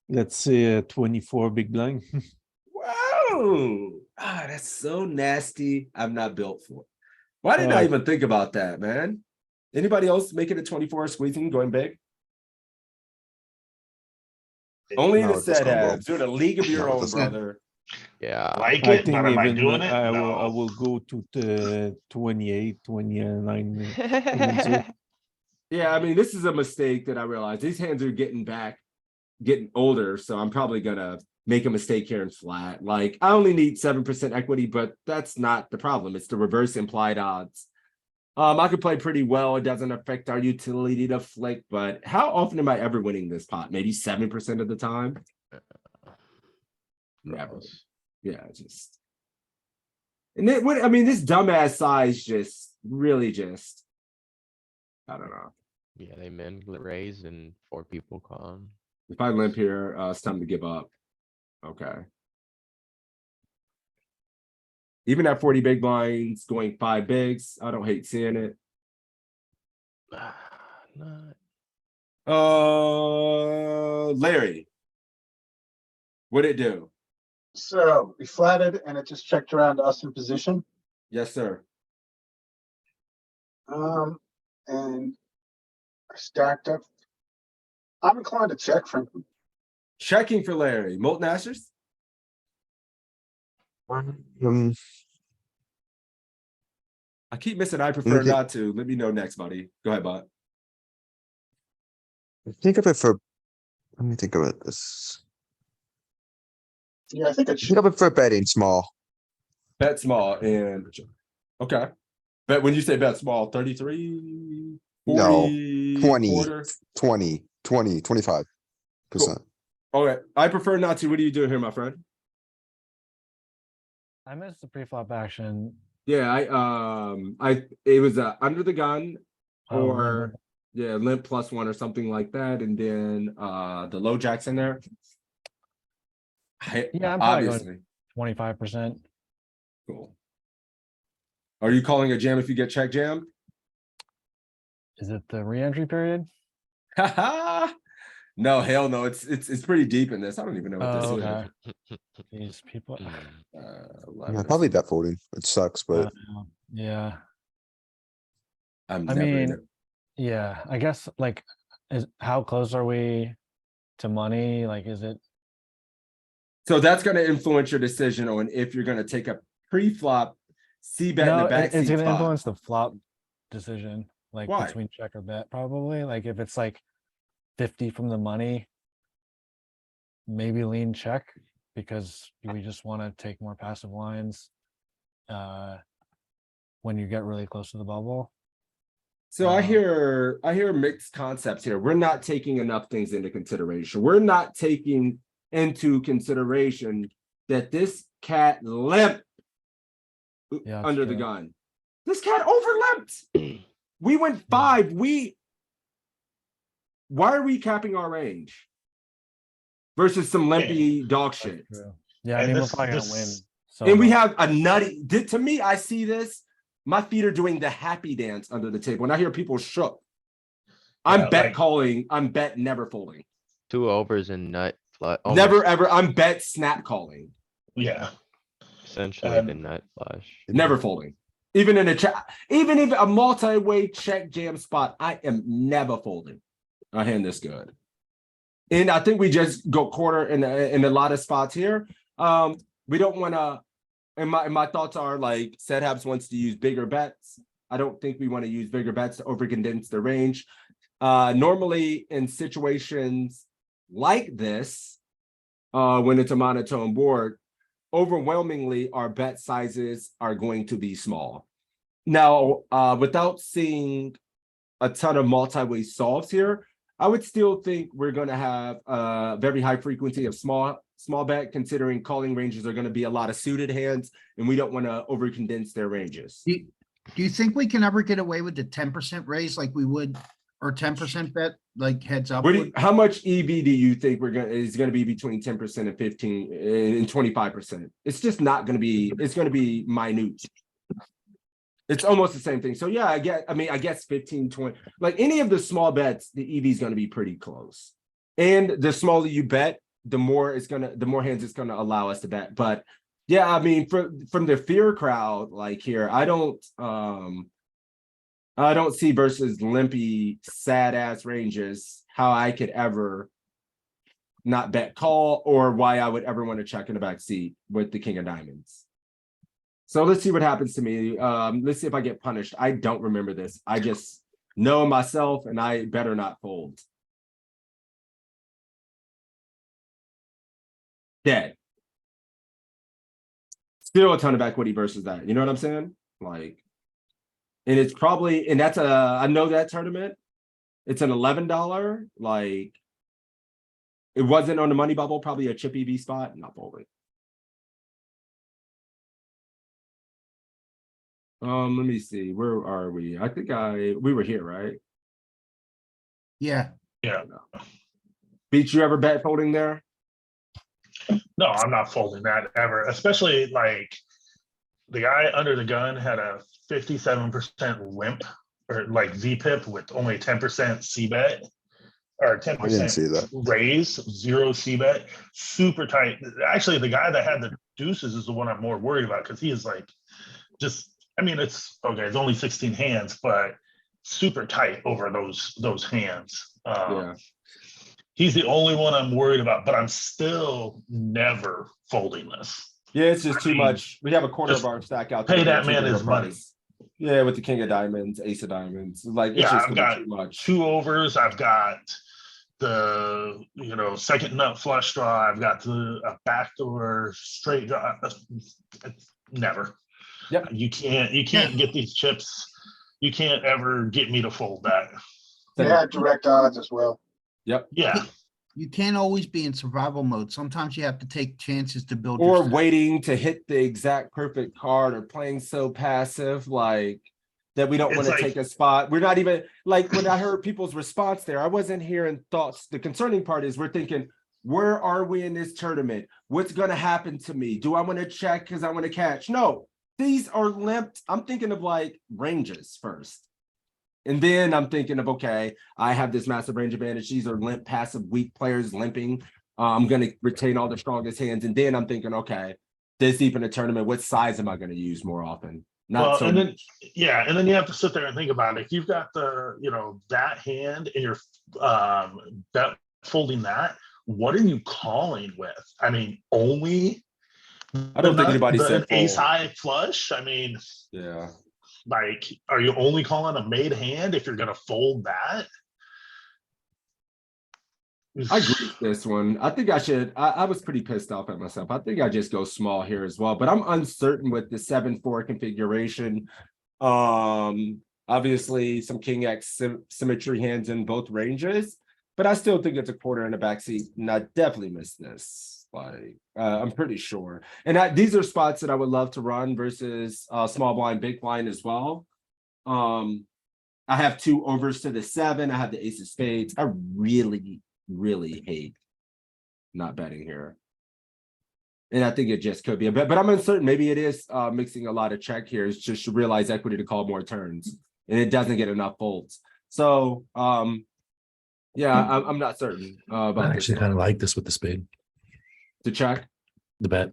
Let's say a 24 big blind. Wow. That's so nasty. I'm not built for it. Why didn't I even think about that, man? Anybody else making a 24 squeezing going big? Only No, the with this combo. setups. You're in a league of your Not with own, this combo. brother. Yeah. Like I it, think but am I even doing it? I No. will go to the 28, 29. Even so. Yeah, I mean, this is a mistake that I realized. These hands are getting older, so I'm probably gonna make a mistake here and flat. Like, I only need 7% equity, but that's not the problem. It's the reverse implied odds. I could play pretty well. It doesn't affect our utility to flick, but how often am I ever winning this pot? Maybe 7% of the time? Never. Gross. Yeah, just. And then what I mean, this dumbass size just really just. I don't know. Yeah, they min raise and 4 people calling. If I limp here, it's time to give up. Okay. Even at 40 big blinds, going 5 bigs, I don't hate seeing it. Not. Larry. What'd it do? So we flatted and it just checked around us in position. Yes, sir. And I stacked up. I'm inclined to check, frankly. Checking for Larry. Molten Ashers? I keep missing. I prefer Okay. not to. Let me know next, buddy. Go ahead, bud. Think of it for, let me think about this. Yeah, I think it Think should. of it for betting small. Bet small and okay. Bet when you say bet small, 33, 40, No, 20. quarter. 20, 20, 25%. Okay. I prefer not to. What do you do here, my friend? I missed the pre-flop action. Yeah, it was under the gun Oh, or limp. yeah, limp +1 or something like that, and then the low jacks in there. Yeah, I'm probably Obviously. going 25%. Cool. Are you calling a jam if you get check jammed? Is it the re-entry period? No, hell no. It's pretty deep in this. I don't even know what this Oh, is. okay. These people. Yeah, probably bet folding. It sucks, but Yeah. I'm I never in mean, it. yeah, I guess like, how close are we to money? Like, is it? So that's going to influence your decision on if you're going to take a pre-flop c-bet in No, the backseat it's going to spot. influence the flop decision, like Why? between check or bet, probably. Like if it's like 50 from the money, maybe lean check because we just want to take more passive lines when you get really close to the bubble. So I hear mixed concepts here. We're not taking enough things into consideration. We're not taking into consideration that this cat limped under the gun. This cat overlimped. We went 5. Why are we capping our range versus some limpy dog shit? Yeah, I mean, we're probably gonna win. And we have a nutty. To me, I see this. My feet are doing the happy dance under the table, and I hear people shook. I'm bet calling. I'm bet never folding. 2 overs and nut flush. Never ever. I'm bet snap calling. Yeah. Essentially the nut flush. Never folding. Even in a check, even if a multi-way check jam spot, I am never folding. I hand this good. And I think we just go quarter in a lot of spots here. We don't want to. And my thoughts are like Setups wants to use bigger bets. I don't think we want to use bigger bets to overcondense the range. Normally in situations like this, when it's a monotone board, overwhelmingly our bet sizes are going to be small. Now, without seeing a ton of multi-way solves here, I would still think we're gonna have a very high frequency of small bet, considering calling ranges are gonna be a lot of suited hands, and we don't wanna over condense their ranges. Do you think we can ever get away with the 10% raise like we would, or 10% bet, like heads up? How much EV do you think is gonna be between 10% and 15 and 25%? It's just not gonna be, it's gonna be minute. It's almost the same thing. So yeah, I guess 15, 20, like any of the small bets, the EV is gonna be pretty close. And the smaller you bet, the more hands it's gonna allow us to bet. But yeah, I mean, from the fear crowd, like here, I don't see versus limpy, sad ass ranges how I could ever not bet call, or why I would ever want to check in the back seat with the king of diamonds. So let's see what happens to me. Let's see if I get punished. I don't remember this. I just know myself, and I better not fold. Dead. Still a ton of equity versus that. You know what I'm saying? Like, and it's probably, and that's I know that tournament. It's an $11. Like, it wasn't on the money bubble, probably a chip EV spot. Not folding. Let me see. Where are we? I think we were here, right? Yeah. Yeah. Beach, you ever bet folding there? No, I'm not folding that ever, especially like the guy under the gun had a 57% limp or like VPIP with only 10% C bet or I didn't see 10% that. raise, 0 C bet, super tight. Actually, the guy that had the deuces is the one I'm more worried about because he is like just, I mean, it's okay, it's only 16 hands, but super tight over those hands. Yeah. He's the only one I'm worried about, but I'm still never folding this. Yeah, it's just too much. We have a quarter of our stack out there. Pay that man his money. Yeah, with the king of diamonds, ace of diamonds. Like, it's Yeah, just I've gonna got be too much. 2 overs. I've got the second nut flush draw. I've got a backdoor straight draw. Never. Yep. You can't get these chips. You can't ever get me to fold that. Yeah, direct odds as well. Yep. Yeah. You can't always be in survival mode. Sometimes you have to take chances to build your Or stack. waiting to hit the exact perfect card, or playing so passive, like, that we don't It's want to like- take a spot. We're not even, like, when I heard people's response there, I wasn't hearing thoughts. The concerning part is we're thinking, where are we in this tournament? What's going to happen to me? Do I want to check because I want to catch? No, these are limped. I'm thinking of like ranges first. And then I'm thinking of, okay, I have this massive range advantage. These are limp, passive, weak players limping. I'm going to retain all the strongest hands. And then I'm thinking, okay, this deep in a tournament, what size am I going to use more often? Not so and then much. and then you have to sit there and think about it. If you've got the that hand and you're bet folding that, what are you calling with? I mean, only I don't think anybody said ace fold. high flush. I mean, Yeah. like, are you only calling a made hand if you're gonna fold that? I agree with this one. I think I should. I was pretty pissed off at myself. I think I just go small here as well, but I'm uncertain with the 7-4 configuration. Obviously some king X symmetry hands in both ranges, but I still think it's a quarter in the backseat, and I definitely missed this. Like, I'm pretty sure. And these are spots that I would love to run versus small blind, big blind as well. I have 2 overs to the 7. I have the ace of spades. I really hate not betting here. And I think it just could be a bet, but I'm uncertain. Maybe it is mixing a lot of check here. It's just to realize equity to call more turns, and it doesn't get enough folds. So yeah, I'm not certain about I this actually one. kind of like this with the spade, To check. the bet.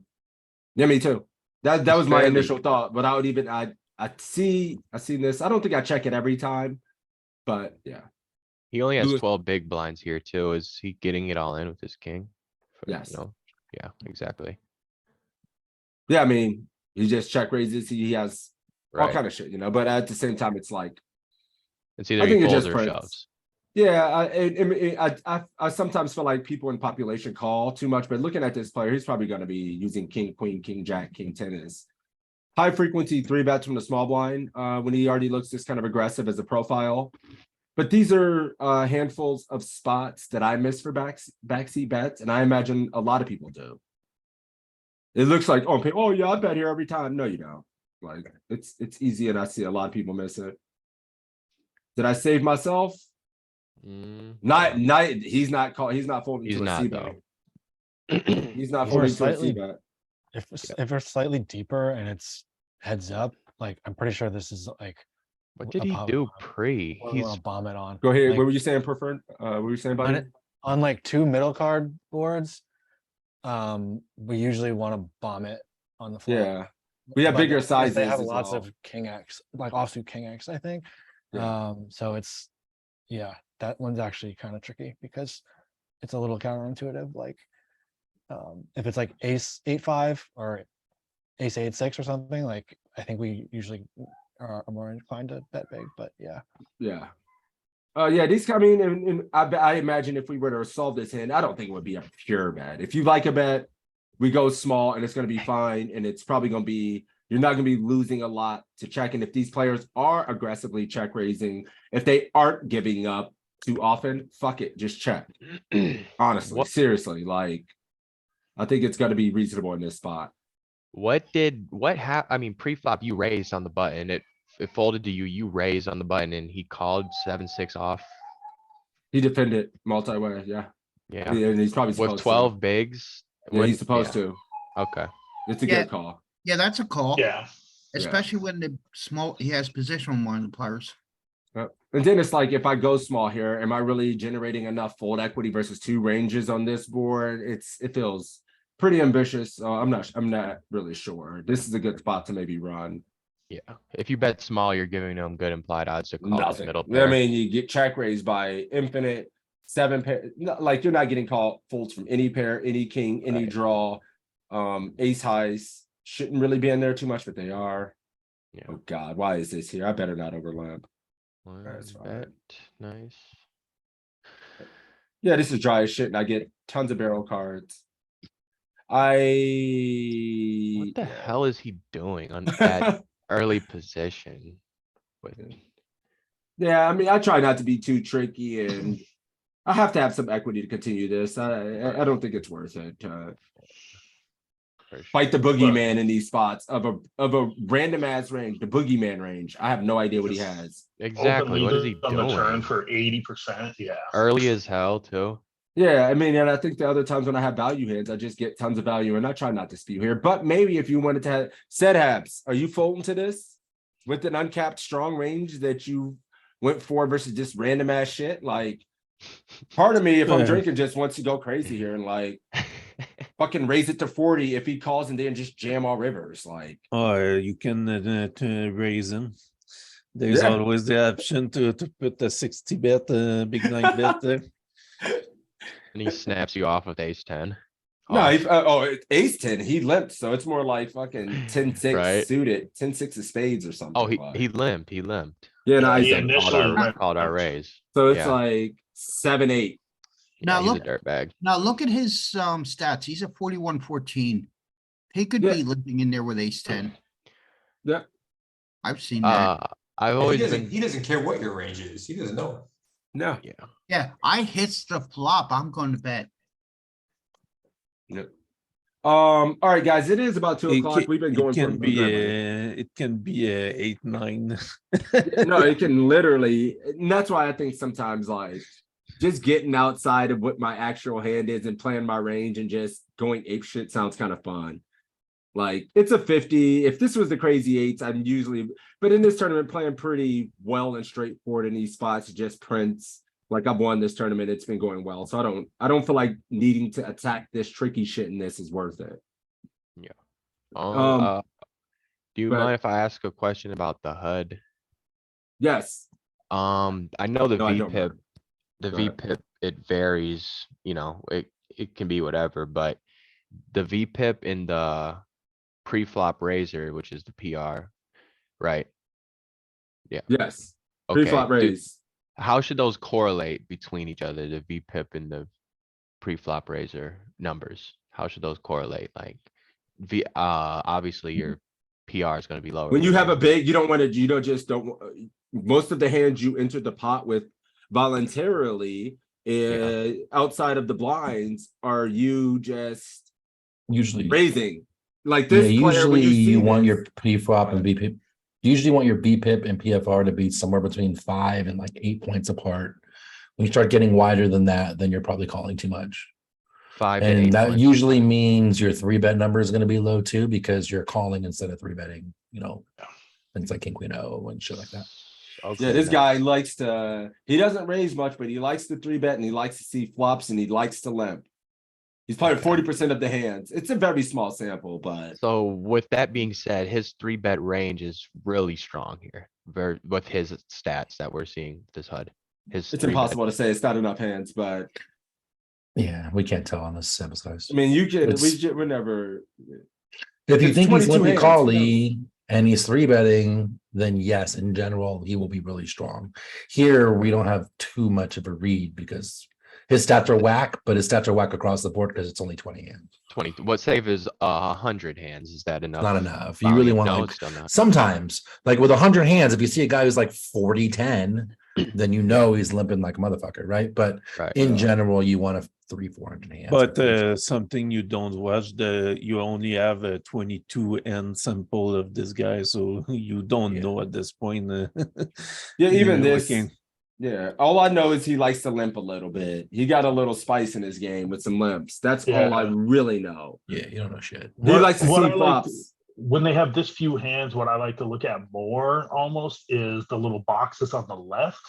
Yeah, me too. That was my Barely. initial thought, but I would even I seen this. I don't think I check it every time, but yeah. He only has Lewis- 12 big blinds here too. Is he getting it all in with his king? Yes. No. Yeah, exactly. Yeah, I mean, he just check raises. He has all Right. kind of shit, but at the same time, it's like, It's I either think he it folds just or prints. shoves. Yeah, I sometimes feel like people in population call too much, but looking at this player, he's probably going to be using king, queen, king, jack, king, tennis. high frequency three bets from the small blind, when he already looks just kind of aggressive as a profile. But these are handfuls of spots that I miss for backseat bets, and I imagine a lot of people do. It looks like, oh yeah, I bet here every time. No, you don't. Like it's easy, and I see a lot of people miss it. Did I save myself? Not he's not called. He's not folding He's to a not, C though. bet. He's not If we're folding to a C slightly- bet. If we're slightly deeper and it's heads up, like I'm pretty sure this is like. What did a he pop- do pre? what we wanna He's bomb it on. Go ahead. Like, What were you saying, preferred? What were you saying about on it? it on like 2 middle card boards. We usually want to bomb it on the flop. Yeah, we have But bigger because sizes. They have as lots well. of king X, like offsuit king X, I think. Yeah. So it's, yeah, that one's actually kind of tricky because it's a little counterintuitive. Like, if it's like ace 8-5 or ace 8-6 or something, like I think we usually are more inclined to bet big. But yeah, Yeah. Yeah, these, I mean, and I imagine if we were to solve this hand, I don't think it would be a pure bet. If you like a bet, we go small and it's going to be fine. And it's probably going to be, you're not going to be losing a lot to check. And if these players are aggressively check raising, if they aren't giving up too often, fuck it, just check. Honestly, seriously, like, I think it's going to be reasonable in this spot. I mean, pre-flop, you raised on the button. It folded to you, you raised on the button, and he called 7-6 off. He defended multi-way, yeah. Yeah. And he's probably supposed With 12 bigs. to. Yeah, he's supposed to. Okay. It's a Yeah. good call. Yeah, that's a call. Yeah. Especially when the small, he has position on one of the players. Yep. And then it's like, if I go small here, am I really generating enough fold equity versus two ranges on this board? It feels pretty ambitious. So I'm not really sure. This is a good spot to maybe run. Yeah. If you bet small, you're giving them good implied odds to call his Nothing. middle I pair. mean, you get check raised by infinite 7 pair. Like, you're not getting called folds from any pair, any king, any Right. draw. Ace highs shouldn't really be in there too much, but they are. Yeah. Oh God, why is this here? I better not overlap. One That's fine. bet. Nice. Yeah, this is dry as shit, and I get tons of barrel cards. What the hell is he doing on that early position? With Yeah, I mean, I try not to be too tricky, and I have to have some equity to continue this. I don't think it's worth it. Fight the boogeyman in these spots of a random ass range, the boogeyman range. I have no idea what he has. Exactly. What is he On the turn doing? for 80%, yeah. Early as hell too. Yeah, I mean, and I think the other times when I have value hands, I just get tons of value, and I try not to spew here. But maybe if you wanted to have set habs, are you folding to this with an uncapped strong range that you went for versus just random ass shit? Like, part of me, if I'm Yeah. drinking, just wants to go crazy here and like fucking raise it to 40 if he calls and then just jam all rivers. Like, Or you can to raise him. There's Yeah. always the option to put a 60 bet, big blind bet there. And he snaps you off with ace 10. no, it's ace 10. He limped, so it's more like fucking 10-6 Right. suited, 10-6 of spades or something. Oh, like. he limped. He limped. Yeah, no, Yeah, I he said initially went- Called our raise. so it's yeah. like 7-8. Now He's a look- dirtbag. Now look at his stats. He's at 41-14. He could Yeah. be living in there with ace 10. Yep. I've seen that. I've He always doesn't, been. he doesn't care what your range is. He doesn't know. No. Yeah. Yeah, I hits the flop. I'm going to bet. Yep. All right, guys, it is about 2 o'clock. We've been going it for can be a it can be a 8-9. no, it can literally, and that's why I think sometimes like just getting outside of what my actual hand is and playing my range and just going ape shit sounds kind of fun. Like, it's a 50. If this was the crazy eights, I'm usually, but in this tournament, playing pretty well and straightforward in these spots, just prints. Like, I've won this tournament, it's been going well. So I don't feel like needing to attack this tricky shit in this is worth it. Do you but- mind if I ask a question about the HUD? Yes. I know the No, I don't VPIP, mind. the Go ahead. VPIP, it varies, you know, it can be whatever, but the VPIP in the pre-flop razor, which is the PR, right? Yeah. Yes. Okay. Pre-flop raise. How should those correlate between each other, the VPIP and the pre-flop razor numbers? How should those correlate? Like, obviously your PR is gonna be lower. When you than have a raise. big, you don't want to, you don't just don't, most of the hands you enter the pot with voluntarily, outside of the blinds, are you just Usually, raising? Like yeah, this player, when usually you see you want this- your P-flop and BP. You usually want your BPIP and PFR to be somewhere between 5 and like 8 points apart. When you start getting wider than that, then you're probably calling too much. 5 to And 8 that points. usually means your 3-bet number is going to be low too, because you're calling instead of 3-betting, you know, things like King Queen O and shit like that. Okay, Yeah, this guy nice. likes to, he doesn't raise much, but he likes to 3-bet and he likes to see flops and he likes to limp. He's playing 40% of the hands. It's a very small sample, but So with that being said, his 3-bet range is really strong here. Very with his stats that we're seeing this HUD. His it's 3-bet. impossible to say. It's not enough hands, but Yeah, we can't tell on this sample size. I mean, you can, It's- we're never. If you it's think he's 22 limpy hands, collie and he's 3-betting, then yes, in general, he will be really strong. Here, we don't have too much of a read because his stats are whack, but his stats are whack across the board because it's only 20 hands. 20. What save is 100 hands? Is that enough? Not enough. You really volume? want No, like it's still not. sometimes, like with 100 hands, if you see a guy who's like 40-10, then you know he's limping like a motherfucker, right? But Right. in general, you want a 300-400 hands. But something you don't watch, you only have a 22 end sample of this guy, so you don't know at this point. Yeah, even you're this. looking. Yeah, all I know is he likes to limp a little bit. He got a little spice in his game with some limps. That's all I Yeah. really know. Yeah, you don't know shit. He likes to What see I like- flops. When they have this few hands, what I like to look at more almost is the little boxes on the left.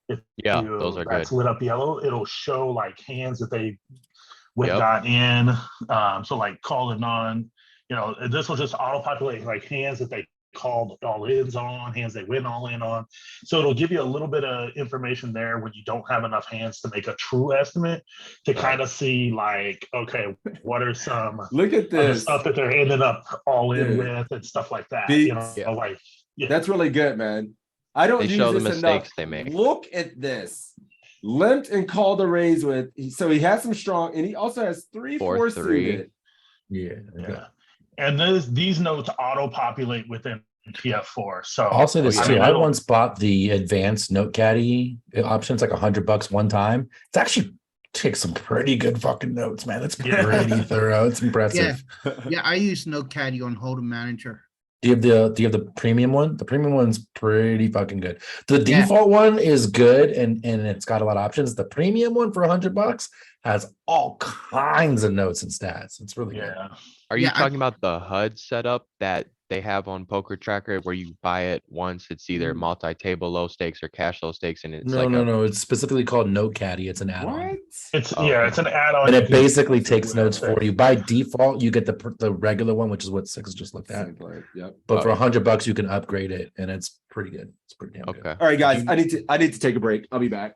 If Yeah, those are that's good. lit up yellow, it'll show like hands that they went Yep. got in. So like calling on, you know, this will just auto populate like hands that they called all ins on, hands they went all in on. So it'll give you a little bit of information there when you don't have enough hands to make a true estimate to kind of see like, okay, what are some Look at of the this. stuff that they're ending up all in Dude. with and stuff like that. Beats. You know, Yeah. like yeah. That's really good, man. I don't They use show the this enough. mistakes they make. Look at this. Limped and called a raise with, so he has some strong, and he also has 3-4 4-3. suited. Yeah. Yeah. And these notes auto populate within TF4. So I'll say this I too. mean, I it'll- once bought the advanced note caddy option. It's like $100 one time. It's actually takes some pretty good fucking notes, man. It's Yeah. pretty thorough. It's impressive. Yeah, I use no caddy on Hold'em Manager. Do you have the premium one? The premium one's pretty fucking good. The Yeah. default one is good and it's got a lot of options. The premium one for $100 has all kinds of notes and stats. It's really good. yeah. Are you Yeah, I- talking about the HUD setup that they have on Poker Tracker where you buy it once? It's either multi-table low stakes or cash low stakes, and it's No, like no. It's specifically called Note Caddy. It's an add-on. What? It's Oh, yeah, okay. it's an add-on. And you it can basically use takes with notes it. for you. By default, you get the regular one, which is what Six just looked at. Same play, yep. But for Okay. $100, you can upgrade it, and it's pretty good. It's pretty damn good. Okay. All right, guys, I need to take a break. I'll be back.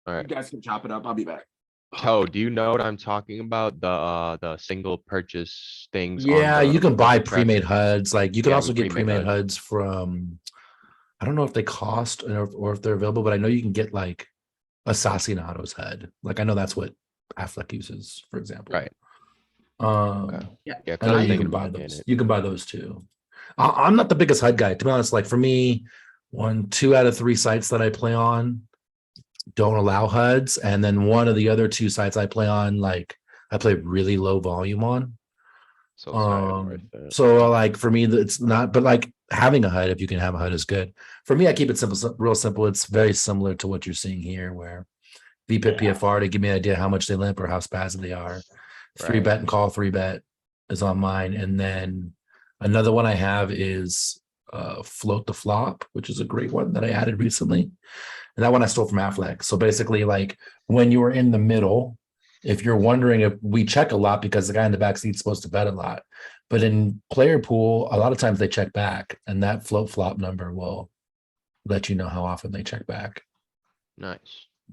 All You right. guys can chop it up. I'll be back. Toe, do you know what I'm talking about? The single purchase things. on Yeah, the you can buy Poker Tracker? pre-made HUDs. Like you can Yeah, also with get pre-made pre-made HUDs from. I don't know if they cost or if they're available, but I know you can get like Assassinato's HUD. Like I know that's what Affleck uses, for example. Right. Um, Yeah, Yeah, I because know I'm you thinking can buy about getting those. it. You can buy those too. I'm not the biggest HUD guy, to be honest. Like for me, 2 out of 3 sites that I play on don't allow HUDs, and then one of the other 2 sites I play on, like I play really low volume on. So it's not even worth it. So like for me, it's not. But like having a HUD, if you can have a HUD, is good. For me, I keep it simple, real simple. It's very similar to what you're seeing here, where VPIP Yeah. PFR to give me an idea how much they limp or how spazzy they are. 3-bet and call 3-bet is on mine, and then another one I have is float the flop, which is a great one that I added recently, and that one I stole from Affleck. So basically, like when you are in the middle, if you're wondering, if we check a lot because the guy in the back seat is supposed to bet a lot, but in player pool, a lot of times they check back, and that float flop number will let you know how often they check back. Nice.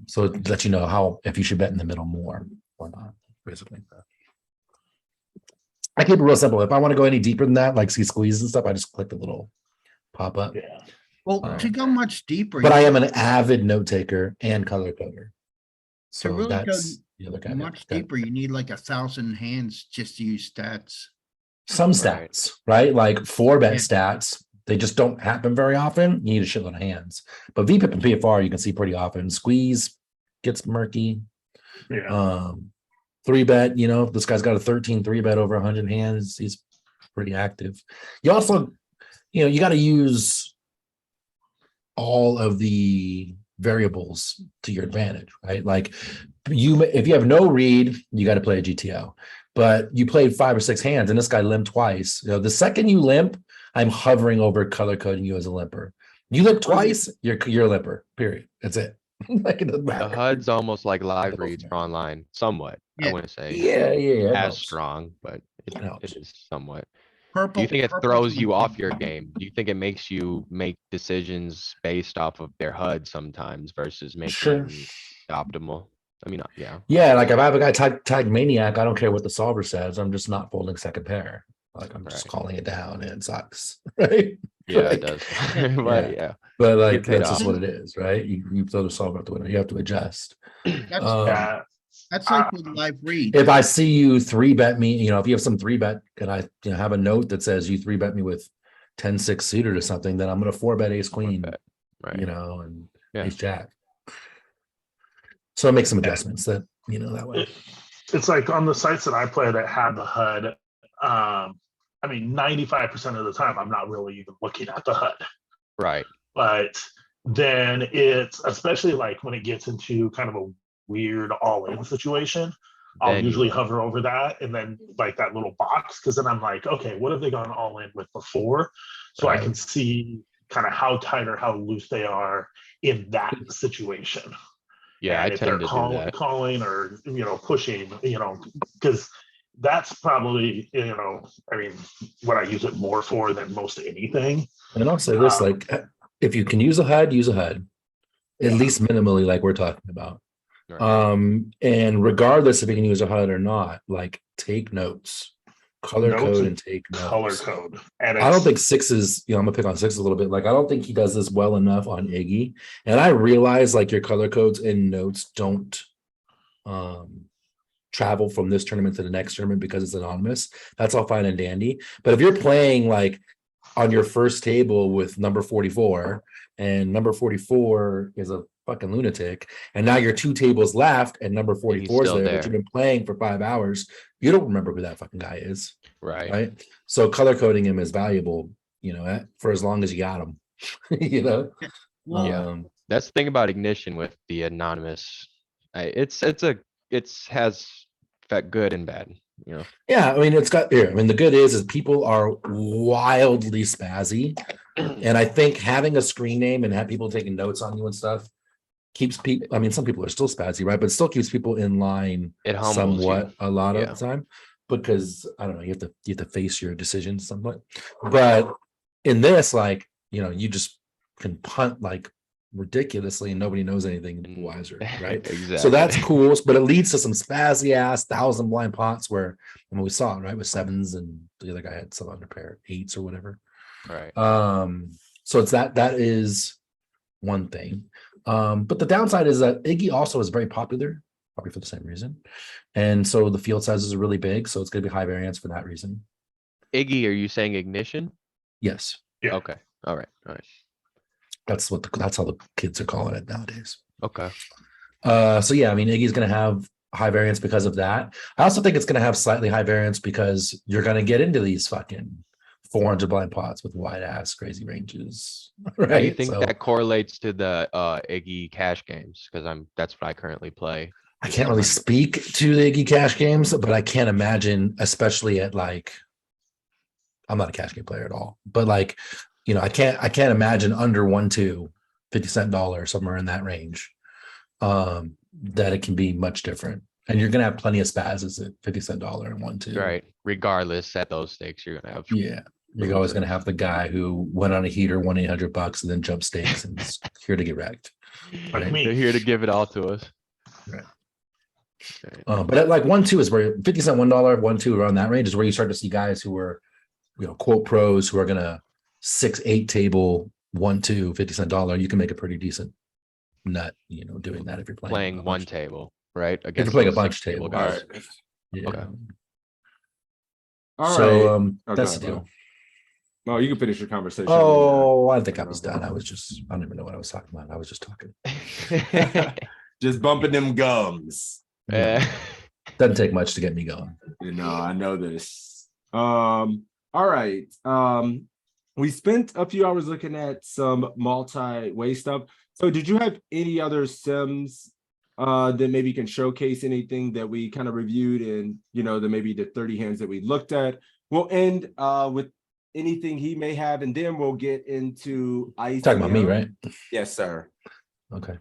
So it lets you know how if you should bet in the middle more or not, basically. I keep it real simple. If I want to go any deeper than that, like see squeeze and stuff, I just click the little pop up. Yeah. Well, to go much deeper. But you I am an avid note taker and color coder. To So really go that's the other caveat. much Okay. deeper, you need like 1,000 hands just to use stats. some Right. stats, right? Like 4-bet Yeah. stats, they just don't happen very often. You need a shitload of hands. But VPIP and PFR you can see pretty often. Squeeze gets murky. Yeah. 3-bet, you know, this guy's got a 13 3-bet over 100 hands. He's pretty active. You also, you know, you got to use all of the variables to your advantage, right? Like if you have no read, you got to play a GTO. But you played 5 or 6 hands, and this guy limped twice. You know, the second you limp, I'm hovering over color coding you as a limper. You limp twice, you're a limper. Period. That's it. Like, it doesn't The matter. HUD's almost like live reads for online, somewhat. I Yeah. wouldn't say Yeah, it as helps. strong, but It helps. it is somewhat. Do Purple. you think it purple's throws you one- off your game? Do you think it makes you make decisions based off of their HUD sometimes versus making Sure. optimal? I mean, yeah. Yeah, like if I have a guy tag maniac, I don't care what the solver says. I'm just not folding second pair. Like I'm just Right. calling it down, and it sucks, right? Yeah, Like, it does. But yeah. But like Get paid that's just off. what it is, right? You throw the solver out the window. You have to adjust. That's, Yeah. that's like with live read. If I see you 3-bet me, you know, if you have some 3-bet and I have a note that says you 3-bet me with 10-6 suited or something, then I'm gonna 4-bet ace queen, Bet, right. you know, and Yeah. ace jack. So I make some adjustments that, you know, that way. It's like on the sites that I play that have the HUD. I mean, 95% of the time, I'm not really even looking at the HUD. Right. But then it's especially like when it gets into kind of a weird all-in situation, I'll Then you usually look. hover over that and then like that little box, because then I'm like, okay, what have they gone all in with before? So I can Right. see kind of how tight or how loose they are in that situation. Yeah, And I if they're tend to do that. calling or, you know, pushing, you know, because that's probably, you know, I mean, what I use it more for than most anything. And I'll say this, like, if you can use a HUD, use a HUD, at least minimally, like we're talking about. Right. And regardless if you can use a HUD or not, like take notes, color Notes code and and take color notes. code. And I don't it's, think Sixes, you know, I'm gonna pick on Six a little bit. Like, I don't think he does this well enough on Iggy. And I realize like your color codes and notes don't travel from this tournament to the next tournament because it's anonymous. That's all fine and dandy. But if you're playing like on your first table with number 44, and number 44 is a fucking lunatic, and now you're 2 tables left and number 44 is still there, but there. you've been playing for 5 hours, you don't remember who that fucking guy is. Right. Right. So color coding him is valuable, you know, for as long as you got him. You know. Yeah. That's the thing about Ignition with the anonymous. It's has good and bad, you know. Yeah, I mean, it's got here. I mean, the good is people are wildly spazzy, and I think having a screen name and have people taking notes on you and stuff keeps people. I mean, some people are still spazzy, right? But it still keeps people in line It humbles somewhat you. a lot Yeah. of the time, because I don't know, you have to face your decisions somewhat. But in this, like, you know, you just can punt like ridiculously and nobody knows anything wiser, right? Exactly. So that's cool, but it leads to some spazzy ass 1,000 blind pots where, I mean, we saw it, right, with 7s and the other guy had some under pair 8s or whatever. Right. So it's that is one thing. But the downside is that Iggy also is very popular, probably for the same reason, and so the field sizes are really big, so it's going to be high variance for that reason. Iggy, are you saying Ignition? Yes. Yeah. Okay. All right. That's how the kids are calling it nowadays. Okay. So yeah, I mean, Iggy's going to have high variance because of that. I also think it's going to have slightly high variance because you're going to get into these fucking 400 blind pots with wide ass crazy ranges. Right? How do you think that correlates to the Iggy cash games? Because that's what I currently play. I can't really speak to the Iggy cash games, but I can't imagine, especially at like, I'm not a cash game player at all, but like, you know, I can't imagine under 1-2, 50-cent dollar, somewhere in that range, that it can be much different. And you're gonna have plenty of spazzes at 50-cent dollar and 1-2. Right. Regardless, at those stakes, you're gonna have. Yeah. You're always gonna have the guy who went on a heater, won $800 and then jump stakes and is here to get wrecked. like Right? me. They're here to give it all to us. Right. Okay. But at like 1-2 is where 50-cent $1, 1-2 around that range is where you start to see guys who are, you know, quote pros who are gonna 6-8 table 1-2 50-cent dollar. You can make a pretty decent nut, you know, doing that if you're playing One table, right? If you're Against playing a those bunch 6 table table. guys. Yeah. Okay. All So, right. Oh, go that's the ahead, deal. bro. Oh, you can finish your conversation. Oh, I think I was done. I don't even know what I was talking about. I was just talking. Just bumping them gums. Doesn't take much to get me going. You know, I know this. All right. We spent a few hours looking at some multi-way stuff. So did you have any other sims that maybe can showcase anything that we kind of reviewed and, you know, maybe the 30 hands that we looked at? We'll end with anything he may have, and then we'll get into ICM. Talking about me, right? Yes, sir. Okay.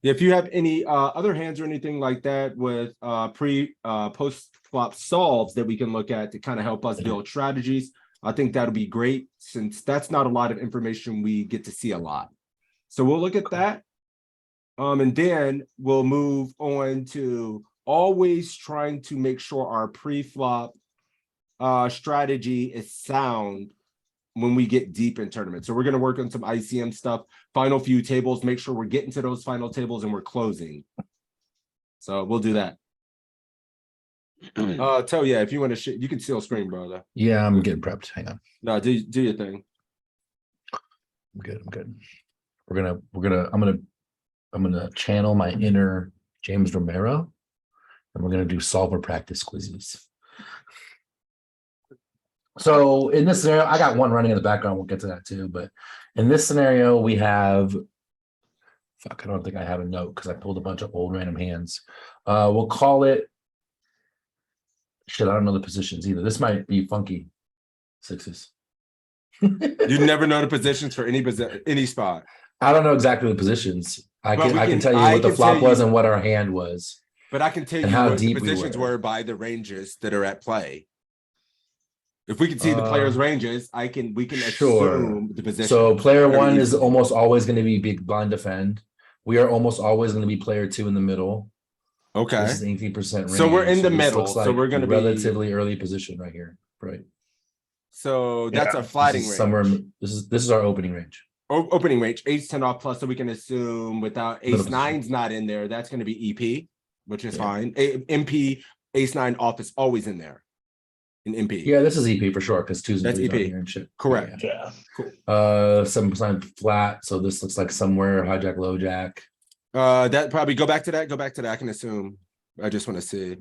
If you have any other hands or anything like that with post flop solves that we can look at to kind of help us build strategies, I think that'll be great, since that's not a lot of information we get to see a lot. So we'll look at that. And then we'll move on to always trying to make sure our pre-flop strategy is sound when we get deep in tournaments. So we're going to work on some ICM stuff, final few tables, make sure we're getting to those final tables and we're closing. So we'll do that. Tell yeah, if you want to you can still screen, brother. Yeah, I'm getting prepped. Hang on. No, do your thing. I'm good. I'm good. I'm gonna channel my inner James Romero, and we're gonna do solver practice quizzes. So in this scenario, I got one running in the background. We'll get to that too. But in this scenario, we have, fuck, I don't think I have a note because I pulled a bunch of old random hands. We'll call it, shit, I don't know the positions either. This might be funky sixes. You never know the positions for any spot. I don't know exactly the positions. I can tell you what the flop was and what our hand was. But I can tell you what the positions were by the ranges that are at play. If we can see the players' ranges, we can assume the position. So player one is almost always going to be big blind defend. We are almost always going to be player two in the middle. Okay. This is 18% range. So we're in the middle. Like so we're going to be relatively early position right here. Right. So that's a flatting range. Somewhere this is our opening range. Opening range, ace 10 off plus. So we can assume without ace nine's not in there, that's going to be EP, which is fine. MP, ace nine off is always in there. In MP. Yeah, this is EP for sure because twos and threes EP and shit. Correct. Yeah. Cool. 7% flat. So this looks like somewhere hijack, low jack. That probably go back to that. I can assume. I just want to see.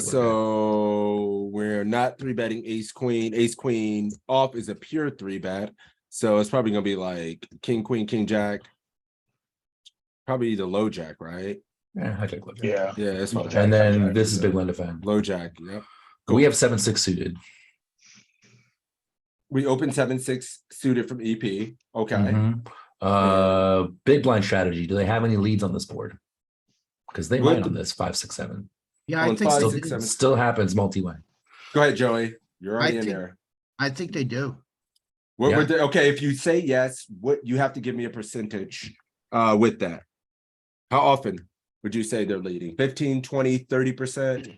So we're not 3-betting ace queen. Ace queen off is a pure 3-bet. So it's probably gonna be like king, queen, king, jack. Probably the low jack, right? Yeah, hijack, low jack. Yeah. That's fine. And then this is big blind defend. Low jack. Yep. Cool. We have 7-6 suited. We open 7-6 suited from EP. Okay. Big blind strategy. Do they have any leads on this board? Because they might on this 5, 6, 7. Yeah, I think 5, they 6, do. 7. Still happens multi-way. Go ahead, Joey. You're already in there. I think they do. What would okay, if you say yes, what you have to give me a percentage with that. How often would you say they're leading? 15, 20, 30%?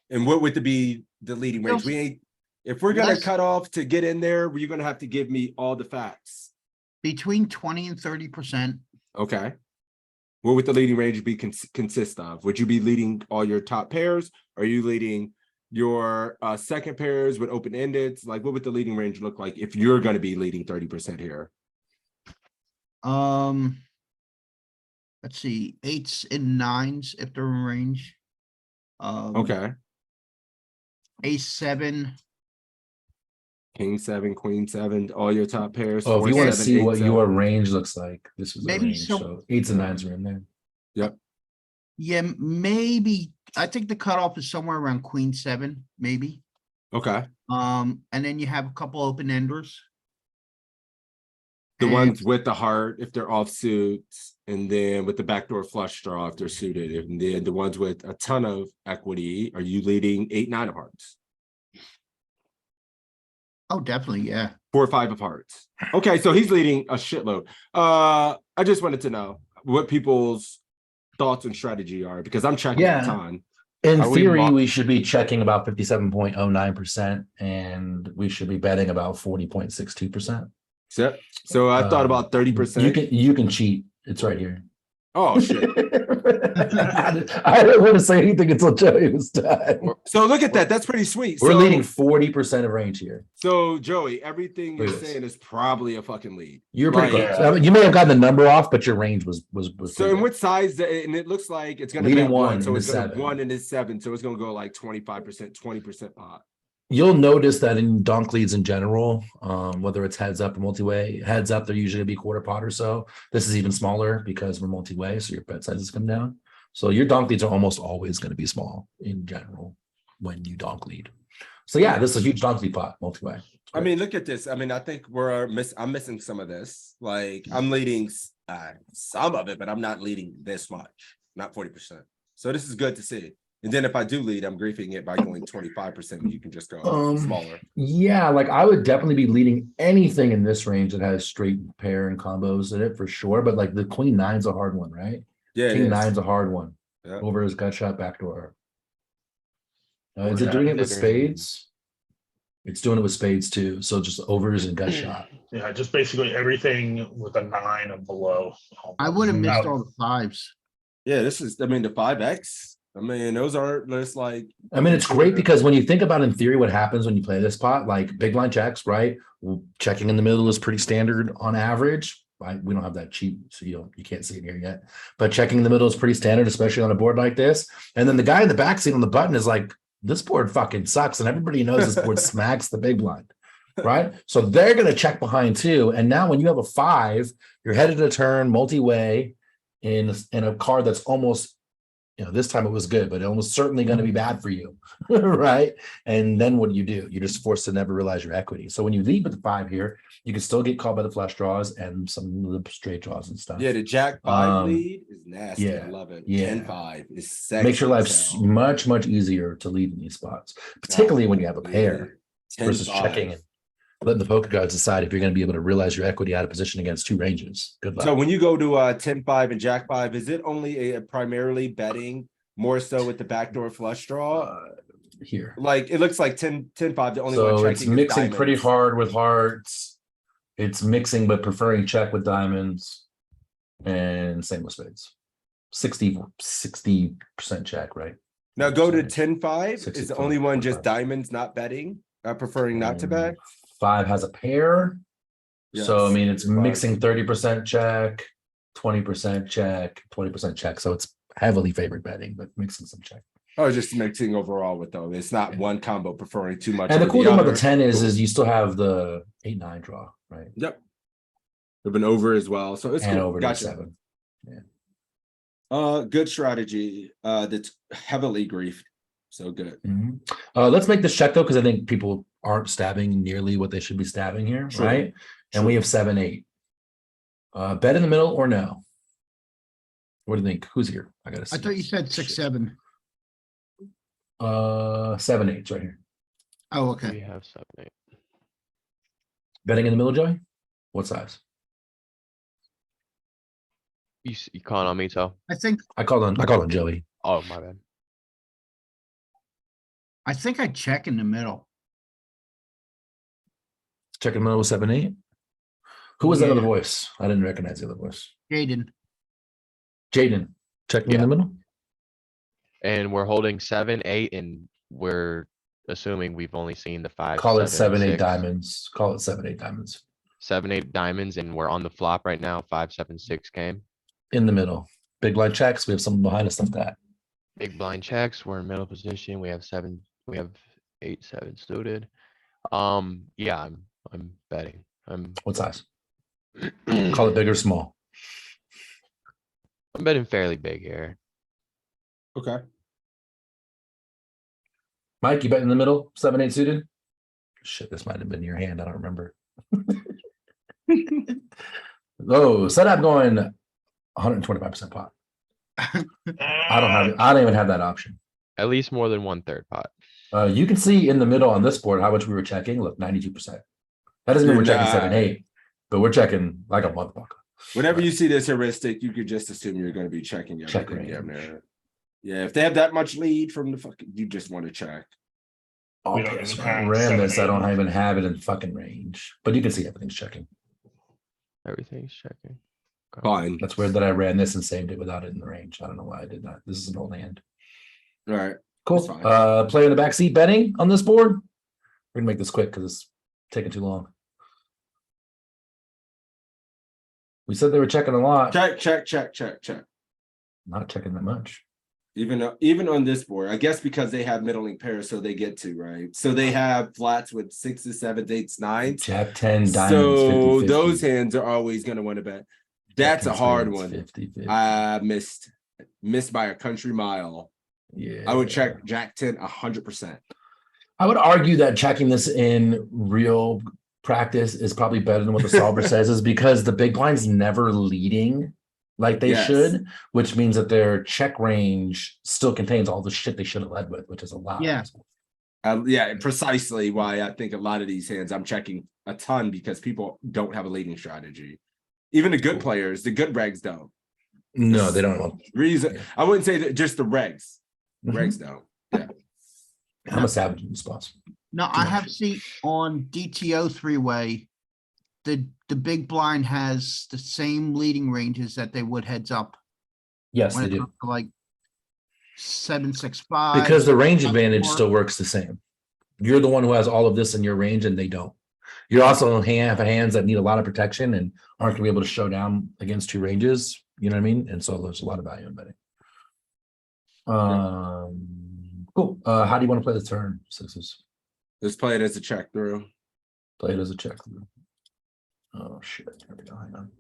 And what would be the leading range? We ain't, if we're gonna cut off to get in there, you're gonna have to give me all the facts. Between 20 and 30%. Okay. What would the leading range be consist of? Would you be leading all your top pairs? Are you leading your second pairs with open-ended? Like, what would the leading range look like if you're going to be leading 30% here? Let's see, 8s and 9s if they're in range. Okay. Ace 7. King 7, queen 7, all your top pairs. Oh, if you want to 7, see 8, what 7. your range looks like, this was the Maybe range. So 8s and 9s are in there. Yep. Yeah, maybe. I think the cutoff is somewhere around queen 7, maybe. Okay. And then you have a couple open enders. The ones with the heart, if they're offsuit, and then with the backdoor flush draw, if they're suited, and then the ones with a ton of equity, are you leading 8, 9 of hearts? Oh, definitely, yeah. 4 or 5 of hearts. Okay, so he's leading a shitload. I just wanted to know what people's thoughts and strategy are, because I'm checking a ton. In theory, we should be checking about 57.09%, and we should be betting about 40.62%. So I thought about 30%. You can cheat. It's right here. Oh shit. I didn't want to say anything until Joey was done. So look at that. That's pretty sweet. We're So, leading 40% of range here. So Joey, everything you're Look at this. saying is probably a fucking lead. You're pretty Like, close. I mean, you may have gotten the number off, but your range was So pretty in good. what size? And it looks like it's gonna Leading bet one one. So in it's the gonna 7. 1 and it's 7. So it's gonna go like 25%, 20% pot. You'll notice that in donk leads in general, whether it's heads up or multi-way, heads up, they're usually gonna be quarter pot or so. This is even smaller because we're multi-way, so your bet sizes come down. So your donk leads are almost always gonna be small in general when you donk lead. So yeah, this is a huge donk lead pot, multi-way. I mean, look at this. I mean, I think I'm missing some of this. Like I'm leading some of it, but I'm not leading this much, not 40%. So this is good to see. And then if I do lead, I'm griefing it by going 25%, and you can just go smaller. Yeah, like I would definitely be leading anything in this range that has straight pair and combos in it for sure. But like the queen nine's a hard one, right? Yeah, King nine's a hard one. Yeah. Over his gut shot backdoor. Is Yeah, it doing it with considering- spades? It's doing it with spades too. So just overs and gut shot. Yeah, just basically everything with a 9 and below. I would have missed Out. all the fives. Yeah, this is. I mean, the 5x. I mean, those aren't just like. I mean, it's great because when you think about in theory what happens when you play this spot, like big blind checks, right? Checking in the middle is pretty standard on average. Right? We don't have that cheat, so you can't see it here yet. But checking in the middle is pretty standard, especially on a board like this. And then the guy in the backseat on the button is like, this board fucking sucks, and everybody knows this board smacks the big blind, right? So they're gonna check behind too. And now when you have a 5, you're headed to turn multi-way in a card that's almost, this time it was good, but almost certainly going to be bad for you, right? And then what do? You're just forced to never realize your equity. So when you lead with the 5 here, you can still get called by the flush draws and some of the straight draws and stuff. Yeah, the Jack 5 lead is nasty. yeah, I love it. yeah. 10-5 is sexy. Makes your life as hell. much, much easier to lead in these spots, particularly when you have a pair versus 10-5. checking and letting the poker gods decide if you're going to be able to realize your equity out of position against 2 ranges. Good luck. So when you go to 10-5 and Jack 5, is it only a primarily betting more so with the backdoor flush draw? Here. Like it looks like 10-5, the only one So checking it's is mixing pretty diamonds. hard with hearts. It's mixing but preferring check with diamonds, and same with spades. 60% check, right? Now go to Percentage. 10-5 is the only one just 65. diamonds, not betting, preferring not to bet. 5 has a pair. So I Yes, mean, it's 5. mixing 30% check, 20% check, 20% check. So it's heavily favored betting, but mixing some check. Oh, just mixing overall with though. It's not one combo preferring too much. And the over cool thing about the other. 10 is you still have the 8-9 draw, right? Yep. They've been over as well. So it's And cool. over to Gotcha. 7. Good strategy. That's heavily griefed. So good. Mhm. Let's make this check though, because I think people aren't stabbing nearly what they should be stabbing here, Sure. right? And we have 7-8. Bet in the middle or no? What do you think? Who's here? I gotta see. I thought you said 6-7. 7-8's right here. Oh, We okay. have 7-8. Betting in the middle, Joey? What size? You calling on me, so? I think I called on Joey. Oh, my bad. I check in the middle. Checking the middle with 7-8. Who was that other Yeah. voice? I didn't recognize the other voice. Jaden. Jaden, checking in the middle. And we're holding 7-8, and we're assuming we've only seen the 5. Call it 7, 7-8 6. diamonds. Call it 7-8 diamonds. 7-8 diamonds, and we're on the flop right now. 5-7-6 came. In the middle. Big blind checks. We have someone behind us like that. Big blind checks. We're in middle position. We have 8-7 suited. Yeah, I'm betting. What size? Call it big or small. I'm betting fairly big here. Okay. Mike, you bet in the middle, 7-8 suited? Shit, this might have been your hand. I don't remember. Oh, setup going 125% pot. I don't even have that option. At least more than 1/3 pot. You can see in the middle on this board how much we were checking. Look, 92%. That doesn't mean we're checking Nah. 7-8, but we're checking like a motherfucker. Whenever you see this heuristic, you could just assume you're going to be checking Check everything. range. Yeah, man. Yeah, if they have that much lead from the fucking, you just want to check. Oh, We don't piss, even when I have ran this, I 7-8. don't even have it in fucking range. But you can see everything's checking. Everything's checking. Fine. That's weird that I ran this and saved it without it in the range. I don't know why I did that. This is an old hand. All right. Cool. That's fine. Play in the backseat betting on this board. We're gonna make this quick because it's taking too long. We said they were checking a lot. Check, check, check, check, check. Not checking that much. Even on this board, I guess because they have middling pairs, so they get to, right? So they have flats with 6s, 7s, 8s, 9s. Jack 10 diamonds. So 50-50. those hands are always going to want to bet. That's a Jack 10 hard spades, one. 50-50. I missed by a country mile. Yeah. I would check Jack 10 100%. I would argue that checking this in real practice is probably better than what the solver says, is because the big blind's never leading like they Yes. should, which means that their check range still contains all the shit they should have led with, which is a lot. Yeah. Yeah, precisely why I think a lot of these hands I'm checking a ton, because people don't have a leading strategy. Even the good players, the good regs don't. No, they don't. Reason I wouldn't say that, just the regs. Mhm. Regs don't. Yeah. I'm a savage in spots. No, I have seen on DTO three-way, the big blind has the same leading ranges that they would heads up. Yes, when they it do. comes to like 7-6-5. Because the range advantage 4. still works the same. You're the one who has all of this in your range and they don't. You also have hands that need a lot of protection and aren't gonna be able to show down against two ranges. You know what I mean? And so there's a lot of value in betting. Cool. How do you want to play the turn, Sixes? Let's play it as a check through. Play it as a check. Oh shit. Here we go. Hang on.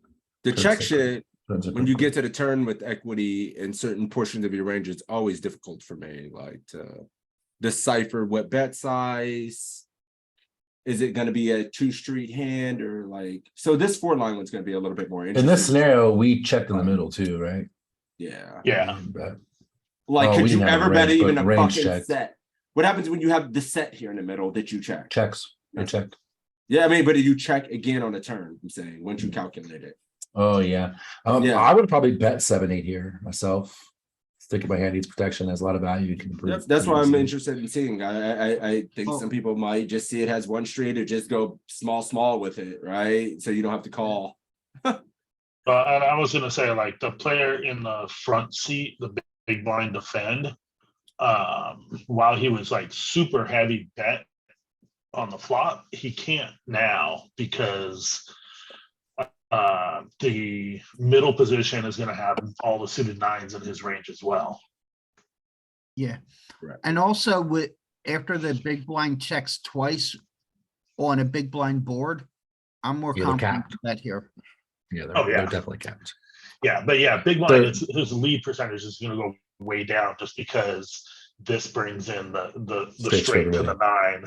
The Turns check are shit, turns are when you quick. get to the turn with equity in certain portions of your range, it's always difficult for me, like to decipher what bet size. Is it going to be a 2-street hand or like, so this 4-line one's going to be a little bit more In interesting. this scenario, we checked in the middle too, right? Yeah. Yeah. Bet. Like, Oh, could we you didn't have ever a bet range, even but a range fucking checked. set? What happens when you have the set here in the middle that you check? Checks. They checked. Yeah, I mean, but you check again on the turn, I'm saying, once you calculate it. Oh yeah. Yeah. I would probably bet 7-8 here myself. Thinking my hand needs protection, has a lot of value. You can improve. Yep, that's why I'm easily. interested in seeing. I think Oh. some people might just see it as one street or just go small with it, right? So you don't have to call. And I was gonna say, like, the player in the front seat, the big blind defend, while he was like super heavy bet on the flop, he can't now because the middle position is gonna have all the suited 9s in his range as well. Yeah. Right. And also with, after the big blind checks twice on a big blind board, I'm more Yeah, they're confident capped. to bet here. Yeah, Oh, they're yeah. definitely capped. Yeah, but yeah, big blind, They're- his lead percentage is gonna go way down just because this brings in the Straight straight to really. the 9.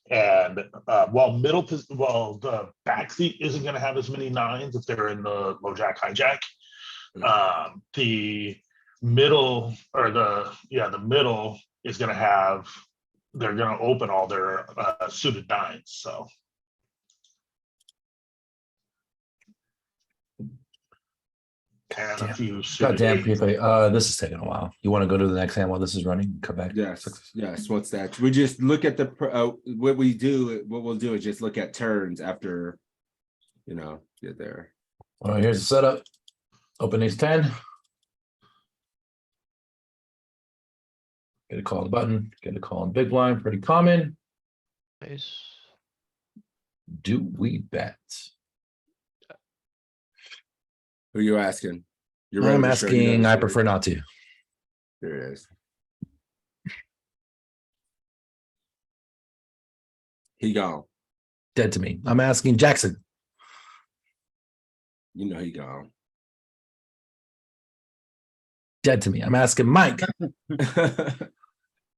And while the backseat isn't gonna have as many 9s if they're in the low jack, hijack. The middle or the middle is gonna have, they're gonna open all their suited 9s, so. And a few suited Goddamn 8s. people. This is taking a while. You want to go to the next hand while this is running? Come back. Yes, yes. What's that? We just look at the what we'll do is just look at turns after, get there. All right, here's the setup. Open ace 10. Get a call on the button. Get a call on big blind. Pretty common. Nice. Do we bet? Who you asking? You're I'm ready to show you asking. know I the prefer not to. There it is. He gone. Dead to me. I'm asking Jackson. You know he gone. Dead to me. I'm asking Mike.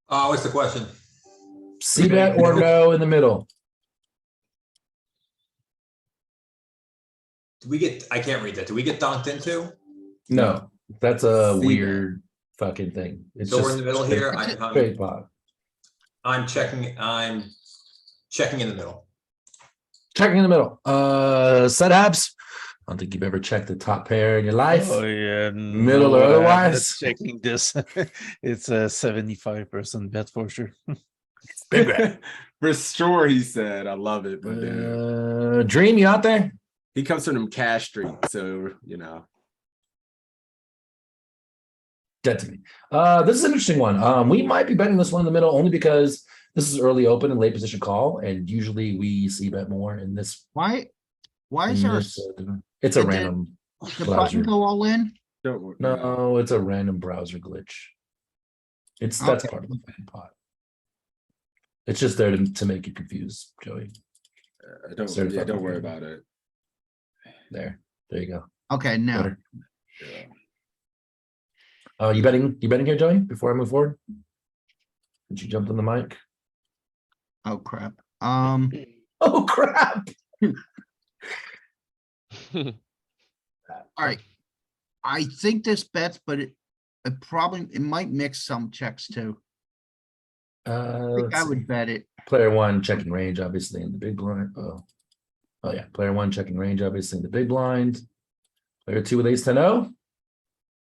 What's the question? C bet or no in the middle? Do we get? I can't read that. Do we get dunked into? No, that's a C-bet. weird fucking thing. It's So just we're in the middle straight- here. straight pot. I'm checking. I'm checking in the middle. Checking in the middle. Set apps. I don't think you've ever checked the top pair in your life. Oh yeah, Middle or I'm not otherwise? checking this. It's a 75% bet for sure. Big bet. For sure, he said. I love it, but Dream, you out there? he comes from them cash streets, so Dead to me. This is an interesting one. We might be betting this one in the middle only because this is early open and late position call, and usually we see bet more in this. Why is in there, this, it's a did the- random the browser. button go all in? Don't worry. No, it's a random browser glitch. That's Okay. part of the fan pot. It's just there to make you confused, Joey. Don't worry about it. There you go. Okay, now, Better. You betting here, Joey, before I move forward? Did you jump on the mic? oh crap. Oh crap. Alright. I think this bets, but it might mix some checks too. I think I would bet it. Player one checking range, obviously in the big blind. Oh yeah, player one checking range, obviously in the big blind. Player two with ace 10-0.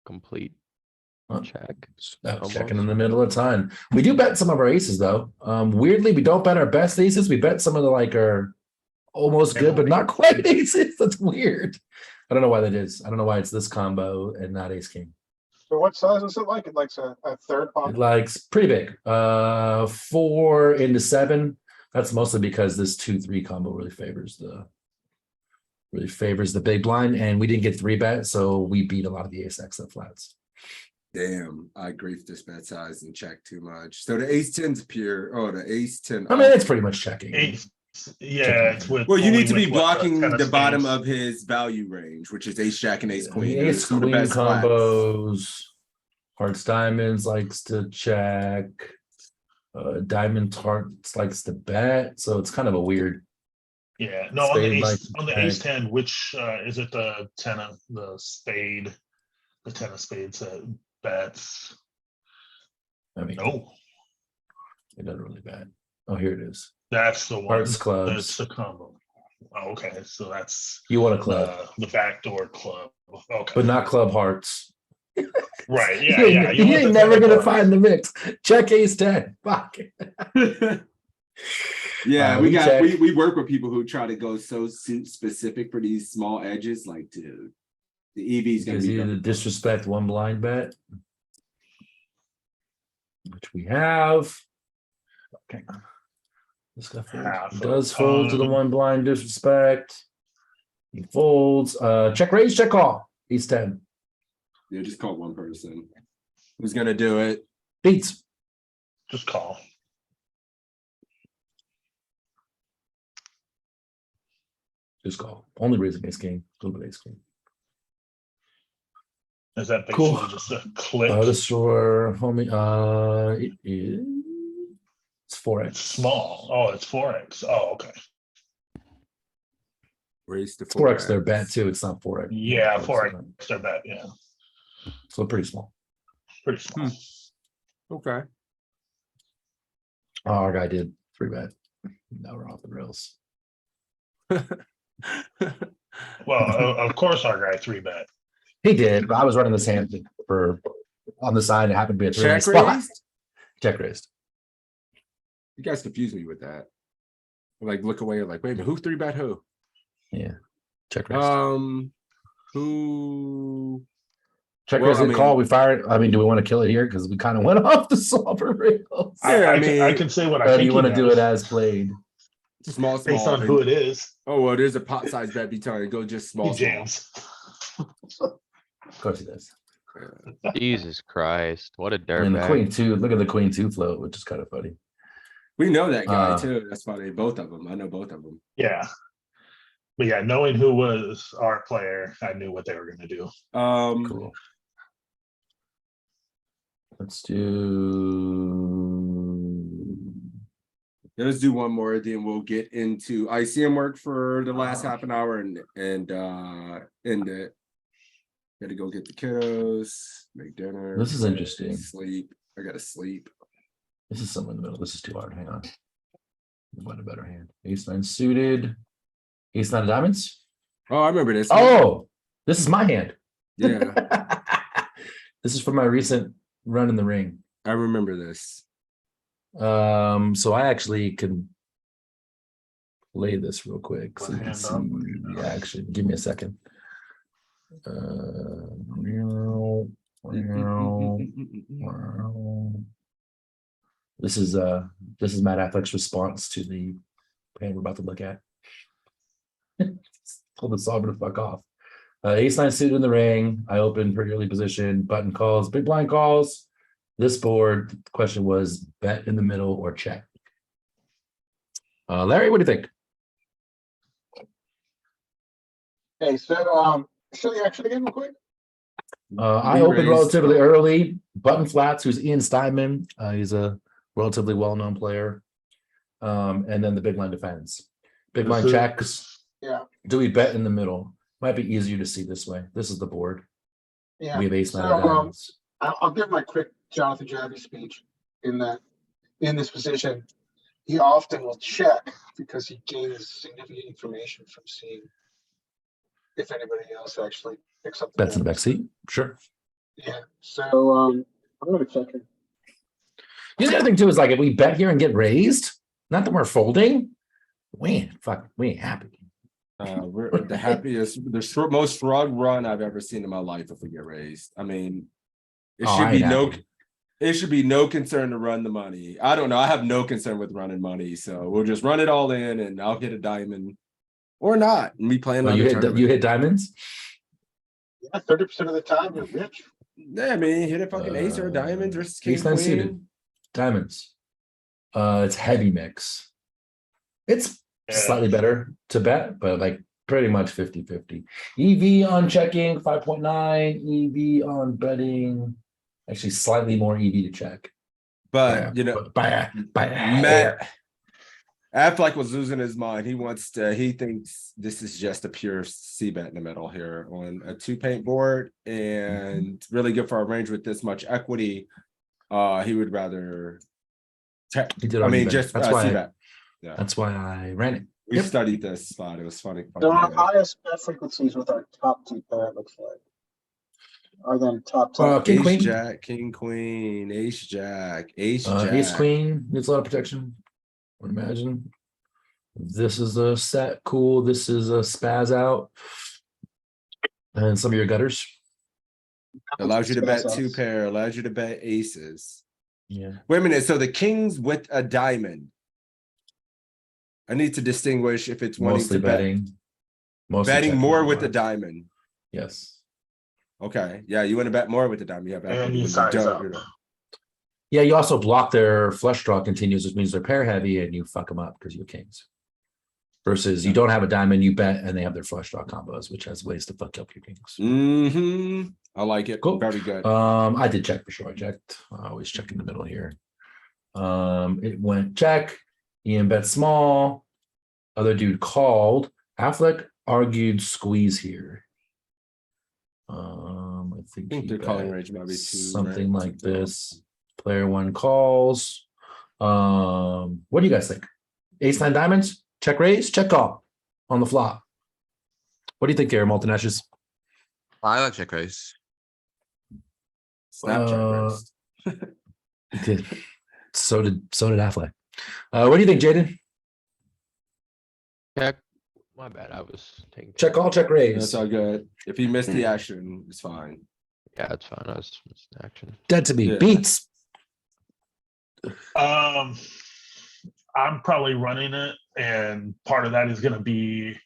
Complete Oh. check. Checking in the middle of time. We do bet some of our aces though. Weirdly, we don't bet our best aces. We bet some of the our almost good, but not quite aces. That's weird. I don't know why that is. I don't know why it's this combo and not ace king. So what size is it like? It likes a third It pot? likes pretty big. 4 into 7. That's mostly because this 2-3 combo really favors the big blind, and we didn't get 3-bet, so we beat a lot of the ace X flats. Damn, I griefed this bet size and checked too much. So the ace 10's pure. Oh, the ace 10. I mean, it's pretty much checking. Yeah, it's with. Well, you only need to be with what, blocking 10 of the bottom spades. of his value range, which is ace jack and ace queen. The Those are ace some of the queen best flats. combos. Hearts diamonds likes to check. Diamond hearts likes to bet. So it's kind of a weird. Yeah, no, on the Spade likes ace, to on the check. ace 10, which is it the 10 of the spade? The 10 of spades that bets. I mean, No, it doesn't really bet. Oh, here it is. that's the one. Hearts clubs. That's the combo. Oh, okay, so that's You want a club, the backdoor club. Okay, but not club hearts. right. Yeah, you yeah. ain't, You you want ain't the never 10 of gonna hearts. find the mix. Check ace 10. Fuck. Yeah, we check. we work with people who try to go so specific for these small edges. Like, dude, the EV is gonna Because be you better. disrespect one blind bet, which we have. Okay. This guy Half folds. of Does fold to the time. one blind disrespect. He folds. Check raise, check call. Ace 10. Yeah, just call one person. Who's gonna do it? Beats. Just call. Just call. Only raising ace king. A little bit ace king. Is that basically Cool. just a click? This for homie. It is. It's 4x. It's small. Oh, it's 4x. Oh, okay. Raise to 4x their bet too. It's not 4x. Yeah, 4x their bet. Yeah, So pretty small. pretty small. Okay. Oh, our guy did 3-bet. Now we're off the rails. Well, of course, our guy 3-bet. He did, but I was running this hand for on the side. It happened to be a 3-way Check spot. raised? Check raised. You guys confuse me with that. Like, look away. Like, wait a minute, who 3-bet who? Yeah. Check raised. Who? Check well, raised I and mean- call. We fired. I mean, do we want to kill it here? Because we kind of went off the solver rails. Yeah, I I mean, can say what I Or do think. you he want to do does it as played? Small, based on small. who it is. Oh, well, there's a pot size bet be telling go just He small, small. jams. Of course he does. Jesus Christ, what a I mean, the dirtbag. queen 2. Look at the queen 2 float, which is kind of funny. We know that guy Uh, too. That's funny. Both of them. I know both of them. Yeah. But yeah, knowing who was our player, I knew what they were going to do. Cool. Let's Let's do one more, then we'll get into ICM work for the last half an hour and end it. Gotta go get the kiddos, make dinner. This is interesting. Sleep. I gotta sleep. This is somewhere in the middle. This is too hard. Hang on. Find a better hand. Ace 9 suited. Ace 9 of diamonds. Oh, I remember this. Oh, this is my hand. Yeah, This is from my recent run in the ring. I remember this. So I actually can play this real quick. So you can Hand see. up. Yeah, actually, give me a second. This is Matt Affleck's response to the hand we're about to look at. Told the solver to fuck off. Ace nine suited in the ring. I opened pretty early position. Button calls, big blind calls. This board, the question was bet in the middle or check. Larry, what do you think? Okay, so show the action again real quick. I We opened raised- relatively early. Button flats, who's Ian Steinman. He's a relatively well-known player. And then the big line defends. Big line checks. Yeah, Do we bet in the middle? Might be easier to see this way. This is the board. yeah. We have ace nine So, of diamonds. I'll give my quick Jonathan Javi speech in this position. He often will check because he gains significant information from seeing if anybody else actually picks up the Bets in the ball. back seat. Sure. Yeah, so I'm gonna check it. The other thing too is like if we bet here and get raised, not that we're folding, we ain't happy. We're the happiest, most shrug run I've ever seen in my life if we get raised. I mean, it Oh, should I be ain't no, happy. it should be no concern to run the money. I don't know. I have no concern with running money, so we'll just run it all in, and I'll hit a diamond or not. And we play Oh, another you tournament. hit diamonds? Yeah, 30% of the time you're rich. Yeah, I mean, hit a fucking ace or a diamond versus king Ace nine suited. queen. Diamonds. It's heavy mix. It's Yeah. slightly better to bet, but like pretty much 50-50. EV on checking 5.9, EV on betting, actually slightly more EV to check. But you know, Matt Affleck was losing his mind. He thinks this is just a pure C bet in the middle here on a 2-paint board and really good for our range with this much equity. He would rather check. He did I on mean, eBay. just That's why C I- bet. Yeah, That's why I ran it. we Yep. studied this spot. It was funny. So our highest bet frequencies with our top two pair, it looks like. Are then top 10. King Ace queen. jack, king queen, ace jack, ace jack. Ace queen needs a lot of protection. I would imagine. This is a set. Cool. This is a spaz out. And some of your gutters. Allows you to bet two Spaz pair. Allows you to bet aces. Yeah. Wait a minute. So the kings with a diamond. I need to distinguish if it's wanting Mostly to bet. betting. Mostly Betting checking more a with the lot. diamond. Yes. Okay. Yeah, you want to bet more with the diamond. You have And equity. you When size don't, up. you're not. Yeah, you also block their flush draw continues, which means they're pair heavy and you fuck them up because you're kings. Versus you don't have a diamond, you bet and they have their flush draw combos, which has ways to fuck up your kings. Mm-hmm. I like it. Cool. Very good. I did check for sure. I checked. I always check in the middle here. It went check. Ian bet small. Other dude called. Affleck argued squeeze here. I think I think he their calling bet range might be two. something right? like this. Player one calls. What do you guys think? Ace nine diamonds, check raise, check call on the flop. What do you think here, Molten Ashes? I like check raise. Snapchat wrist. He did. So did Affleck. What do you think, Jaden? Check. My bad. I was taking. Check call, check raise. That's all good. If he missed the action, it's fine. Yeah, it's fine. I was missing action. Dead to me. Yeah. Beats. I'm probably running it, and part of that is going to be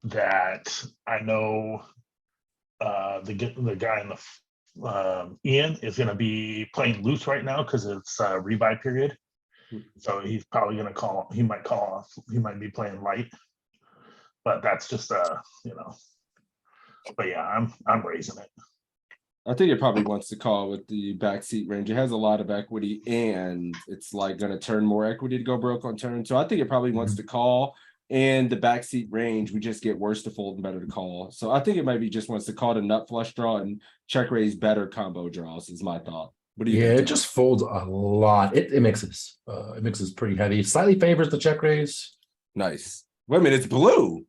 that I know the guy in the Ian is going to be playing loose right now because it's rebuy period. So he's probably going to call. He might call off. He might be playing light, but that's just But yeah, I'm raising it. I think it probably wants to call with the backseat range. It has a lot of equity and it's like going to turn more equity to go broke on turn. So I think it probably wants to call, and the backseat range, we just get worse to fold and better to call. So I think it maybe just wants to call to nut flush draw and check raise better combo draws is my thought. What do you Yeah, think? it just folds a lot. It mixes. It mixes pretty heavy. It slightly favors the check raise. Nice. Wait a minute, it's blue.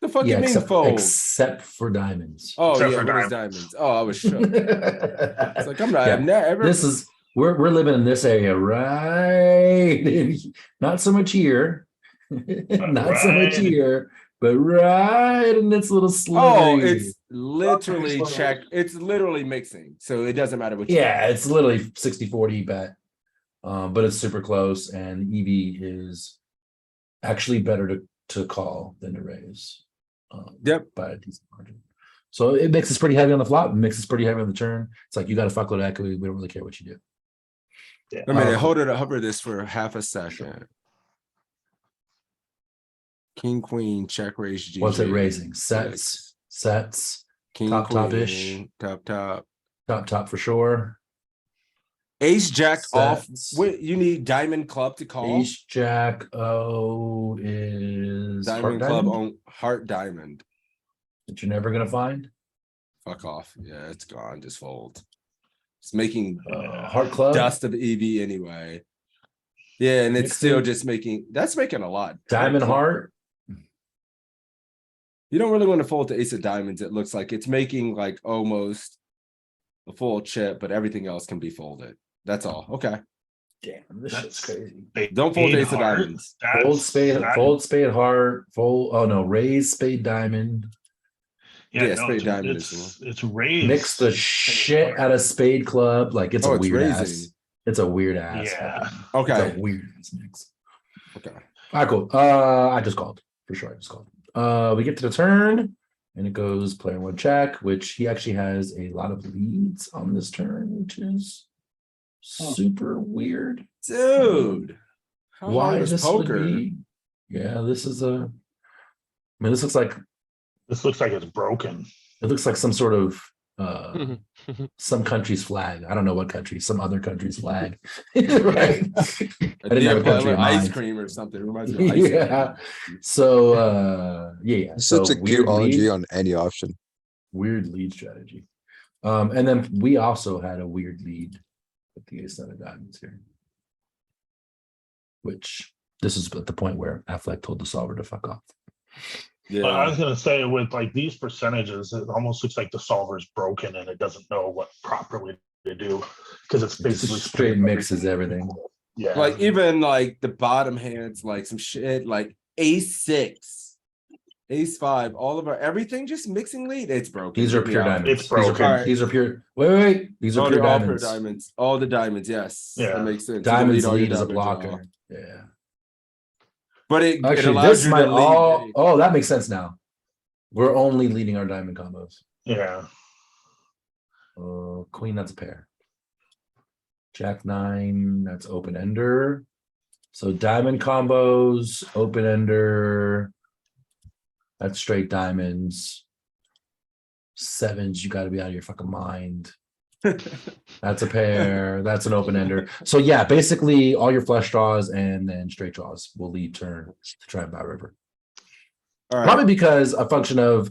The fuck Yeah, you mean except, fold? except for diamonds. Oh Except yeah, for when it's diamonds. Oh, I was shook. It's like I'm not. Yeah, I've never. This is we're living in this area, right? Not so much here. Not so much Right. here, but right in its little slivery. Oh, it's literally check. It's literally mixing. So it doesn't matter what you Yeah, it's literally 60-40 bet. But it's super close, and EV is actually better to call than to raise. Yep. By a decent margin. So it mixes pretty heavy on the flop, mixes pretty heavy on the turn. It's like you got a fuckload of equity. We don't really care what you do. Yeah. I mean, hover this for half a second. King, queen, check, raise, GG. What's it raising? Sets, King, top-ish. top for sure. Ace jack off. Sets. Wait, you need diamond club to call. Ace jack O is Diamond club on heart diamond. that you're never gonna find. Fuck off. Yeah, it's gone. Just fold. It's making Heart club, dust of EV anyway. Yeah, and it's still just making. That's making a lot. diamond heart. You don't really want to fold to ace of diamonds. It looks like it's making like almost a full chip, but everything else can be folded. That's all. Okay. Damn, this shit's crazy. Don't fold Spade ace of heart, diamonds. Fold spade, that- fold spade heart, fold. Oh no, raise spade diamond. Yeah, no, spade diamond it's raised. Mix the shit out of spade club. Like it's Oh, a it's weird ass. raising. It's a weird ass. Yeah. fucking- Okay. It's a weird ass mix. Okay. All right, cool. I just called for sure. I just called. We get to the turn, and it goes player one check, which he actually has a lot of leads on this turn, which is super weird. Dude. How Why hard is this poker? would be? Yeah, this is a. I mean, this looks like it's broken. it looks like some sort of some country's flag. I don't know what country, some other country's flag. Right. I didn't have a country in ice mind. cream or something. It reminds me of ice Yeah. cream. So yeah. Such So a cute weird lead, RNG on any option. weird lead strategy. And then we also had a weird lead with the ace nine of diamonds here. Which this is at the point where Affleck told the solver to fuck off. But I Yeah. was gonna say with like these percentages, it almost looks like the solver's broken and it doesn't know what properly to do because it's It basically just straight mixes everything. Yeah, Like even like the bottom hands, like some shit, like ace six, ace five, all of our everything just mixing lead. It's broken. These are Get me pure out. diamonds. It's broken. These are pure, Alright. these are pure. Wait. These are Oh, pure they're all diamonds. pure diamonds. All the diamonds, yes. Yeah. That makes sense. You can Diamonds all your lead is a diamond draw. blocker. Yeah. But it Actually, allows this you might to lead. all. Oh, that makes sense now. We're only leading our diamond combos. yeah. Queen, that's a pair. Jack nine, that's open ender. So diamond combos, open ender. That's straight diamonds. Sevens, you got to be out of your fucking mind. That's a pair. That's an open ender. So yeah, basically all your flush draws and then straight draws will lead turn to try and buy river. All right. Probably because a function of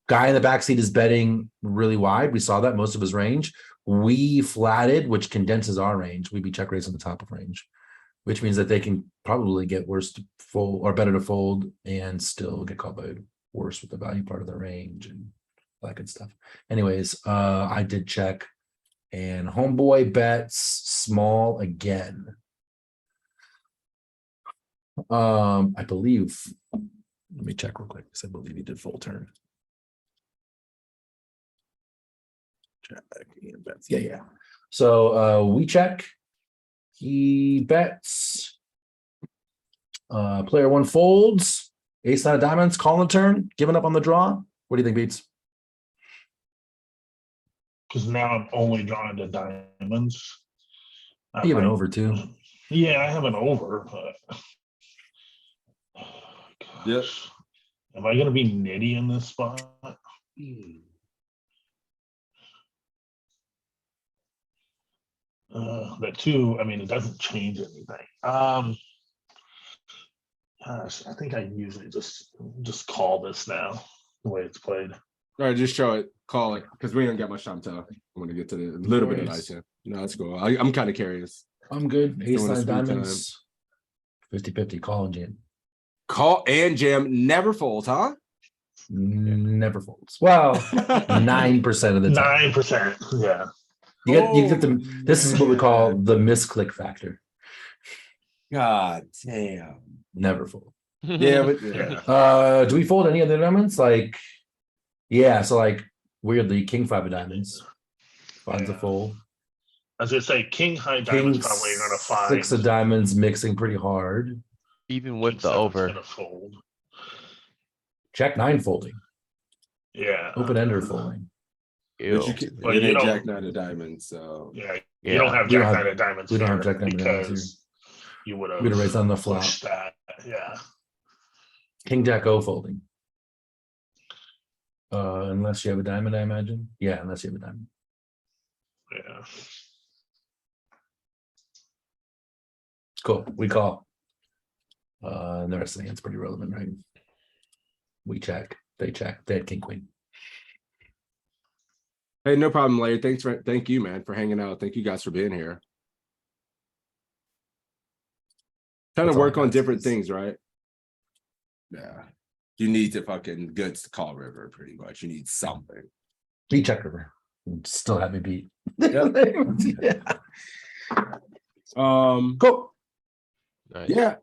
guy in the backseat is betting really wide. We saw that most of his range. We flatted, which condenses our range. We'd be check raising the top of range, which means that they can probably get worse to fold or better to fold and still get called by worse with the value part of the range and that good stuff. Anyways, I did check and homeboy bets small again. I believe, let me check real quick because I believe he did full turn. Check and bets. Yeah. So we check. He bets. Player one folds. Ace nine of diamonds, calling the turn, giving up on the draw. What do you think, Beats? Because now I'm only drawing to diamonds. I You have an might- over too. Yeah, I have an over, but. Yep. Am I gonna be nitty in this spot? That two, I mean, it doesn't change anything. Gosh, I think I usually just call this now, the way it's played. All right, just show it. Call it. Because we don't get much time to. I want to get to the little bit of Noise. ice. No, that's cool. I'm kind of curious. I'm good. Ace Don't wanna nine spend diamonds. 50-50 call and jam. Call and jam never folds, huh? Never folds. Well, 9% of the time. 9%, yeah. You get the. This is what we call the misclick factor. God damn. Never fold. Yeah, but yeah. Do we fold any of the diamonds? Like, yeah, so like weirdly, king five of diamonds finds a Yeah. fold. I was gonna say king high King diamonds probably gonna find. six of diamonds mixing pretty hard. Even King with the seven's over. gonna fold. Jack nine folding. Yeah. Open ender folding. But Ew. you can, But it you ain't don't- Jack nine of diamonds, so Yeah, you Yeah. don't have We don't jack have- nine of diamonds we don't have here jack nine of diamonds here. because you would We'd have raised on the have flop. pushed that, yeah. King jack O folding. Unless you have a diamond, I imagine. Yeah, unless you have a diamond. Yeah. Cool. We call. And the rest of the hand's pretty relevant, right? We check. They check. They had king queen. hey, no problem, Larry. Thank you, man, for hanging out. Thank you guys for being here. Trying That's to all work I on got, different sis. things, right? Yeah. You need to fucking goods to call river, pretty much. You need something. Beat check river. Still have me beat. Yep. Yeah. Cool. Nice. Yeah,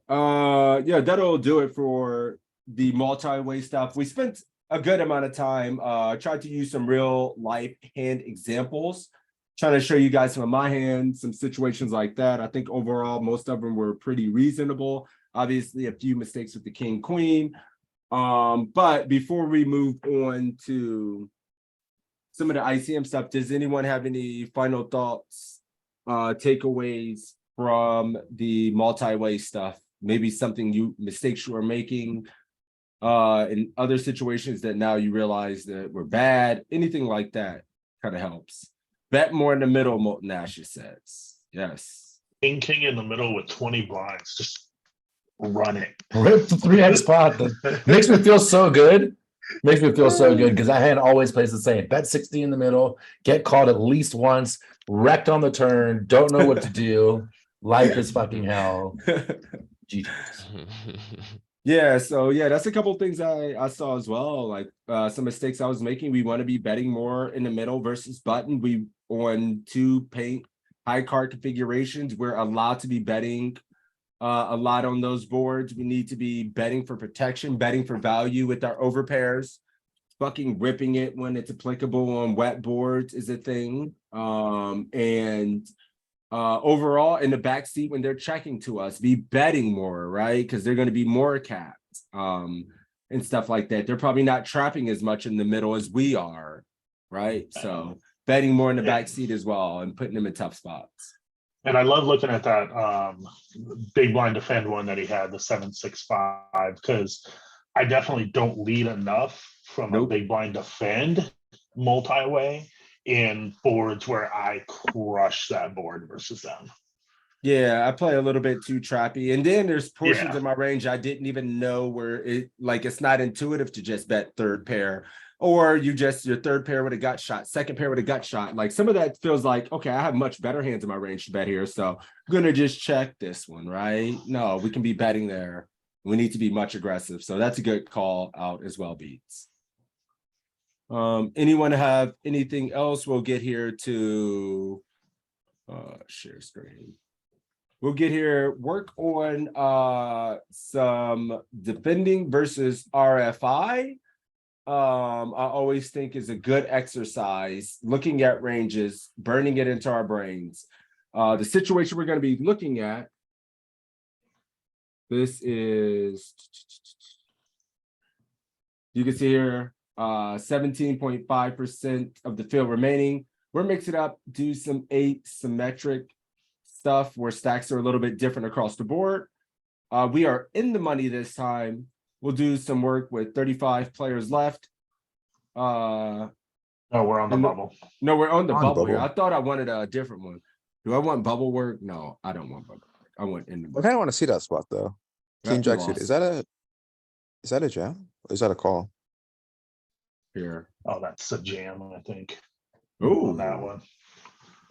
yeah, that'll do it for the multi-way stuff. We spent a good amount of time, tried to use some real life hand examples, trying to show you guys some of my hands, some situations like that. I think overall, most of them were pretty reasonable. Obviously, a few mistakes with the king, queen. But before we move on to some of the ICM stuff, does anyone have any final thoughts, takeaways from the multi-way stuff? Maybe something mistakes you were making in other situations that now you realize that were bad, anything like that kind of helps. Bet more in the middle, Molten Ashes says. Yes. King in the middle with 20 blinds, just run it. Rip the 3x pot. That makes me feel so good. Makes me feel so good because that hand always plays the same. Bet 60 in the middle, get called at least once, wrecked on the turn, don't know what to do. Life is fucking hell. GG's. Yeah, so yeah, that's a couple of things I saw as well. Like some mistakes I was making. We want to be betting more in the middle versus button. We on two paint high card configurations, we're allowed to be betting a lot on those boards. We need to be betting for protection, betting for value with our overpairs. Fucking ripping it when it's applicable on wet boards is a thing. And overall in the backseat when they're checking to us, be betting more, right? Because they're going to be more capped and stuff like that. They're probably not trapping as much in the middle as we are, right? So betting more in the backseat as well and putting them in tough spots. And I love looking at that big blind defend one that he had, the 7-6-5, because I definitely don't lead enough from a big blind defend multi-way in boards where I crush that board versus them. Yeah, I play a little bit too trappy. And then there's portions Yeah. of my range I didn't even know where it, like, it's not intuitive to just bet third pair. Or your third pair with a gut shot, second pair with a gut shot. Like some of that feels like, okay, I have much better hands in my range to bet here. So I'm going to just check this one, right? No, we can be betting there. We need to be much aggressive. So that's a good call out as well, Beats. Anyone have anything else? We'll get here to share screen. We'll get here, work on some defending versus RFI. I always think is a good exercise, looking at ranges, burning it into our brains. The situation we're going to be looking at, this is, you can see here, 17.5% of the field remaining. We're mixing it up, do some asymmetric stuff where stacks are a little bit different across the board. We are in the money this time. We'll do some work with 35 players left. No, we're on the bubble. No, we're on the On bubble here. bubble. I thought I wanted a different one. Do I want bubble work? No, I don't want bubble work. I want in the I bubble. kind of want to see that spot though. Yeah, King we jack suit. lost Is that a jam? Or is that a call? here? Oh, that's a jam, I think. Ooh. On that one.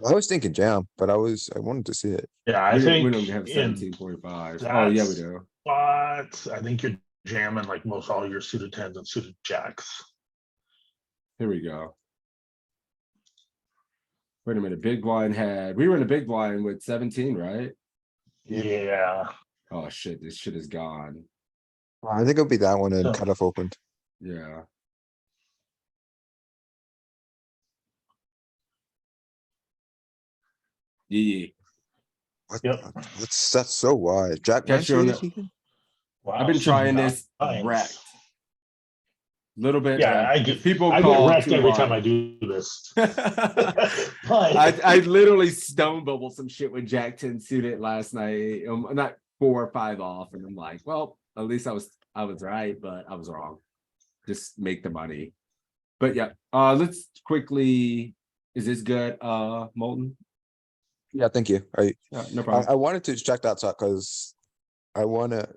I was thinking jam, but I wanted to see it. Yeah, I We think don't have in 17.5. Oh yeah, we do. But I think you're jamming like most all your suited tens and suited jacks. Here we go. Wait a minute. Big blind we were in a big blind with 17, right? Yeah. Oh shit, this shit is gone. I think it'll be that one and So- cut off Oakland. Yeah. Yeah. What? Yep. That's so wide. Jack nine Catch you on suited, the- Keegan? Wow, I've been trying this nines. wrecked. Little bit. Yeah, like, I if get people I get call wrecked too every time I hard. do this. I literally stone bubbled some shit with Jack 10 suited last night. Not 4 or 5 off, and I'm like, well, at least I was right, but I was wrong. Just make the money. But yeah, let's quickly. Is this good, Molten? Yeah, thank you. Yeah, no problem. I wanted to check that spot because I wanna.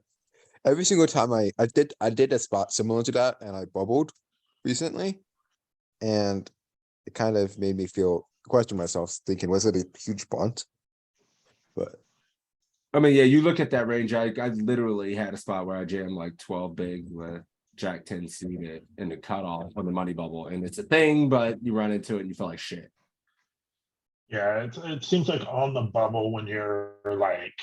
Every single time I did a spot similar to that and I bubbled recently, and it kind of made me question myself, thinking, was it a huge bunt? But I mean, yeah, you look at that range. I literally had a spot where I jammed like 12 big with Jack 10 suited in the cutoff on the money bubble, and it's a thing, but you run into it and you feel like shit. Yeah, it seems like on the bubble when you're like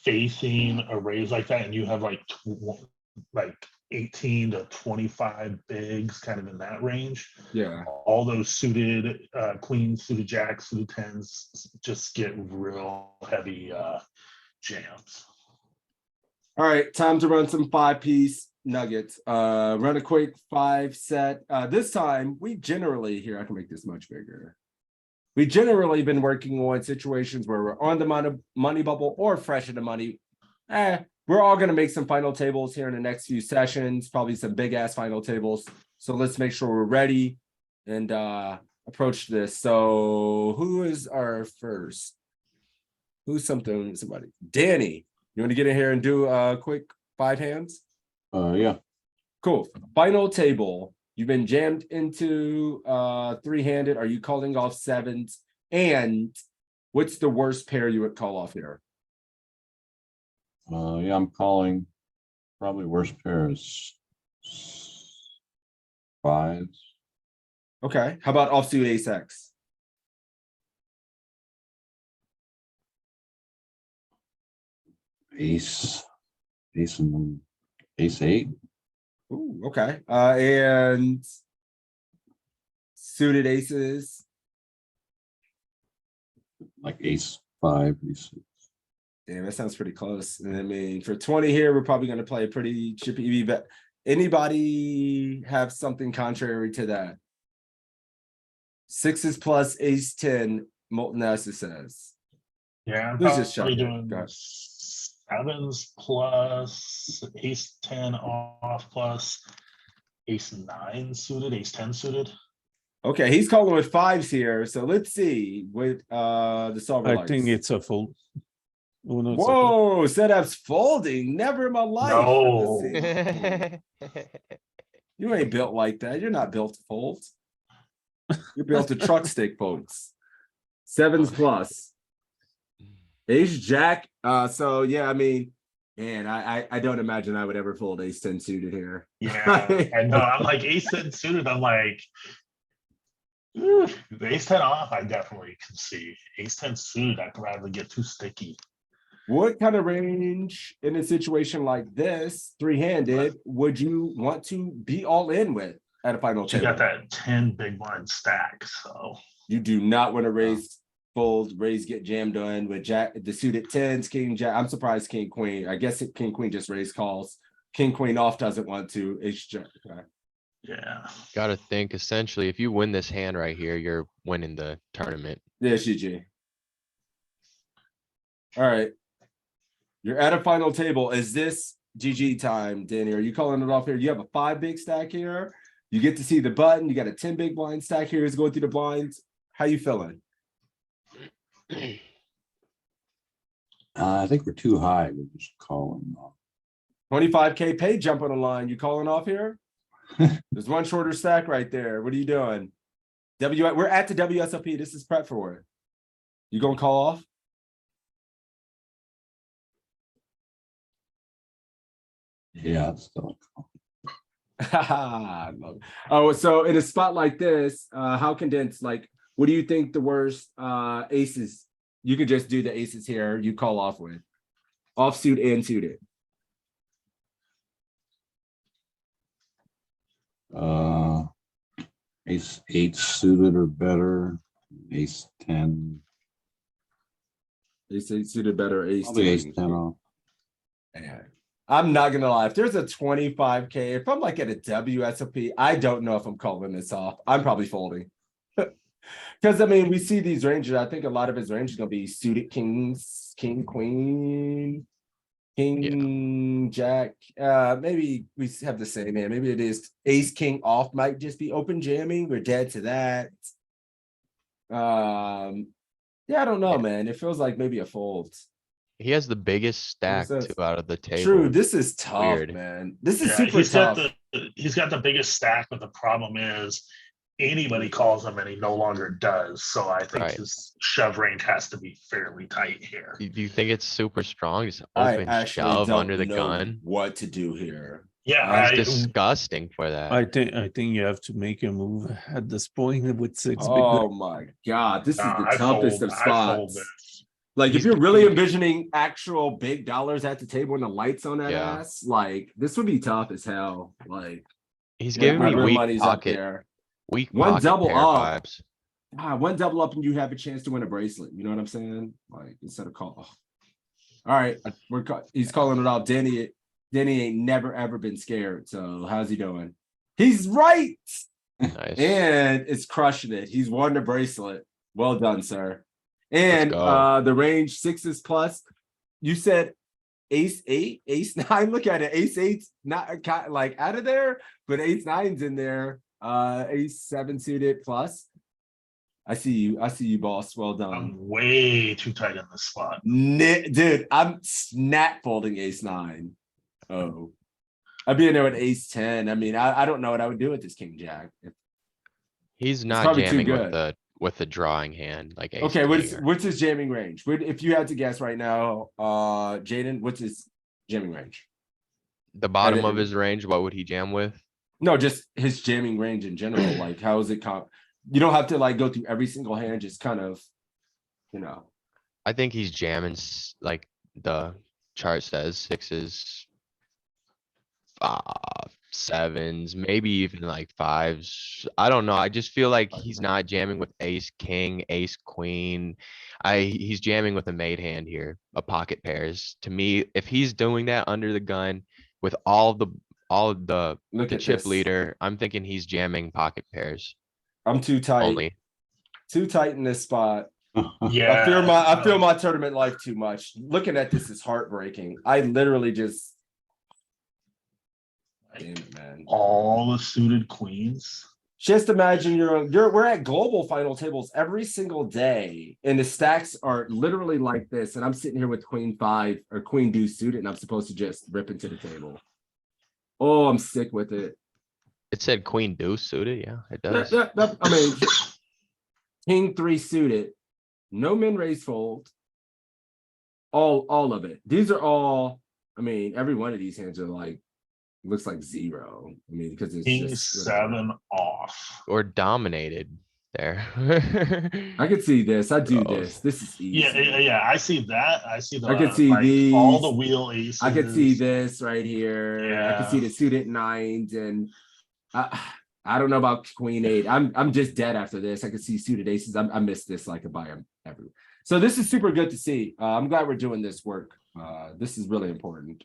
facing a raise like that and you have like 18 to 25 bigs kind of in that range. Yeah. All those suited queens, suited jacks, suited tens just get real heavy jams. All right, time to run some 5-piece nuggets. Run a quick 5 set. This time we generally here, I can make this much bigger. We generally been working on situations where we're on the money bubble or fresh in the money. We're all gonna make some final tables here in the next few sessions, probably some big ass final tables. So let's make sure we're ready and approach this. So who is our first? Who's somebody? Danny, you want to get in here and do a quick 5 hands? Yeah. Cool. Final table. You've been jammed into 3-handed. Are you calling off 7s? And what's the worst pair you would call off here? Yeah, I'm calling. Probably worst pair is 5s. Okay. How about offsuit ace X? Ace and ace 8. Ooh, okay. And suited aces. Like ace 5, ace 6. Damn, that sounds pretty close. I mean, for 20 here, we're probably going to play a pretty chippy EV bet. Anybody have something contrary to that? 6s plus ace 10, Molten Acid says. Yeah, I'm Who's this probably shot? doing Go ahead. 7s plus ace 10 off plus ace 9 suited, ace 10 suited. Okay, he's calling with 5s here. So let's see what the solver I likes. think it's a fold. Oh, no, it's a fold. Whoa, setup's folding. Never in my life. No. Let's see. You ain't built like that. You're not built to fold. You're built to truck stick, folks. 7s plus. Ace Jack. So yeah, I mean, man, I don't imagine I would ever fold ace 10 suited here. Yeah, I know. I'm like ace 10 suited. I'm like, the ace 10 off, I definitely can see. Ace 10 suited, I could rather get too sticky. What kind of range in a situation like this, 3-handed, would you want to be all in with at a final You table? got that 10 big blind stack, so You do not want to raise, fold, raise, get jammed on with jack, the suited 10s, king, jack. I'm surprised king, queen. I guess king, queen just raise calls. King, queen off doesn't want to. Ace jack. Okay. yeah. Gotta think, essentially, if you win this hand right here, you're winning the tournament. Yeah, GG. All right. You're at a final table. Is this GG time, Danny? Are you calling it off here? You have a 5 big stack here. You get to see the button. You got a 10 big blind stack here. Is going through the blinds. How you feeling? I think we're too high. We're just calling off. 25K pay jump on the line. You calling off here? There's one shorter stack right there. What are you doing? We're at the WSOP. This is prep for it. You gonna call off? Yeah, it's still a call. I love it. Oh, so in a spot like this, how condensed, like, what do you think the worst aces? You could just do the aces here, you call off with. Offsuit and suited. Ace 8 suited or better, ace 10, Ace 8 suited better, ace probably ace 10. 10 off. Man, I'm not gonna lie. If there's a 25K, if I'm like at a WSOP, I don't know if I'm calling this off. I'm probably folding. Because I mean, we see these ranges. I think a lot of his range is gonna be suited kings, king, queen, king, jack. Maybe we have the same hand. Maybe it is ace king off might just be open jamming. We're dead to that. Yeah, I don't know, man. It feels like maybe a fold. He has the biggest stack this? too out of the table. True, this is tough, Weird. man. This is Yeah, super tough. he's got the biggest stack, but the problem is anybody calls him and he no longer does. So I think Right. his shove range has to be fairly tight here. Do you think it's super strong? Just I open actually shove don't under the know gun. what to do here. Yeah, It's disgusting for that. I think you have to make a move at this point with 6 big. Oh my god, this is the I toughest fold- of I fold spots. this. Like if He's you're really good. envisioning actual big dollars at the table and the lights on that Yeah. ass, like this would be tough as hell. Like He's when giving me real weak money's up pocket, there. weak One pocket double pair up. vibes. One double up and you have a chance to win a bracelet. You know what I'm saying? Like instead of call. All right, he's calling it out. Danny ain't never ever been scared. So how's he doing? He's right. Nice. And it's crushing it. He's won the bracelet. Well done, sir. And go. the range 6s plus. You said ace 8, ace 9. Look at it. Ace 8's not like out of there, but ace 9's in there. Ace 7 suited plus. I see you, boss. Well done. I'm way too tight in this spot. Dude, I'm snap folding ace 9. Oh, I'd be in there with ace 10. I mean, I don't know what I would do with this king jack. He's not probably too jamming good. with the drawing hand like ace Okay, king or- what's his jamming range? If you had to guess right now, Jaden, what's his jamming range? the bottom of his range? What would he jam with? No, just his jamming range in general. Like, how is it? You don't have to like go through every single hand. Just kind of, you know. I think he's jamming like the chart says 6s, 7s, maybe even like 5s. I don't know. I just feel like he's not jamming with ace king, ace queen. He's jamming with a made hand here, a pocket pairs. To me, if he's doing that under the gun with all of the chip this. leader, I'm thinking he's jamming pocket pairs I'm too tight. only. Too tight in this spot. Yeah. I feel my tournament life too much. Looking at this is heartbreaking. I literally just. Damn it, man. All the suited queens. Just imagine we're at global final tables every single day, and the stacks are literally like this. And I'm sitting here with queen 5 or queen deuce suited, and I'm supposed to just rip into the table. Oh, I'm sick with it. It said queen deuce suited. Yeah, it does. I mean, king 3 suited, no min raise fold. All of it. These are all. I mean, every one of these hands are like. Looks like 0. I mean, because it's King just 7 off. Or dominated there. I could see this. I do Gross. this. This is easy. Yeah. I see that. I see the. I can see these. All the wheel aces. I could see this right here. I can Yeah. see the suited 9s, and I don't know about queen 8. I'm just dead after this. I can see suited aces. I missed this like a buy them everywhere. So this is super good to see. I'm glad we're doing this work. This is really important.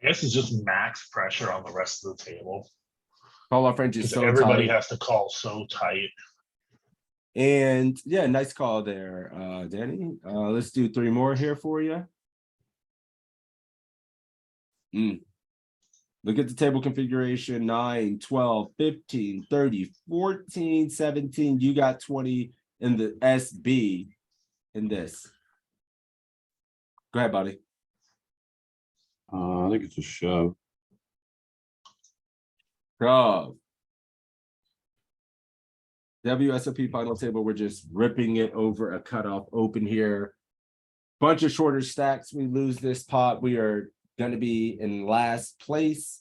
I guess it's just max pressure on the rest of the table. Call off range is Because so everybody tight. has to call so tight. And yeah, nice call there, Danny. Let's do 3 more here for you. Look at the table configuration, 9, 12, 15, 30, 14, 17. You got 20 in the SB in this. Go ahead, buddy. I think it's a shove. Shove. WSOP final table, we're just ripping it over a cutoff open here. Bunch of shorter stacks. We lose this pot. We are going to be in last place.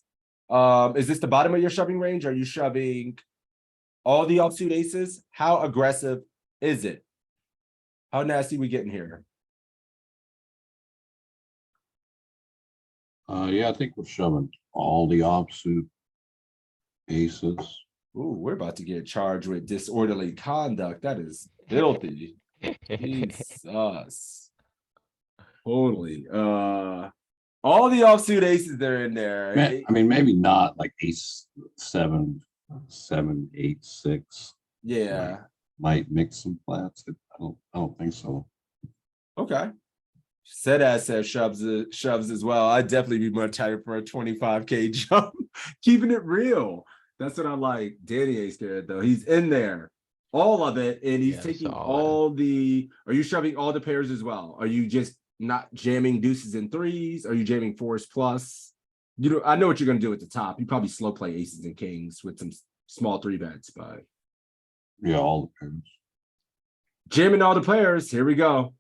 Is this the bottom of your shoving range? Are you shoving all the offsuit aces? How aggressive is it? How nasty we getting here? Yeah, I think we're shoving all the offsuit aces. Ooh, we're about to get charged with disorderly conduct. That is filthy. Jesus. Holy, all the offsuit aces that are in there. I mean, maybe not like ace 7, 7, 8, 6. Yeah, Might mix some flats. I don't think so. okay. Said as says shoves as well. I'd definitely be much higher for a 25K jump. Keeping it real. That's what I like. Danny ain't scared though. He's in there. All of it. And he's Yeah, taking solid. all the, are you shoving all the pairs as well? Are you just not jamming deuces and threes? Are you jamming fours plus? You know, I know what you're gonna do at the top. You probably slow play aces and kings with some small 3-bets, but Yeah, all the pairs. jamming all the players. Here we go.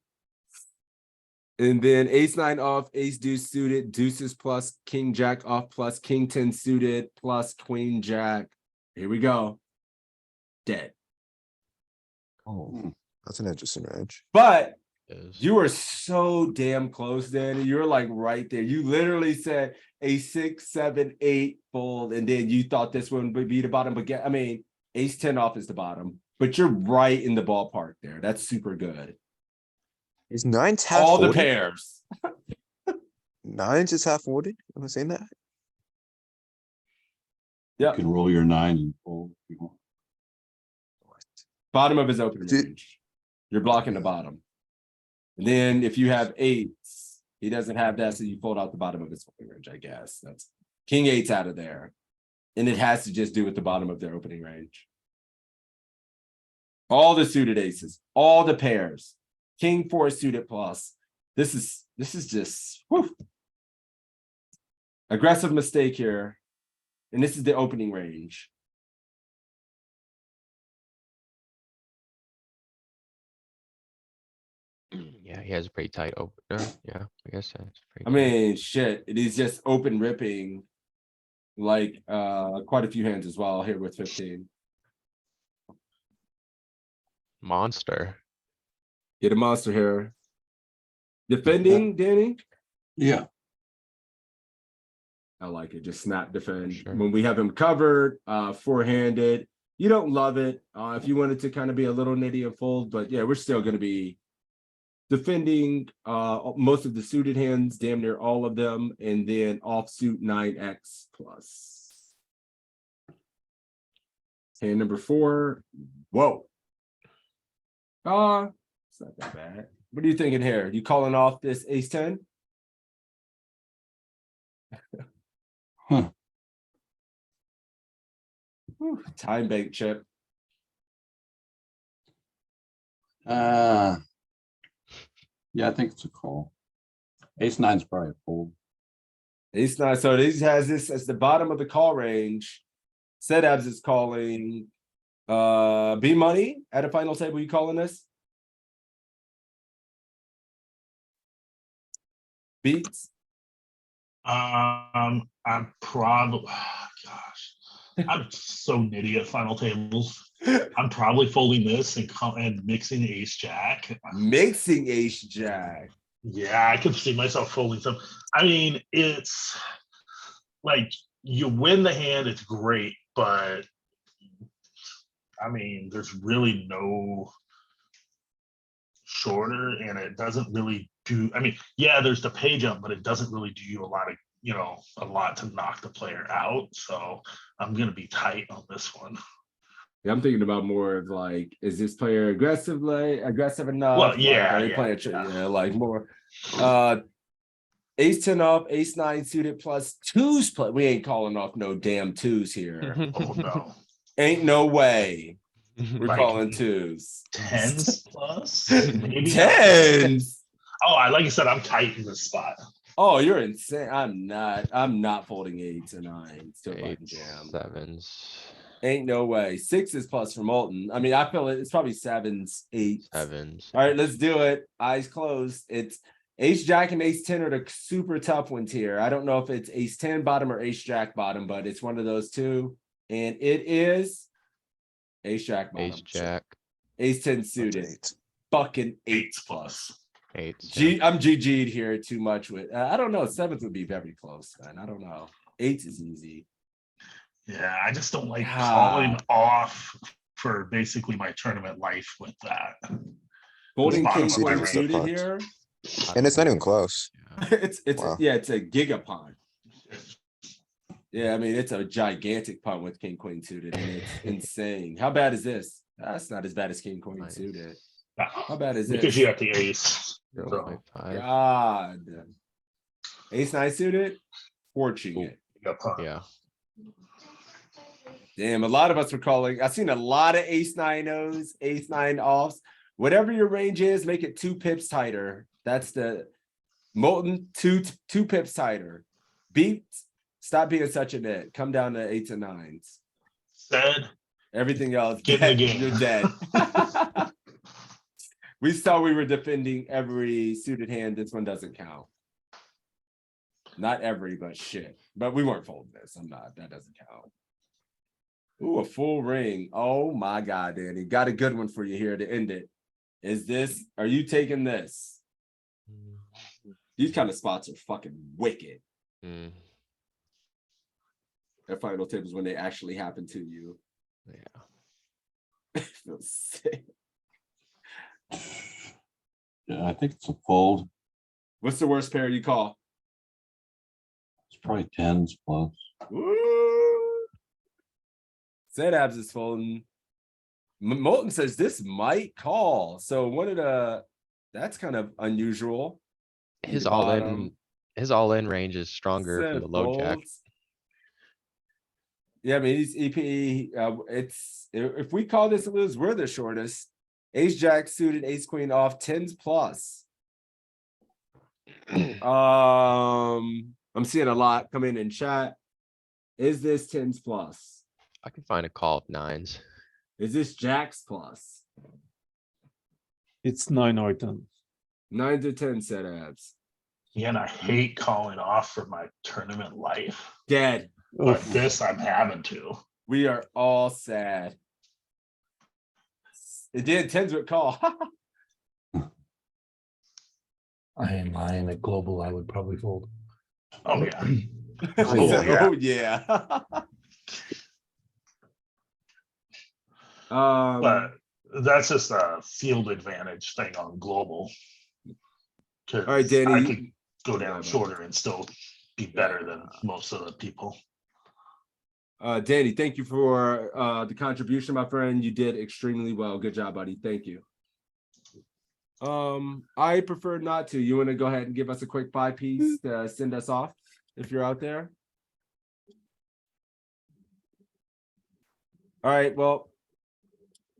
And then ace 9 off, ace deuce suited, deuces plus, king jack off plus, king 10 suited plus, queen jack. Here we go. Dead. Oh, that's an interesting range. But Is- you were so damn close, Danny. You were like right there. You literally said a 6, 7, 8 fold, and then you thought this one would be the bottom. But I mean, ace 10 off is the bottom, but you're right in the ballpark there. That's super good. Is 9s half All the folded? pairs. 9s is half folded? Am I saying that? Yeah. You can roll your 9 and fold if you want. Bottom of his open Did- range. You're blocking the bottom. And then if you have 8s, he doesn't have that, so you fold out the bottom of his opening range, I guess. That's king 8's out of there. And it has to just do with the bottom of their opening range. All the suited aces, all the pairs, king 4 suited plus. This is just whew. Aggressive mistake here. And this is the opening range. Yeah, he has a pretty tight opener. Yeah, I guess that's pretty. I mean, shit, it is just open ripping like quite a few hands as well here with 15. Monster. Get a monster here. Defending, Danny? Yeah. I like it. Just snap defend. Sure. When we have him covered, four-handed. You don't love it. If you wanted to kind of be a little nitty and fold, but yeah, we're still gonna be defending most of the suited hands, damn near all of them, and then offsuit 9x plus. Hand number 4. Whoa. It's not that bad. What are you thinking here? You calling off this ace 10? Huh. Whew, time bank chip. Yeah, I think it's a call. Ace 9's probably a fold. Ace 9. So this has this as the bottom of the call range. Abs is calling B money at a final table. You calling this? Beats. I'm probably, gosh, I'm so nitty at final tables. I'm probably folding this and mixing ace jack. Mixing ace jack. Yeah, I could see myself folding some. I mean, it's like you win the hand, it's great, but I mean, there's really no shorter, and it doesn't really do. I mean, yeah, there's the pay jump, but it doesn't really do you a lot of, a lot to knock the player out. So I'm gonna be tight on this one. Yeah, I'm thinking about more of like, is this player aggressive enough? Well, Like, yeah, are they playing like more ace 10 off, ace 9 suited plus 2s play. We ain't calling off no damn 2s here. Oh no. Ain't no way. We're Like calling 2s. 10s plus, maybe 10s. Oh, like I said, I'm tight in this spot. Oh, you're insane. I'm not folding 8s and 9s to a button 8s, jam. 7s. Ain't no way. 6s plus for Molten. I mean, I feel it's probably 7s, 8s. 7s. All right, let's do it. Eyes closed. It's ace jack and ace 10 are the super tough ones here. I don't know if it's ace 10 bottom or ace jack bottom, but it's one of those two. And it is ace jack bottom. Ace jack. Ace 10 suited. Fucking 8s plus. 8s. I'm GG'd here too much with I don't know. 7s would be very close, man. I don't know. 8s is easy. Yeah, I just don't like Ah. calling off for basically my tournament life with that. Folding bottom king of my queen range. suited here. And it's not even close. It's Wow. yeah, it's a gigapon. Yeah, I mean it's a gigantic pawn with king queen suited, and it's insane. How bad is this? That's not as bad as king queen suited. How bad is Because this? you got the ace. So, 0.5. God. Ace nine suited, fortune it. you got pawn. Yeah. Damn, a lot of us were calling. I've seen a lot of ace nine O's, ace nine offs. Whatever your range is, make it 2 pips tighter. That's the molten two pips tighter. Beat, stop being such a nit. Come down to 8s and 9s. Said, Everything else, Get in the dead. game. You're dead. We saw we were defending every suited hand. This one doesn't count. Not every, but shit. But we weren't folding this. I'm not. That doesn't count. Ooh, a full ring. Oh my God, Danny. Got a good one for you here to end it. Is this, are you taking this? These kind of spots are fucking wicked. Mm, At final tables when they actually happen to you. yeah. It feels sick. Yeah, I think it's a fold. What's the worst pair you call? It's probably tens plus. Woo! Said abs is folding. Molten says this might call. So one of the, that's kind of unusual. His The all in range is stronger for Said the low jack. folds. Yeah, I mean, he's EP. It's if we call this a lose, we're the shortest. Ace jack suited, ace queen off, 10s plus. I'm seeing a lot come in chat. Is this 10s plus? I can find a call of 9s. Is this jacks plus? It's 9 or 10. 9 to 10 set abs. Yeah, and I hate calling off for my tournament life. Dead. But Oof. this I'm having to. We are all sad. It did 10s with call. I ain't lying. At global, I would probably fold. Oh yeah. Oh yeah. But that's just a field advantage thing on global. All right, Danny. I could go down shorter and still be better than most of the people. Danny, thank you for the contribution, my friend. You did extremely well. Good job, buddy. Thank you. I prefer not to. You want to go ahead and give us a quick 5-piece to send us off if you're out there? All right, well,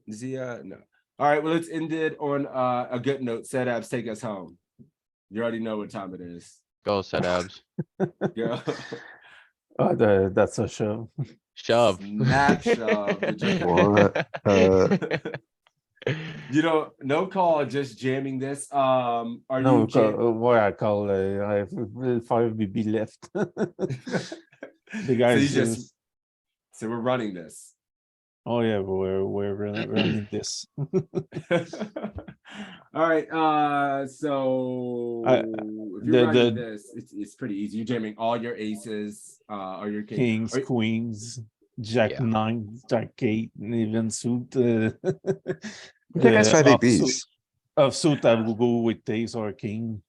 is he no. All right, well, let's end it on a good note. Set abs, take us home. You already know what time it is. Go set abs. Yeah. Oh, that's a shove. Shove. Snap shove. What? You know, no call, just jamming this. Are No, you what I call I have 5 BB left. The so guys you just so we're running this. Oh yeah, we're running this. All right. So if you're running this, it's pretty easy. You're jamming all your aces, or your kings, queens, jack 9, jack 8, and even suit. That guy's 5-8 Bs. Offsuit, I will go with ace or king.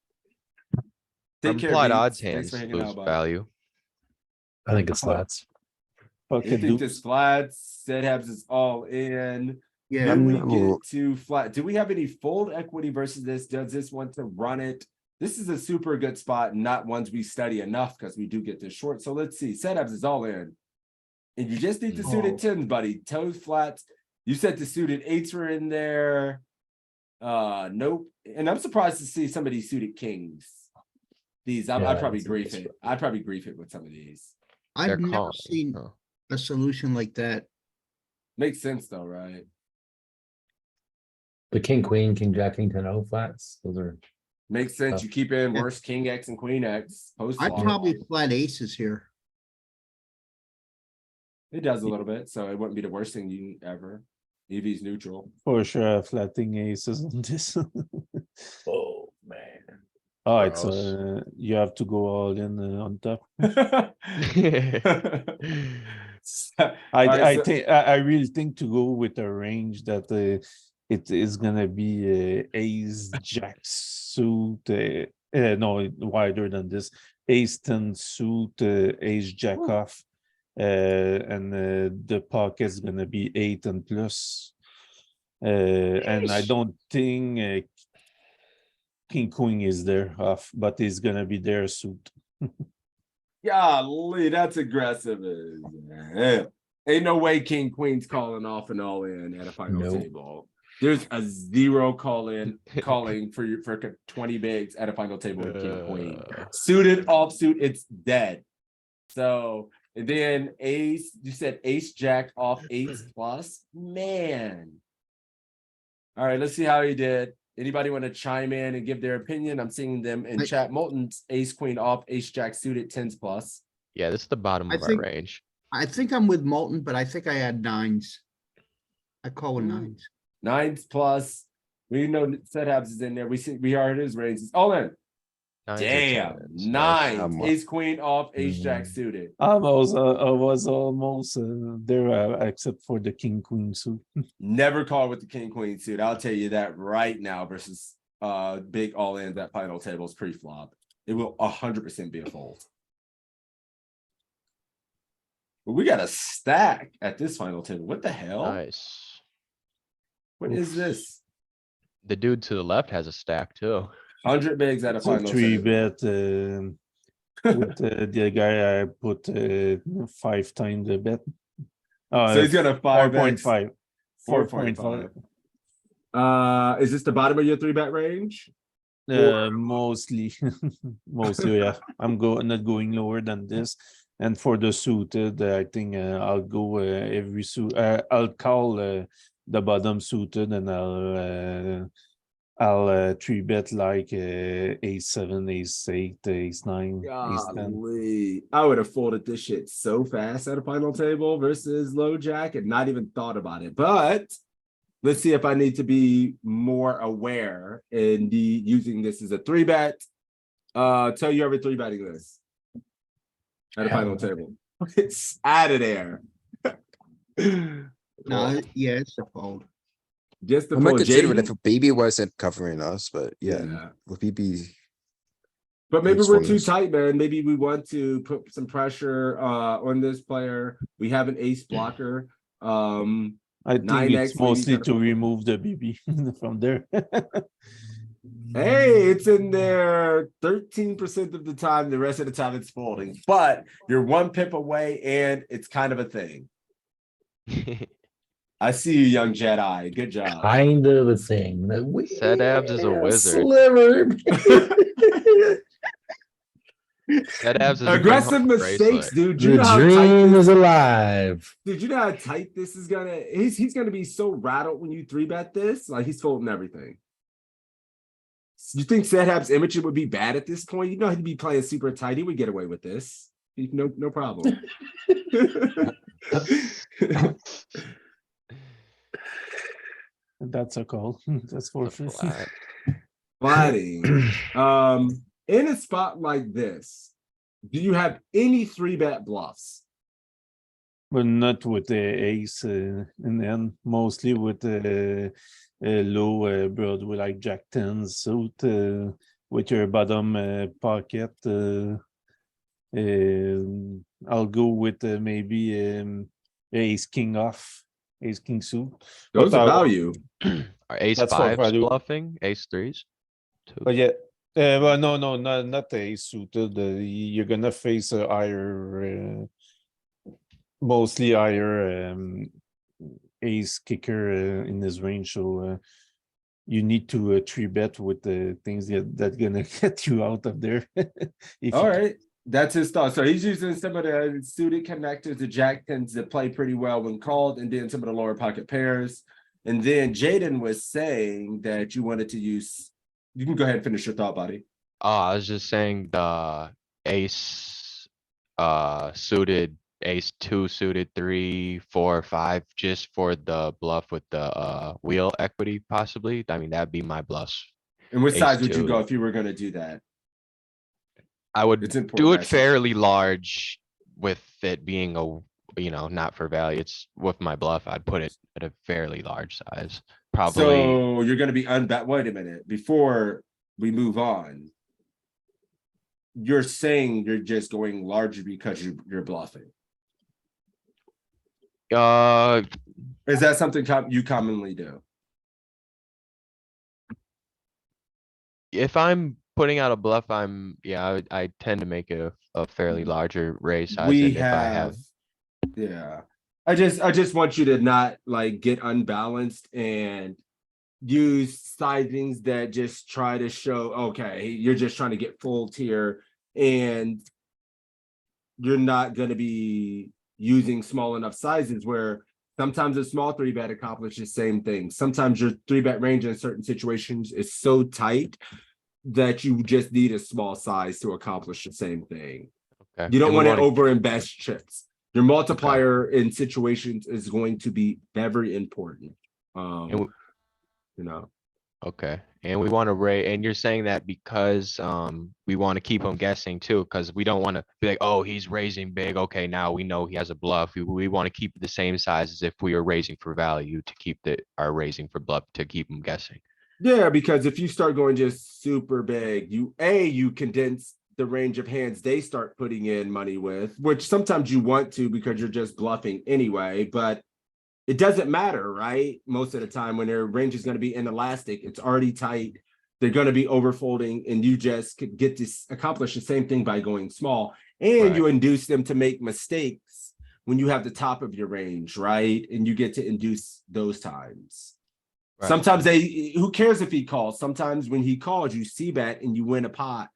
Implied odds hands lose value. I think it's flats. I think this flats. Set habs is all in. Yeah. Then we get to flat. Do we have any fold equity versus this? Does this want to run it? This is a super good spot, not ones we study enough because we do get this short. So let's see. Set habs is all in. And you just need the suited 10s, buddy. Toes flats. You said the suited 8s were in there. Nope. And I'm surprised to see some of these suited kings. These, I'd probably grief it. I'd probably grief it with some of these. I've never seen a solution like that. Makes sense though, right? The king, queen, king, jack, king, 10-0 flats. Those are makes sense. You keep in worst king X and queen X. Post I'd probably flat aces here. It does a little bit, so it wouldn't be the worst thing you ever. EV's neutral. For sure, flatting aces on this. Oh man. All right, so you have to go all in on top. Alright, so- think I really think to go with a range that it is gonna be ace jack suit. No, wider than this. Ace 10 suit, ace jack off, and the pocket's gonna be 8 and plus. And I don't think king queen is there off, but it's gonna be their suit. Golly, that's aggressive. Yeah. Ain't no way King Queen's calling off and all in at a final Nope. table. There's a zero calling for 20 bigs at a final table with King Queen. Suited, offsuit, it's dead. So and then ace, you said ace jack off 8s plus. Man. All right, let's see how he did. Anybody want to chime in and give their opinion? I'm seeing them in chat. Molten's ace queen off, ace jack suited 10s plus. Yeah, this is the bottom of our range. I think I'm with Molten, but I think I had 9s. I call with 9s. 9s plus. We know Setups is in there. We are in his range. It's all in. Nines or Damn. tens, 9s. Ace queen off, ace jack suited. I was almost there, except for the king queen suit. Never call with the king queen suit. I'll tell you that right now versus big all in that final tables pre-flop. It will 100% be a fold. But we got a stack at this final table. What the hell? Nice. What is this? The dude to the left has a stack too. 100 bigs at a So final three table. bet with the guy I put 5 times the bet. So he's got a 4.5. 4.5. Is this the bottom of your 3-bet range? Mostly, yeah. I'm not going lower than this. And for the suited, I think I'll go every suit. I'll call the bottom suited, and I'll 3-bet like ace 7, ace 8, ace 9, ace 10. Golly. I would have folded this shit so fast at a final table versus low jack and not even thought about it. But let's see if I need to be more aware and be using this as a 3-bet. Tell you every 3-betting this at a final table. It's out of there. No, yeah, it's a fold. Just the I might fold. consider it Jaden- if BB wasn't covering us, but yeah, with BB. But maybe It's we're one of too those- tight, man. Maybe we want to put some pressure on this player. We have an ace blocker. I think 9x it's mostly maybe to remove the BB from there. Hey, it's in there 13% of the time. The rest of the time it's folding. But you're 1 pip away and it's kind of a thing. I see you, young Jedi. Good job. Kind of a thing. Sedabs is a wizard. Sliver. Sedabs is a Aggressive green mistakes, bracelet. dude. You The know how tight dream this is alive. Dude, you know how tight this is gonna. He's gonna be so rattled when you 3-bet this. Like he's folding everything. You think Sedhab's image would be bad at this point? You know he'd be playing super tight. He would get away with this. No problem. That's a call. That's for The flat. Buddy. In a spot like this, do you have any 3-bet bluffs? But not with the ace, and then mostly with the low broad with like jack 10 suit with your bottom pocket. I'll go with maybe ace king off, ace king suit. Those But are I'll- value. Are ace That's what I fives do. bluffing? Ace threes? But yeah, well, no, not the ace suited. You're gonna face a higher, mostly higher ace kicker in this range. So you need to 3-bet with the things that gonna get you out of there. All right. That's his thought. So he's using some of the suited connectors. The jack tends to play pretty well when called, and then some of the lower pocket pairs. And then Jaden was saying that you wanted to use. You can go ahead and finish your thought, buddy. Oh, I was just saying the ace suited, ace 2 suited, 3, 4, 5, just for the bluff with the wheel equity possibly. I mean, that'd be my bluffs. And what Ace size would you 2. go if you were going to do that? I would It's important. do it that's all. fairly large with it being you know, not for value. It's with my bluff. I'd put it at a fairly large size. Probably, So you're gonna be unbet. Wait a minute, before we move on. You're saying you're just going larger because you're bluffing. Is that something you commonly do? if I'm putting out a bluff, I tend to make it a fairly larger raise size. We And if I have, yeah. I just want you to not like get unbalanced and use sizings that just try to show, okay, you're just trying to get full tier and you're not going to be using small enough sizes where sometimes a small 3-bet accomplishes the same thing. Sometimes your 3-bet range in certain situations is so tight that you just need a small size to accomplish the same thing. okay. You don't and we want to wanna- over invest chips. Your multiplier in situations is going to be very important. And You know, Okay, and we want to raise, and you're saying that because we want to keep him guessing too, because we don't want to be like, oh, he's raising big. Okay, now we know he has a bluff. We want to keep it the same size as if we were raising for value to keep our raising for bluff to keep him guessing. yeah, because if you start going just super big, you condense the range of hands they start putting in money with, which sometimes you want to because you're just bluffing anyway, but it doesn't matter, right? Most of the time when their range is going to be inelastic, it's already tight. They're going to be overfolding, and you just could get to accomplish the same thing by going small. And you induce them to make mistakes when you have the top of your range, right? And you get to induce those times. Right. Sometimes who cares if he calls? Sometimes when he calls, you see bet and you win a pot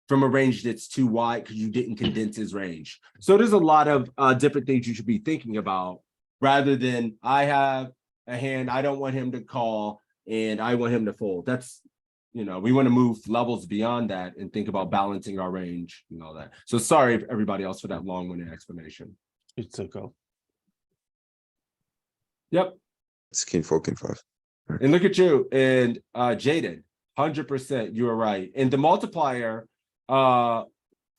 from a range that's too wide because you didn't condense his range. So there's a lot of different things you should be thinking about. Rather than I have a hand, I don't want him to call and I want him to fold. That's, we want to move levels beyond that and think about balancing our range and all that. So sorry everybody else for that long-winded explanation. It's a call. Yep. It's king 4, king 5. And look at you and Jaden, 100%, you were right. And the multiplier for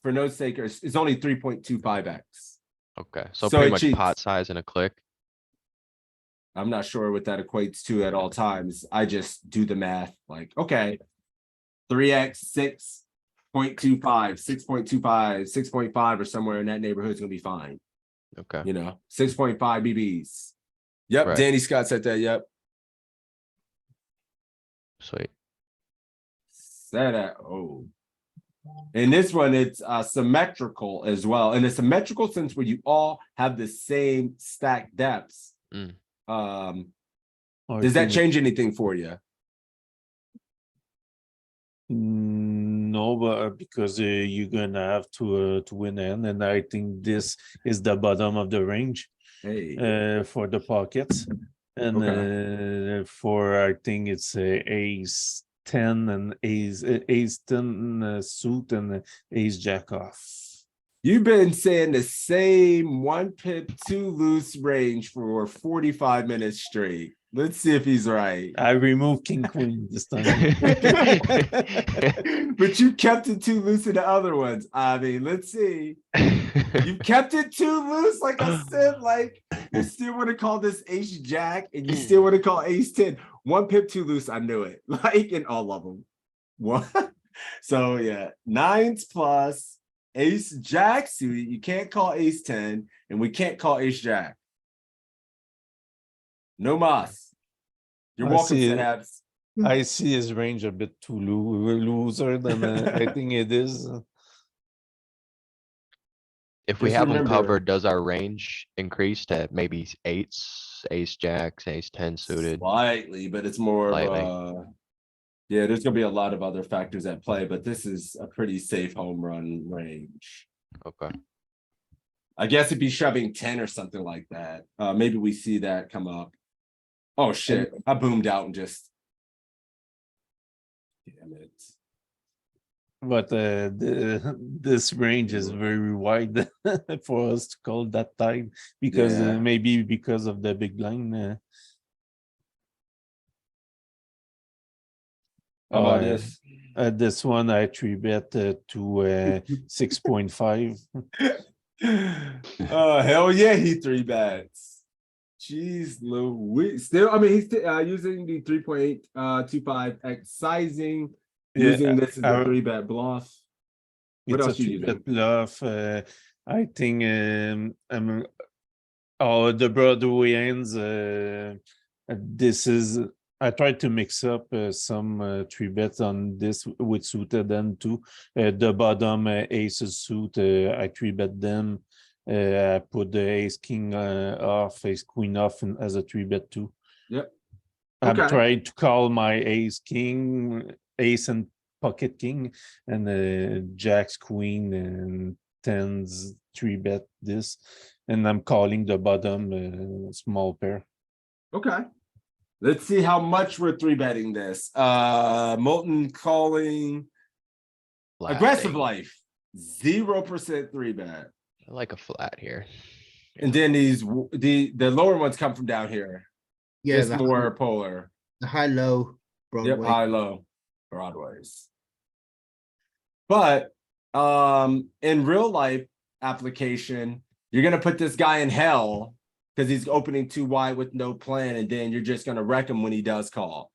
note takers is only 3.25x. Okay, so So pretty it much cheats. pot size and a click. I'm not sure what that equates to at all times. I just do the math like, okay, 3x, 6.25, 6.25, 6.5 or somewhere in that neighborhood is going to be fine. Okay, 6.5 BBs. Yep, Right. Danny Scott said that. Yep. sweet. Said that. Oh. And this one, it's symmetrical as well. In a symmetrical sense where you all have the same stack depths. Does that change anything for you? No, but because you're gonna have to win in, and I think this is the bottom of the range for the pockets, and for I think it's ace 10 and ace 10 suit and ace jack off. You've been saying the same 1 pip 2 loose range for 45 minutes straight. Let's see if he's right. I removed king queen this time. But you kept it too loose in the other ones. I mean, let's see. You kept it too loose, like I said, like you still want to call this ace jack and you still want to call ace 10. 1 pip too loose, I knew it. Like in all of them. What? So yeah, 9s plus ace jack suited. You can't call ace 10 and we can't call ace jack. No mas. You're welcome, Synapse. I see his range a bit too looser than I think it is. If we Just have them remember- covered, does our range increase to maybe eights, ace jacks, ace 10 suited? Slightly, but it's more Slightly. of yeah, there's gonna be a lot of other factors at play, but this is a pretty safe home run range. Okay, I guess it'd be shoving 10 or something like that. Maybe we see that come up. Oh shit, I boomed out and just damn it. But this range is very wide for us to call that time because Yeah. maybe because of the big blind. How about this? This one I 3-bet to 6.5. Oh, hell yeah, he 3-bets. Jeez Louise. Still, I mean, he's using the 3.25x sizing, Yeah, using this as a I- 3-bet bluff. What It's a else you using? 3-bet bluff. I think the Broadway ends. This is. I tried to mix up some 3-bets on this with suited and too. The bottom aces suit. I 3-bet them. I put the ace king off, ace queen off, and as a 3-bet too. Yep. I'm Okay. trying to call my ace king, ace and pocket king, and jacks queen and tens 3-bet this, and I'm calling the bottom small pair. Okay. Let's see how much we're 3-betting this. Molten calling aggressive Flatting. life. 0% 3-bet. I like a flat here. And then the lower ones come from down here. Yeah, Just more polar. the high-low Yep, Broadway. high, low, broadways. But in real life application, you're gonna put this guy in hell because he's opening too wide with no plan, and then you're just gonna wreck him when he does call.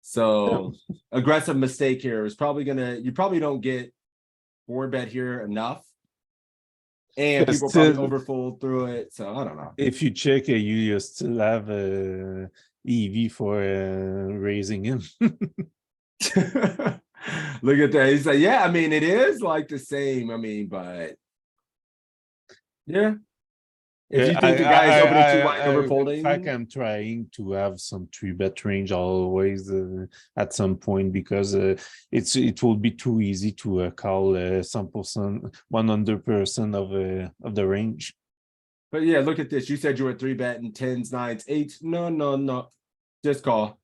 So aggressive mistake here is probably you probably don't get 4-bet here enough. And Yes, people probably still- overfold through it. So I don't know. If you check, you still have EV for raising him. Look at that. He's like, yeah, I mean, it is like the same. I mean, but yeah. If you think the guy is opening too wide, In fact, overfolding. I'm trying to have some 3-bet range always at some point because it will be too easy to call some percent, 100% of the range. But yeah, look at this. You said you were 3-betting 10s, 9s, 8s. No. Just call.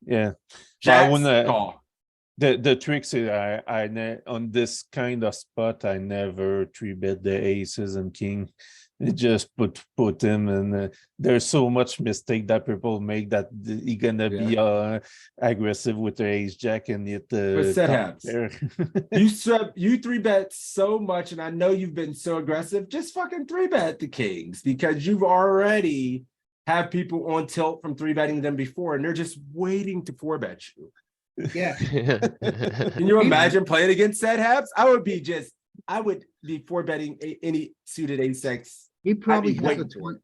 Yeah. Jacks, call. The tricks is on this kind of spot, I never 3-bet the aces and king. It just put him, and there's so much mistake that people make that he gonna be aggressive with the ace jack and hit the set top halves. pair. You 3-bet so much, and I know you've been so aggressive. Just fucking 3-bet the kings because you've already have people on tilt from 3-betting them before, and they're just waiting to 4-bet you. Yeah. Can you imagine playing against set halves? I would be 4-betting any suited ace-6. He probably has a waiting for 20,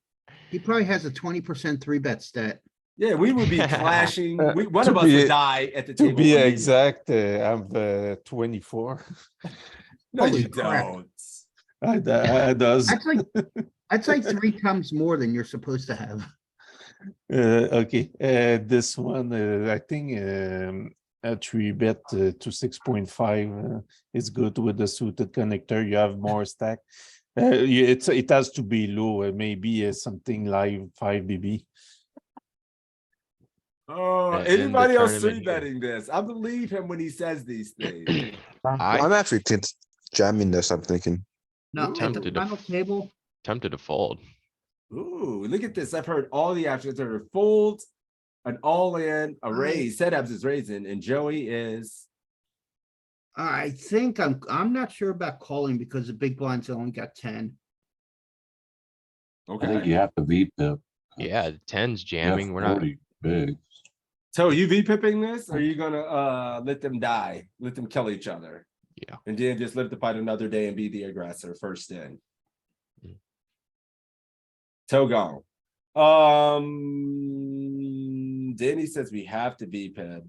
he probably has a 20% 3-bet stat. Yeah, we would be clashing. One To of us be- would die at the To table. be immediately. exact, I'm 24. No, Holy you crap. don't. I does. That's like 3 times more than you're supposed to have. Okay, this one, I think a 3-bet to 6.5 is good with the suited connector. You have more stack. It has to be low, maybe something like 5 BB. Oh, And the anybody else tournament 3-betting this? I believe him when he says these things. I'm actually jamming this, I'm thinking. No, at the Tempted to- final table, Tempted to fold. Ooh, look at this. I've heard all the options. There are folds, an all-in, a raise. Setups is raising, and Joey is. I think I'm not sure about calling because the big blinds only got 10. I think Okay. you have to V-pip. Yeah, the 10's jamming. We're not. 40 big. So are you V-pipping this? Or are you gonna let them die? Let them kill each other? Yeah. And then just live to fight another day and be the aggressor first in. Togon. Danny says we have to be pip.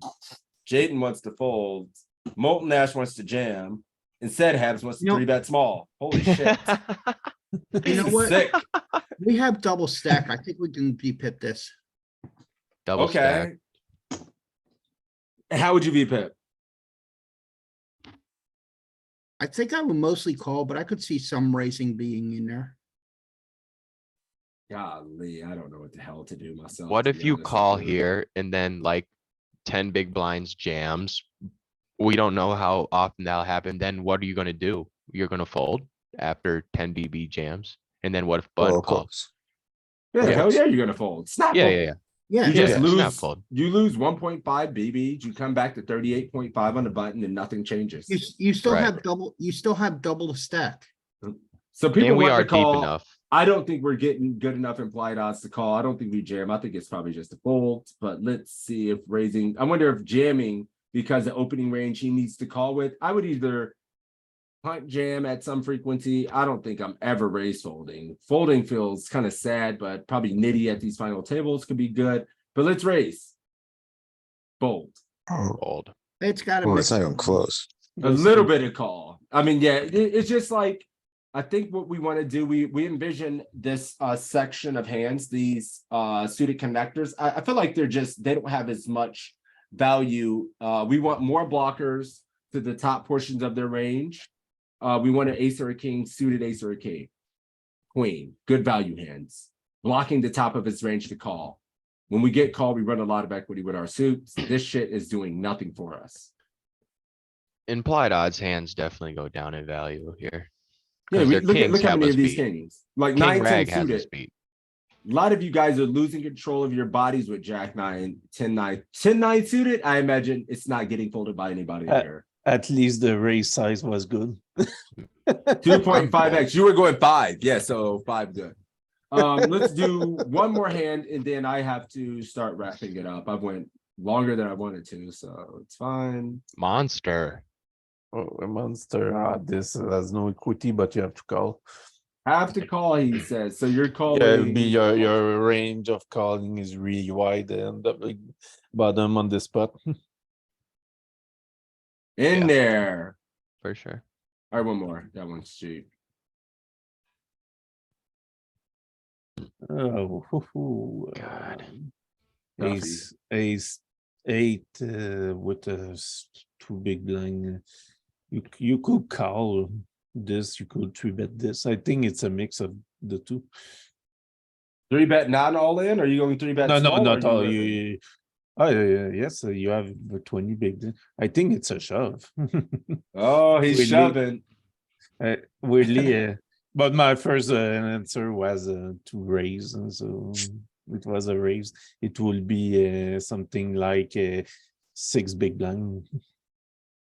Jaden wants to fold. Molten Ash wants to jam. And Said Habs wants to You know- 3-bet small. Holy shit. You know what? Sick. We have double stack. I think we can V-pip this. Double stack. Okay. And how would you be pip? I think I would mostly call, but I could see some raising being in there. Golly, I don't know what the hell to do myself. What to if be you honest with call you. here and then like 10 big blinds jams? We don't know how often that'll happen. Then what are you gonna do? You're gonna fold after 10 BB jams? And then what if Oh, button of calls? course. Yeah, Yeah. hell yeah, you're gonna fold. Snap Yeah, fold. yeah, yeah. Yeah, You Yeah, just yeah, snap lose. fold. You lose 1.5 BBs. You come back to 38.5 on the button, and nothing changes. you still Right. have double the stack. So people And we want are to deep call. enough. I don't think we're getting good enough implied odds to call. I don't think we jam. I think it's probably just a fold, but let's see if raising, I wonder if jamming because the opening range he needs to call with, I would either punt jam at some frequency. I don't think I'm ever raise folding. Folding feels kind of sad, but probably nitty at these final tables could be good, but let's raise. Fold. Oh, Fold. It's gotta well, be. it's not even close. A little bit of call. I mean, yeah, it's just like, I think what we want to do, we envision this section of hands, these suited connectors. I feel like they don't have as much value. We want more blockers to the top portions of their range. We want an ace or a king, suited ace or a king. Queen, good value hands, blocking the top of his range to call. When we get called, we run a lot of equity with our suits. This shit is doing nothing for us. Implied odds hands definitely go down in value here. Yeah, 'Cause their look kings how have many us of these beat. kings. Like King 9, 10 rag has us suited. beat. A lot of you guys are losing control of your bodies with Jack 9, 10, 9. 10, 9 suited. I imagine it's not getting folded by anybody here. At least the raise size was good. 2.5x. You were going 5. Yeah, so 5 good. Let's do one more hand and then I have to start wrapping it up. I went longer than I wanted to, so it's fine. Monster. Oh, a monster. This has no equity, but you have to call. Have to call, he says. So you're calling. Yeah, it'll be your range of calling is really wide and the big bottom on the spot. in Yeah. there. For sure. All right, one more. That one's cheap. Oh, God. Ace 8 with two big blind. You could call this, you could 3-bet this. I think it's a mix of the two. 3-bet not all in? Are you going 3-bet No, small? not all. You Oh, yeah, yes, you have the 20 big. I think it's a shove. oh, he's Weirdly- shoving. Weirdly, but my first answer was to raise, so it was a raise. It will be something like 6 big blind.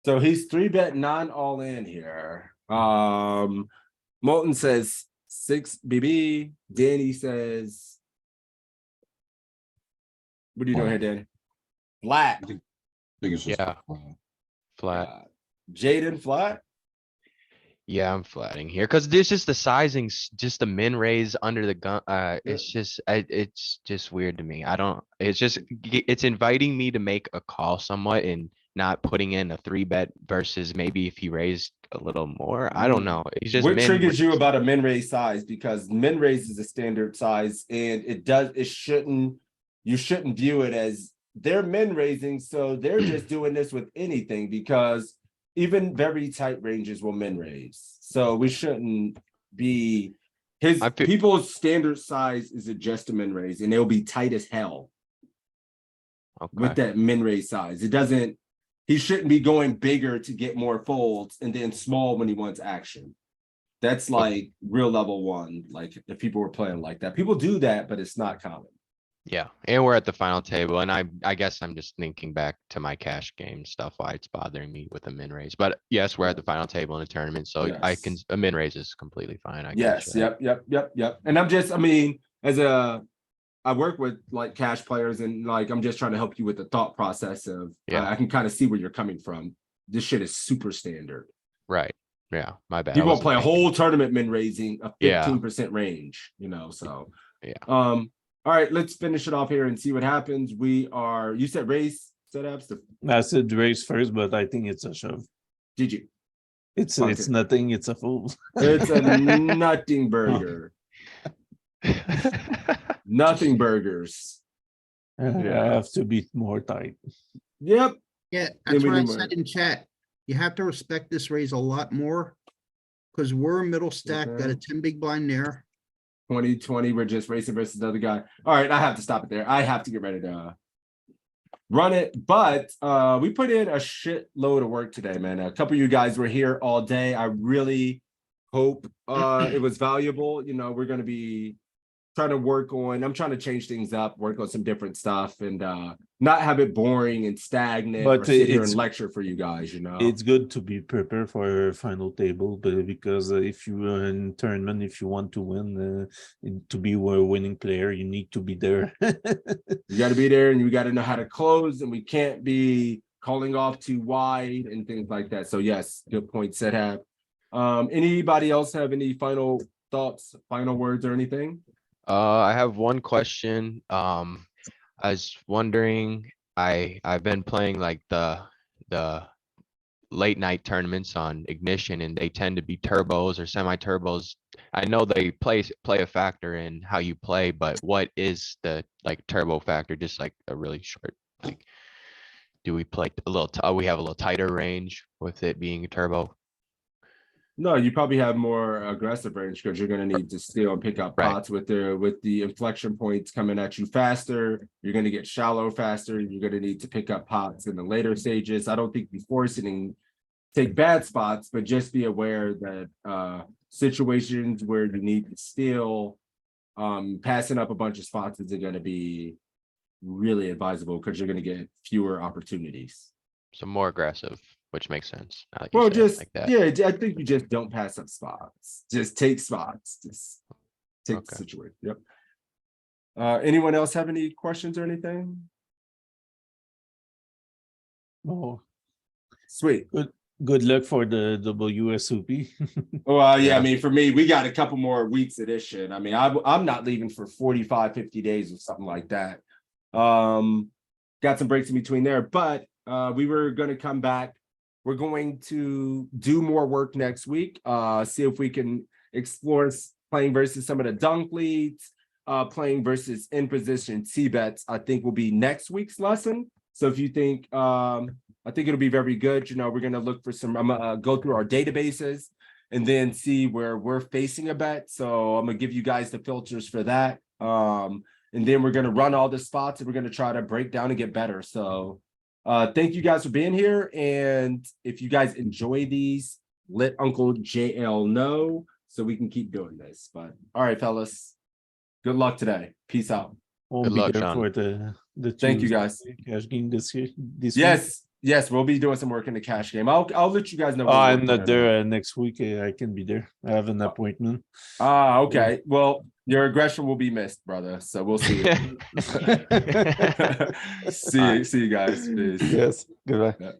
So he's 3-bet non all in here. Molten says 6 BB. Danny says, what are you doing here, Danny? Flat. I think it's just. Yeah. Flat. Jaden flat. Yeah, I'm flatting here because this is the sizing, just the min raise under the gun. It's just weird to me. I don't. It's inviting me to make a call somewhat and not putting in a 3-bet versus maybe if he raised a little more. I don't know. He's just What min triggers you about a min raise size? Because min raise is a standard size, and you shouldn't view it as they're min raising, so they're just doing this with anything because even very tight ranges will min raise. So we shouldn't be people's standard size is a just a min raise, and they'll be tight as hell with Okay. that min raise size. He shouldn't be going bigger to get more folds and then small when he wants action. That's like real level 1. Like if people were playing like that, people do that, but it's not common. Yeah, and we're at the final table, and I guess I'm just thinking back to my cash game stuff, why it's bothering me with a min raise. But yes, we're at the final table in a tournament, so Yes. a min raise is completely fine. Yes. Yep. And I work with like cash players and like, I'm just trying to help you with the thought process of, Yeah. I can kind of see where you're coming from. This shit is super standard. Right. Yeah, my bad. You I won't wasn't play a thinking. whole tournament min raising a Yeah. 15% range, so. Yeah. All right, let's finish it off here and see what happens. You said raise setups, I said raise first, but I think it's a shove. GG. It's Content. nothing, it's a fool. It's a nothing burger. Nothing burgers. I have to be more tight. Yep. Yeah, Then that's we what I do said more. in chat. You have to respect this raise a lot more. Cause we're middle stack, got a Okay. 10 big blind there. 2020, we're just racing versus the other guy. All right, I have to stop it there. I have to get ready to run it. But we put in a shit load of work today, man. A couple of you guys were here all day. I really hope it was valuable. We're going to be trying to work on, I'm trying to change things up, work on some different stuff, and not have it boring and stagnant or But sit here and it's- lecture for you guys, you know. It's good to be prepared for a final table, but because if you are in tournament, if you want to win, to be a winning player, you need to be there. You got to be there, and you got to know how to close, and we can't be calling off too wide and things like that. So yes, good point, Sethab. Anybody else have any final thoughts, final words, or anything? I have one question. I was wondering, I've been playing like the late night tournaments on Ignition, and they tend to be turbos or semi-turbos. I know they play a factor in how you play, but what is the like turbo factor? Just like a really short, like, do we play a little? We have a little tighter range with it being a turbo. No, you probably have more aggressive range because you're going to need to steal and pick up Right. pots with the inflection points coming at you faster. You're going to get shallow faster. You're going to need to pick up pots in the later stages. I don't think you force it and take bad spots, but just be aware that situations where you need to steal, passing up a bunch of spots isn't going to be really advisable because you're going to get fewer opportunities. So more aggressive, which makes sense. now that you Well, say it just like that. yeah, I think you just don't pass up spots. Just take spots. Just take the Okay. situation. Yep. Anyone else have any questions or anything? Oh, Sweet. good luck for the WSOP. Well, yeah, Yeah. I mean, for me, we got a couple more weeks of this shit. I mean, I'm not leaving for 45, 50 days or something like that. Got some breaks in between there, but we were going to come back. We're going to do more work next week. See if we can explore playing versus some of the dunk leads, playing versus in position C-bets, I think will be next week's lesson. So if you think, I think it'll be very good. You know, we're going to look for some, I'm gonna go through our databases and then see where we're facing a bet. So I'm gonna give you guys the filters for that. And then we're gonna run all the spots and we're gonna try to break down and get better. So thank you guys for being here. And if you guys enjoy these, let Uncle JL know so we can keep doing this. But all right, fellas, good luck today. Peace out. Won't Good be luck, there Sean. for the Thank you, Tuesday guys. cash game this year. This week. Yes, we'll be doing some work in the cash game. I'll let you guys know. Oh, when we're I'm working not on there next week. I can be there. I have an appointment. that. Okay. Well, your aggression will be missed, brother. So we'll see you. See you guys. Peace. Yes. Goodbye. Yeah.